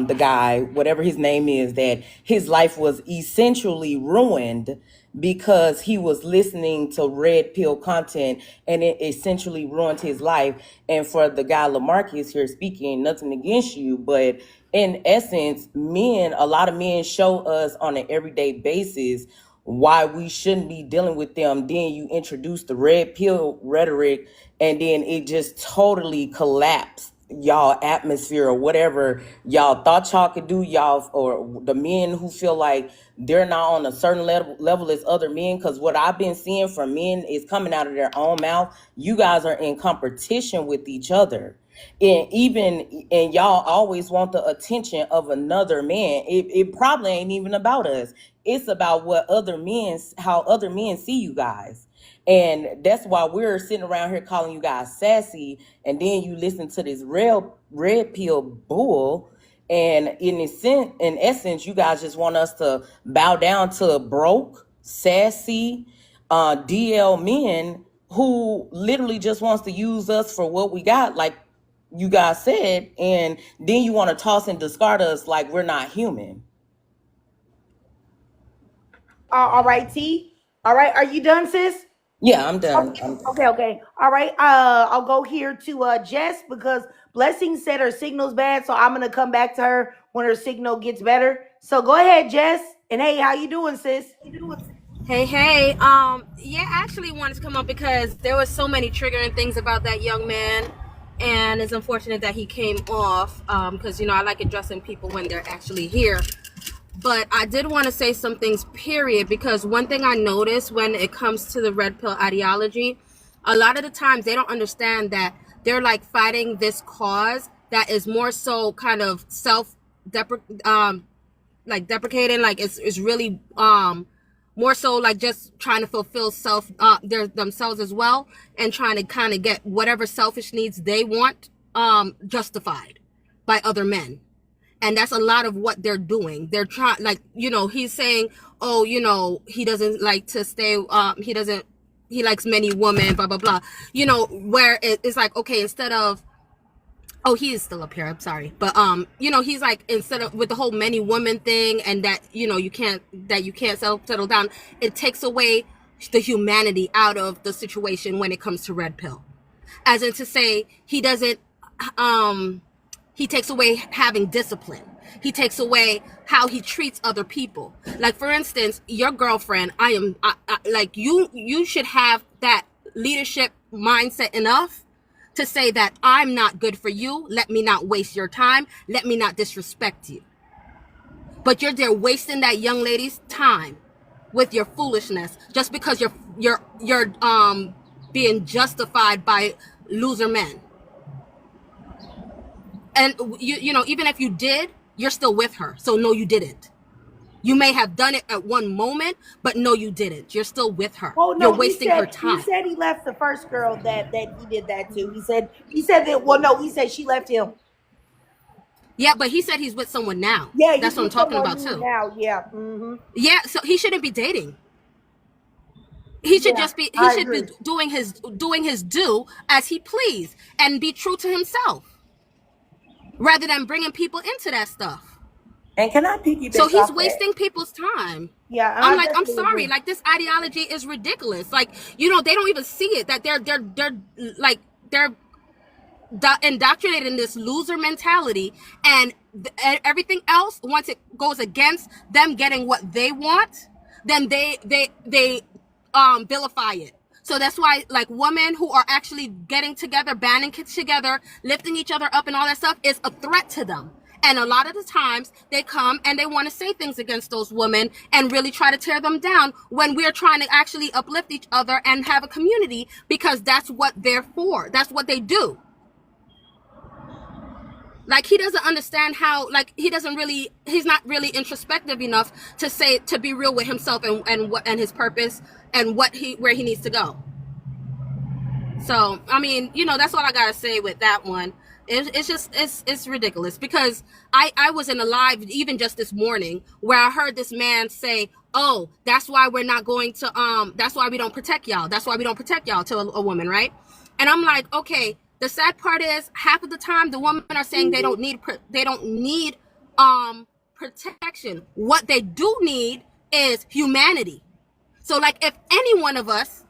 the guy, whatever his name is, that his life was essentially ruined because he was listening to red pill content, and it essentially ruined his life. And for the guy Lamarcus here speaking, nothing against you, but in essence, a lot of men show us on an everyday basis why we shouldn't be dealing with them. Then you introduce the red pill rhetoric, and then it just totally collapsed y'all atmosphere or whatever y'all thought y'all could do, y'all, or the men who feel like they're not on a certain level as other men. Because what I've been seeing from men is coming out of their own mouth. You guys are in competition with each other. And y'all always want the attention of another man. It probably ain't even about us. It's about how other men see you guys. And that's why we're sitting around here calling you guys sassy, and then you listen to this real red pill bull. And in essence, you guys just want us to bow down to broke, sassy, DL men who literally just wants to use us for what we got, like you guys said, and then you want to toss and discard us like we're not human.
All right, T. All right, are you done, sis?
Yeah, I'm done.
Okay,
I'm done.
okay. All right. I'll go here to Jess because Blessing said her signal's bad, so I'm gonna come back to her when her signal gets better. So go ahead, Jess. And hey, how you doing, sis?
Hey, yeah, I actually wanted to come up because there was so many triggering things about that young man, and it's unfortunate that he came off, because, I like addressing people when they're actually here. But I did want to say some things, period, because one thing I noticed when it comes to the red pill ideology, a lot of the times they don't understand that they're like fighting this cause that is more so kind of deprecating, like it's really more so like just trying to fulfill themselves as well, and trying to kind of get whatever selfish needs they want justified by other men. And that's a lot of what they're doing. They're trying, like, he's saying, oh, he doesn't like to stay, he likes many women, blah, blah, blah. Where it's like, okay, instead of, oh, he is still up here, I'm sorry. But, he's like, instead of with the whole many women thing and that, you can't settle down, it takes away the humanity out of the situation when it comes to red pill. As in to say, he doesn't, he takes away having discipline. He takes away how he treats other people. Like, for instance, your girlfriend, like, you should have that leadership mindset enough to say that I'm not good for you. Let me not waste your time. Let me not disrespect you. But you're there wasting that young lady's time with your foolishness just because you're being justified by loser men. And even if you did, you're still with her. So no, you didn't. You may have done it at one moment, but no, you didn't. You're still with her.
Oh no,
you're wasting her time.
He said he left the first girl that he did that to. He said that. Well, no, he said she left him.
Yeah, but he said he's with someone now.
Yeah,
that's what I'm talking about too.
Now, yeah. Mm-hmm.
Yeah, so he shouldn't be dating. He should just be. He should be doing his due as he please and be true to himself, rather than bringing people into that stuff.
And can I piggyback?
So he's wasting people's time.
Yeah,
I'm sorry. Like, this ideology is ridiculous. Like, they don't even see it, that they're indoctrinated in this loser mentality, and everything else, once it goes against them getting what they want, then they vilify it. So that's why, like, women who are actually getting together, banding kids together, lifting each other up and all that stuff is a threat to them. And a lot of the times they come and they want to say things against those women and really try to tear them down when we're trying to actually uplift each other and have a community, because that's what they're for. That's what they do. Like, he doesn't understand how, like, he's not really introspective enough to be real with himself and his purpose and where he needs to go. So, I mean, that's all I gotta say with that one. It's ridiculous, because I was in a live even just this morning where I heard this man say, oh, that's why we're not going to, that's why we don't protect y'all. That's why we don't protect y'all to a woman, right? And I'm like, okay, the sad part is half of the time the women are saying they don't need protection. What they do need is humanity. So, like, if any one of us,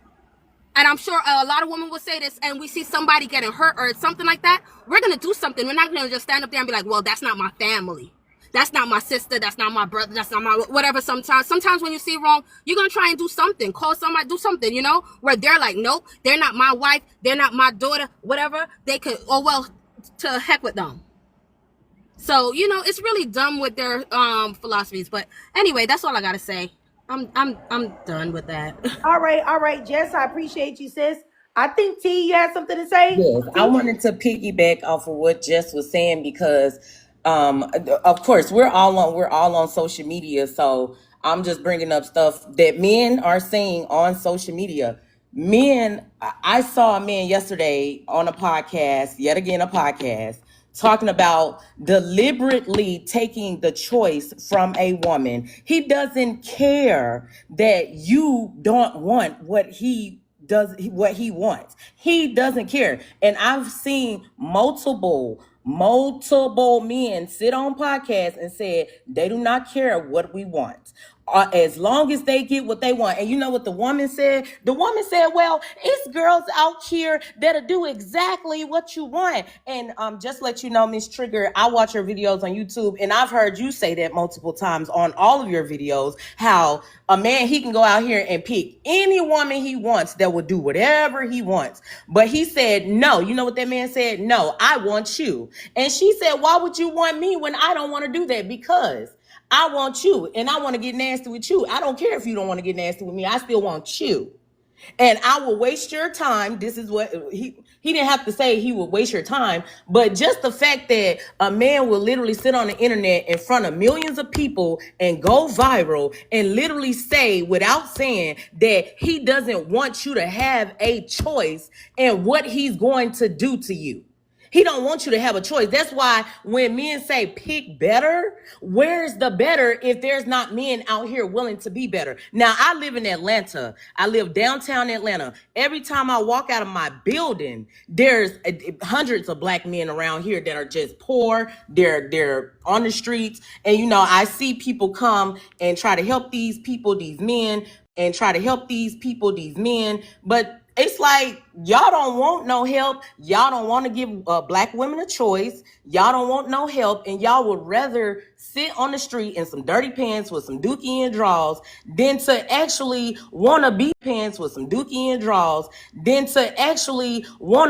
and I'm sure a lot of women will say this, and we see somebody getting hurt or something like that, we're going to do something. We're not going to just stand up there and be like, well, that's not my family. That's not my sister. That's not my brother. That's not my whatever. Sometimes when you see wrong, you're going to try and do something. Call somebody, do something, where they're like, nope, they're not my wife. They're not my daughter, whatever. They could, oh, well, to heck with them. So, it's really dumb with their philosophies. But anyway, that's all I got to say. I'm done with that.
All right, Jess. I appreciate you, sis. I think T, you had something to say?
Yes, I
T?
wanted to piggyback off of what Jess was saying because, of course, we're all on social media. So I'm just bringing up stuff that men are saying on social media. Men, I saw a man yesterday on a podcast, yet again a podcast, talking about deliberately taking the choice from a woman. He doesn't care that you don't want what he wants. He doesn't care. And I've seen multiple men sit on podcasts and said they do not care what we want. As long as they get what they want. And you know what the woman said? The woman said, well, it's girls out here that'll do exactly what you want. And just let you know, Miss Trigger, I watch your videos on YouTube, and I've heard you say that multiple times on all of your videos, how a man, he can go out here and pick any woman he wants that will do whatever he wants. But he said, no. You know what that man said? No, I want you. And she said, why would you want me when I don't want to do that? Because I want you and I want to get nasty with you. I don't care if you don't want to get nasty with me. I still want you. And I will waste your time. This is what he didn't have to say he would waste your time, but just the fact that a man will literally sit on the internet in front of millions of people and go viral and literally say without saying that he doesn't want you to have a choice in what he's going to do to you. He don't want you to have a choice. That's why when men say pick better, where's the better if there's not men out here willing to be better? Now, I live in Atlanta. I live downtown Atlanta. Every time I walk out of my building, there's hundreds of black men around here that are just poor. They're on the streets. And, you know, I see people come and try to help these people, these men, but it's like y'all don't want no help. Y'all don't want to give black women a choice. Y'all don't want no help, and y'all would rather sit on the street in some dirty pants with some dookie and draws than to actually want to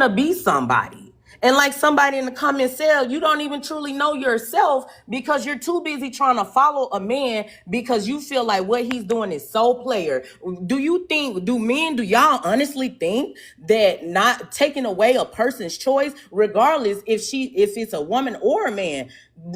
be somebody. And like somebody in the comments said, you don't even truly know yourself because you're too busy trying to follow a man because you feel like what he's doing is so player. Do y'all honestly think that not taking away a person's choice, regardless if it's a woman or a man,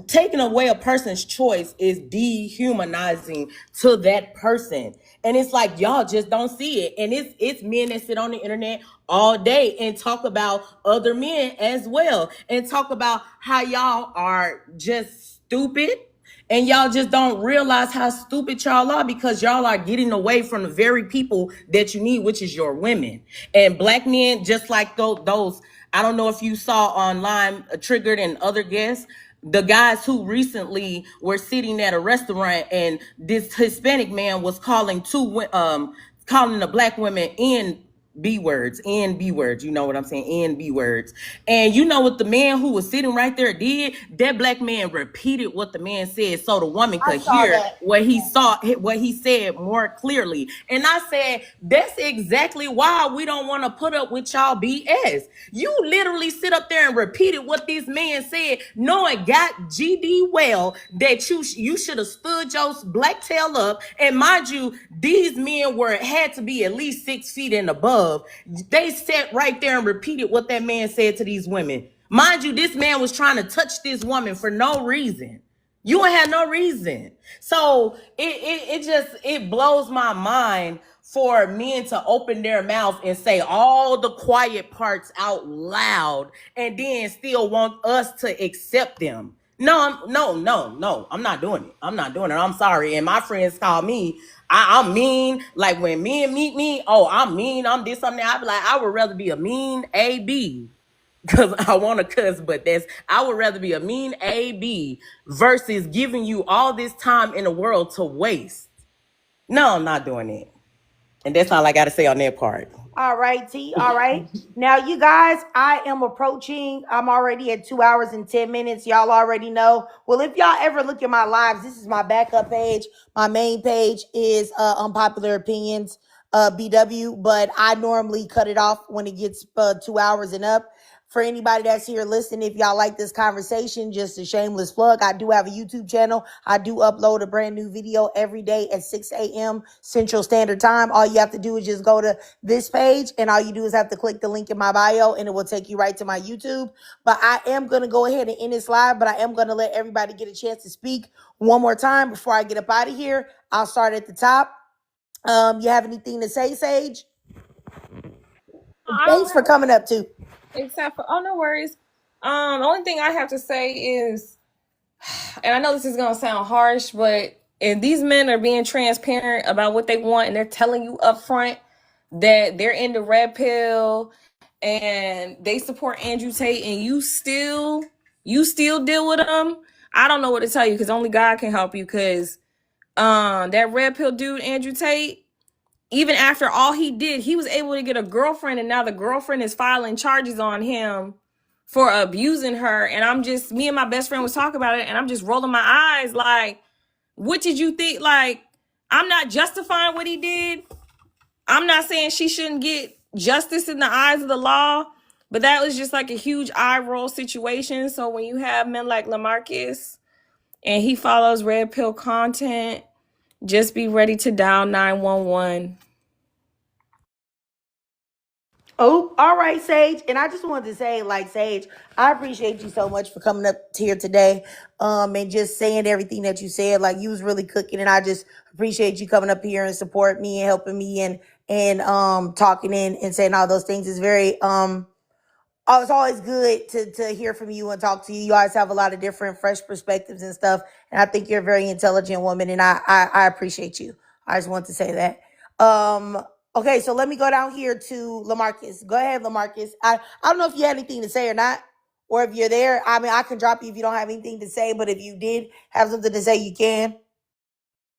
taking away a person's choice is dehumanizing to that person? And it's like y'all just don't see it. And it's men that sit on the internet all day and talk about other men as well, and talk about how y'all are just stupid, and y'all just don't realize how stupid y'all are because y'all are getting away from the very people that you need, which is your women. And black men, just like those I don't know if you saw online, Triggered and other guests, the guys who recently were sitting at a restaurant and this Hispanic man was calling the black women in B words, you know what I'm saying, and B words. And you know what the man who was sitting right there did? That black man repeated what the man said so the woman could hear what he said more clearly. And I said, that's exactly why we don't want to put up with y'all BS. You literally sit up there and repeated what this man said, knowing God GD well that you should have stood your black tail up. And mind you, these men had to be at least 6 feet and above. They sat right there and repeated what that man said to these women. Mind you, this man was trying to touch this woman for no reason. You ain't had no reason. So it blows my mind for men to open their mouth and say all the quiet parts out loud and then still want us to accept them. No, I'm not doing it. I'm sorry. And my friends call me, I'm mean. Like when men meet me, oh, I'm mean. I'm this, I'm that. I be like, I would rather be a mean AB because I want to cuss, but I would rather be a mean AB versus giving you all this time in the world to waste. No, I'm not doing it. And that's all I got to say on that part.
All right, T. All right. Now, you guys, I'm already at 2 hours and 10 minutes. Y'all already know. Well, if y'all ever look at my lives, this is my backup page. My main page is Unpopular Opinions, BW, but I normally cut it off when it gets 2 hours and up. For anybody that's here listening, if y'all like this conversation, just a shameless plug, I do have a YouTube channel. I do upload a brand new video every day at 6 a.m. Central Standard Time. All you have to do is just go to this page, and all you do is have to click the link in my bio, and it will take you right to my YouTube. But I am going to go ahead and end this live, but I am going to let everybody get a chance to speak one more time before I get up out of here. I'll start at the top. You have anything to say, Sage?
I
Thanks
don't
for
have
coming up too.
except for no worries. The only thing I have to say is, and I know this is gonna sound harsh, but if these men are being transparent about what they want and they're telling you up front that they're in the red pill and they support Andrew Tate and you still deal with them, I don't know what to tell you, because only God can help you. Because that red pill dude, Andrew Tate, even after all he did, he was able to get a girlfriend, and now the girlfriend is filing charges on him for abusing her. And me and my best friend was talking about it, and I'm just rolling my eyes like, what did you think? Like, I'm not justifying what he did. I'm not saying she shouldn't get justice in the eyes of the law, but that was just like a huge eye roll situation. So when you have men like LaMarcus and he follows red pill content, just be ready to dial 911.
Oh, all right, Sage. And I just wanted to say, like, Sage, I appreciate you so much for coming up here today, and just saying everything that you said. Like, you was really cooking, and I just appreciate you coming up here and support me and helping me and talking and saying all those things. Is very Oh, it's always good to hear from you and talk to you. You always have a lot of different, fresh perspectives and stuff. And I think you're a very intelligent woman, and I appreciate you. I just want to say that. Okay, so let me go down here to LaMarcus. Go ahead, LaMarcus. I don't know if you had anything to say or not, or if you're there. I mean, I can drop you if you don't have anything to say, but if you did have something to say, you can.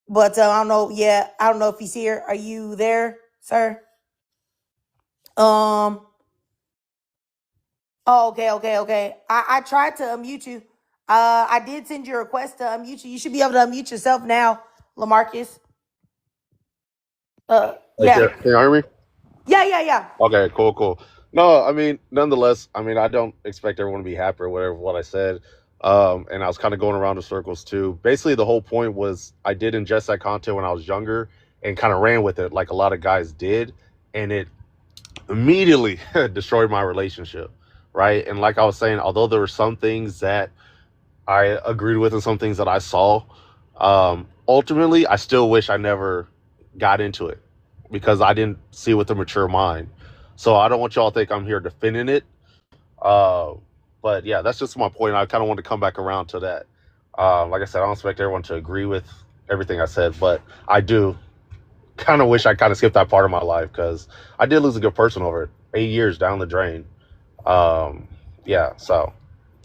But I don't know. Yeah, I don't know if he's here. Are you there, sir? Um. Oh, okay. I tried to unmute you. I did send you a request to unmute you. You should be able to unmute yourself now, LaMarcus.
Hey,
Yeah.
can you hear me?
Yeah.
Okay, cool. No, I mean, nonetheless, I mean, I don't expect everyone to be happy or whatever what I said. And I was kind of going around in circles too. Basically, the whole point was I did ingest that content when I was younger and kind of ran with it like a lot of guys did. And it immediately destroyed my relationship, right? And like I was saying, although there were some things that I agreed with and some things that I saw, ultimately, I still wish I never got into it because I didn't see it with a mature mind. So I don't want y'all to think I'm here defending it. But yeah, that's just my point. I kind of want to come back around to that. Like I said, I don't expect everyone to agree with everything I said, but I do kind of wish I kind of skipped that part of my life because I did lose a good person over it. 8 years down the drain. Yeah, so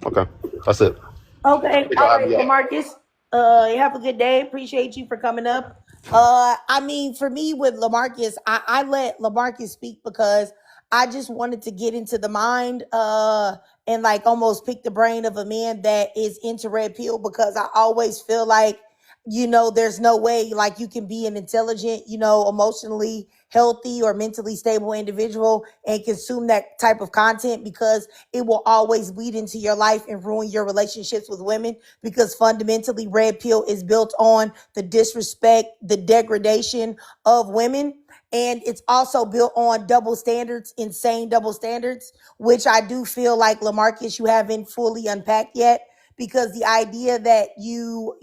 okay, that's it.
Okay. All right, LaMarcus. You have a good day. Appreciate you for coming up. I mean, for me with LaMarcus, I let LaMarcus speak because I just wanted to get into the mind and like almost pick the brain of a man that is into red pill, because I always feel like, there's no way like you can be an intelligent, emotionally healthy or mentally stable individual and consume that type of content, because it will always bleed into your life and ruin your relationships with women, because fundamentally red pill is built on the disrespect, the degradation of women. And it's also built on double standards, insane double standards, which I do feel like, LaMarcus, you haven't fully unpacked yet, because the idea that you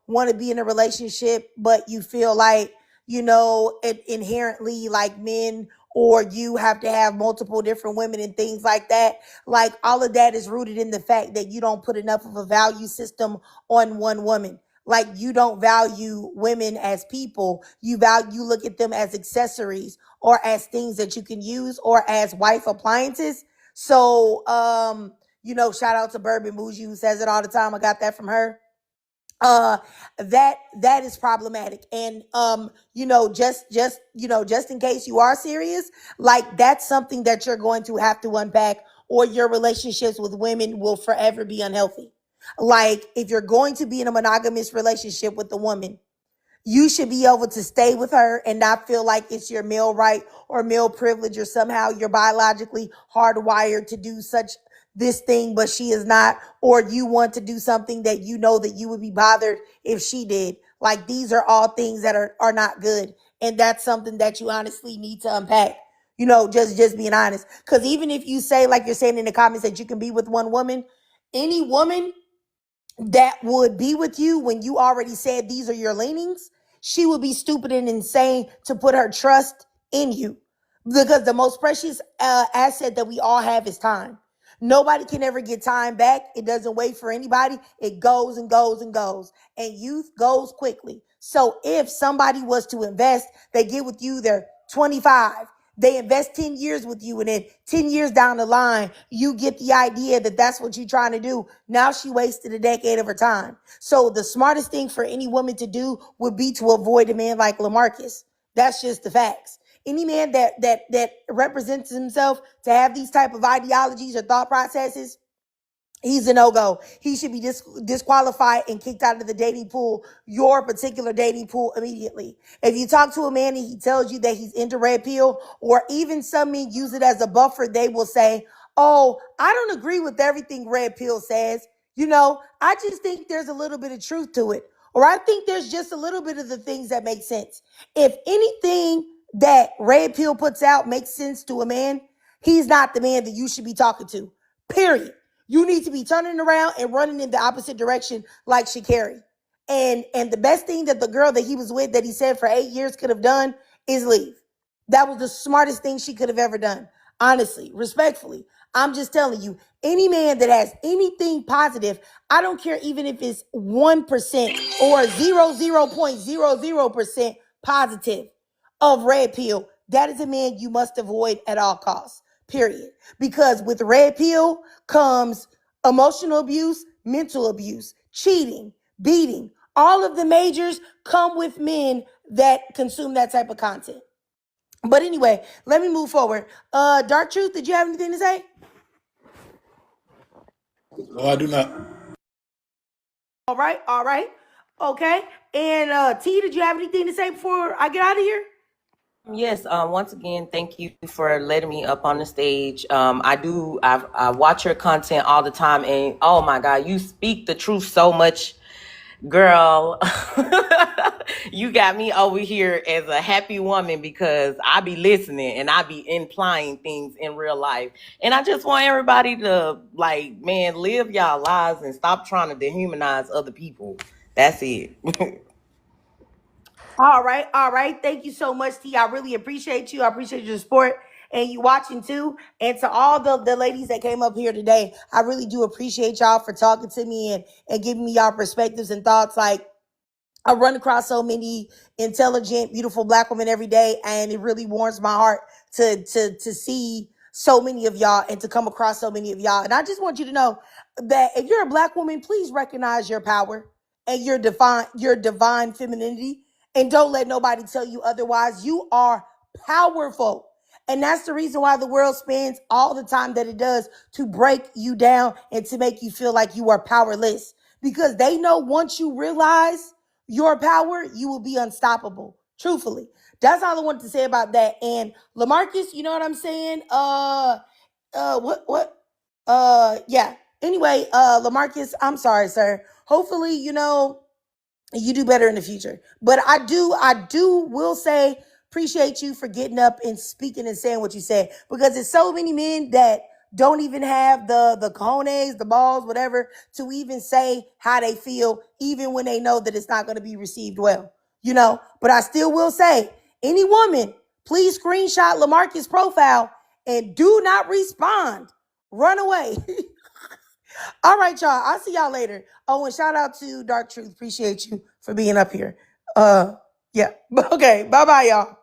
want to be in a relationship, but you feel like, it inherently like men or you have to have multiple different women and things like that. Like all of that is rooted in the fact that you don't put enough of a value system on one woman. Like you don't value women as people. You look at them as accessories or as things that you can use or as wife appliances. So, shout out to Bourbon Bougie who says it all the time. I got that from her. That is problematic. And just in case you are serious, like that's something that you're going to have to unpack, or your relationships with women will forever be unhealthy. Like if you're going to be in a monogamous relationship with a woman, you should be able to stay with her and not feel like it's your male right or male privilege or somehow you're biologically hardwired to do such this thing, but she is not, or you want to do something that you know that you would be bothered if she did. Like these are all things that are not good. And that's something that you honestly need to unpack. Just being honest. Because even if you say, like you're saying in the comments, that you can be with one woman, any woman that would be with you when you already said these are your leanings, she would be stupid and insane to put her trust in you. Because the most precious asset that we all have is time. Nobody can ever get time back. It doesn't wait for anybody. It goes and goes and goes. And youth goes quickly. So if somebody was to invest, they get with you, they're 25. They invest 10 years with you, and then 10 years down the line, you get the idea that that's what you're trying to do. Now she wasted a decade of her time. So the smartest thing for any woman to do would be to avoid a man like LaMarcus. That's just the facts. Any man that represents himself to have these type of ideologies or thought processes, he's a no-go. He should be disqualified and kicked out of the dating pool, your particular dating pool, immediately. If you talk to a man and he tells you that he's into red pill, or even some men use it as a buffer, they will say, oh, I don't agree with everything red pill says. I just think there's a little bit of truth to it. Or I think there's just a little bit of the things that make sense. If anything that red pill puts out makes sense to a man, he's not the man that you should be talking to. Period. You need to be turning around and running in the opposite direction like Sha'Carri. And the best thing that the girl that he was with, that he said for 8 years, could have done is leave. That was the smartest thing she could have ever done. Honestly, respectfully. I'm just telling you, any man that has anything positive, I don't care even if it's 1% or 0.00% positive of red pill, that is a man you must avoid at all costs. Period. Because with red pill comes emotional abuse, mental abuse, cheating, beating. All of the majors come with men that consume that type of content. But anyway, let me move forward. Dark Truth, did you have anything to say?
No, I do not.
All right. Okay. And T, did you have anything to say before I get out of here?
Yes, once again, thank you for letting me up on the stage. I watch your content all the time, and oh my God, you speak the truth so much, girl. You got me over here as a happy woman because I be listening and I be implying things in real life. And I just want everybody to, like, man, live y'all lives and stop trying to dehumanize other people. That's it.
All right. Thank you so much, T. I really appreciate you. I appreciate your support and you watching too. And to all the ladies that came up here today, I really do appreciate y'all for talking to me and giving me y'all perspectives and thoughts. Like, I run across so many intelligent, beautiful Black women every day, and it really warms my heart to see so many of y'all and to come across so many of y'all. And I just want you to know that if you're a Black woman, please recognize your power and your divine femininity, and don't let nobody tell you otherwise. You are powerful. And that's the reason why the world spends all the time that it does to break you down and to make you feel like you are powerless. Because they know once you realize your power, you will be unstoppable. Truthfully. That's all I wanted to say about that. And LaMarcus, you know what I'm saying? Yeah. Anyway, LaMarcus, I'm sorry, sir. Hopefully, you do better in the future. But I will say, appreciate you for getting up and speaking and saying what you said, because there's so many men that don't even have the cojones, the balls, whatever, to even say how they feel, even when they know that it's not going to be received well, But I still will say, any woman, please screenshot LaMarcus' profile and do not respond. Run away. All right, y'all. I'll see y'all later. Oh, and shout out to Dark Truth. Appreciate you for being up here. Yeah. Okay. Bye-bye, y'all.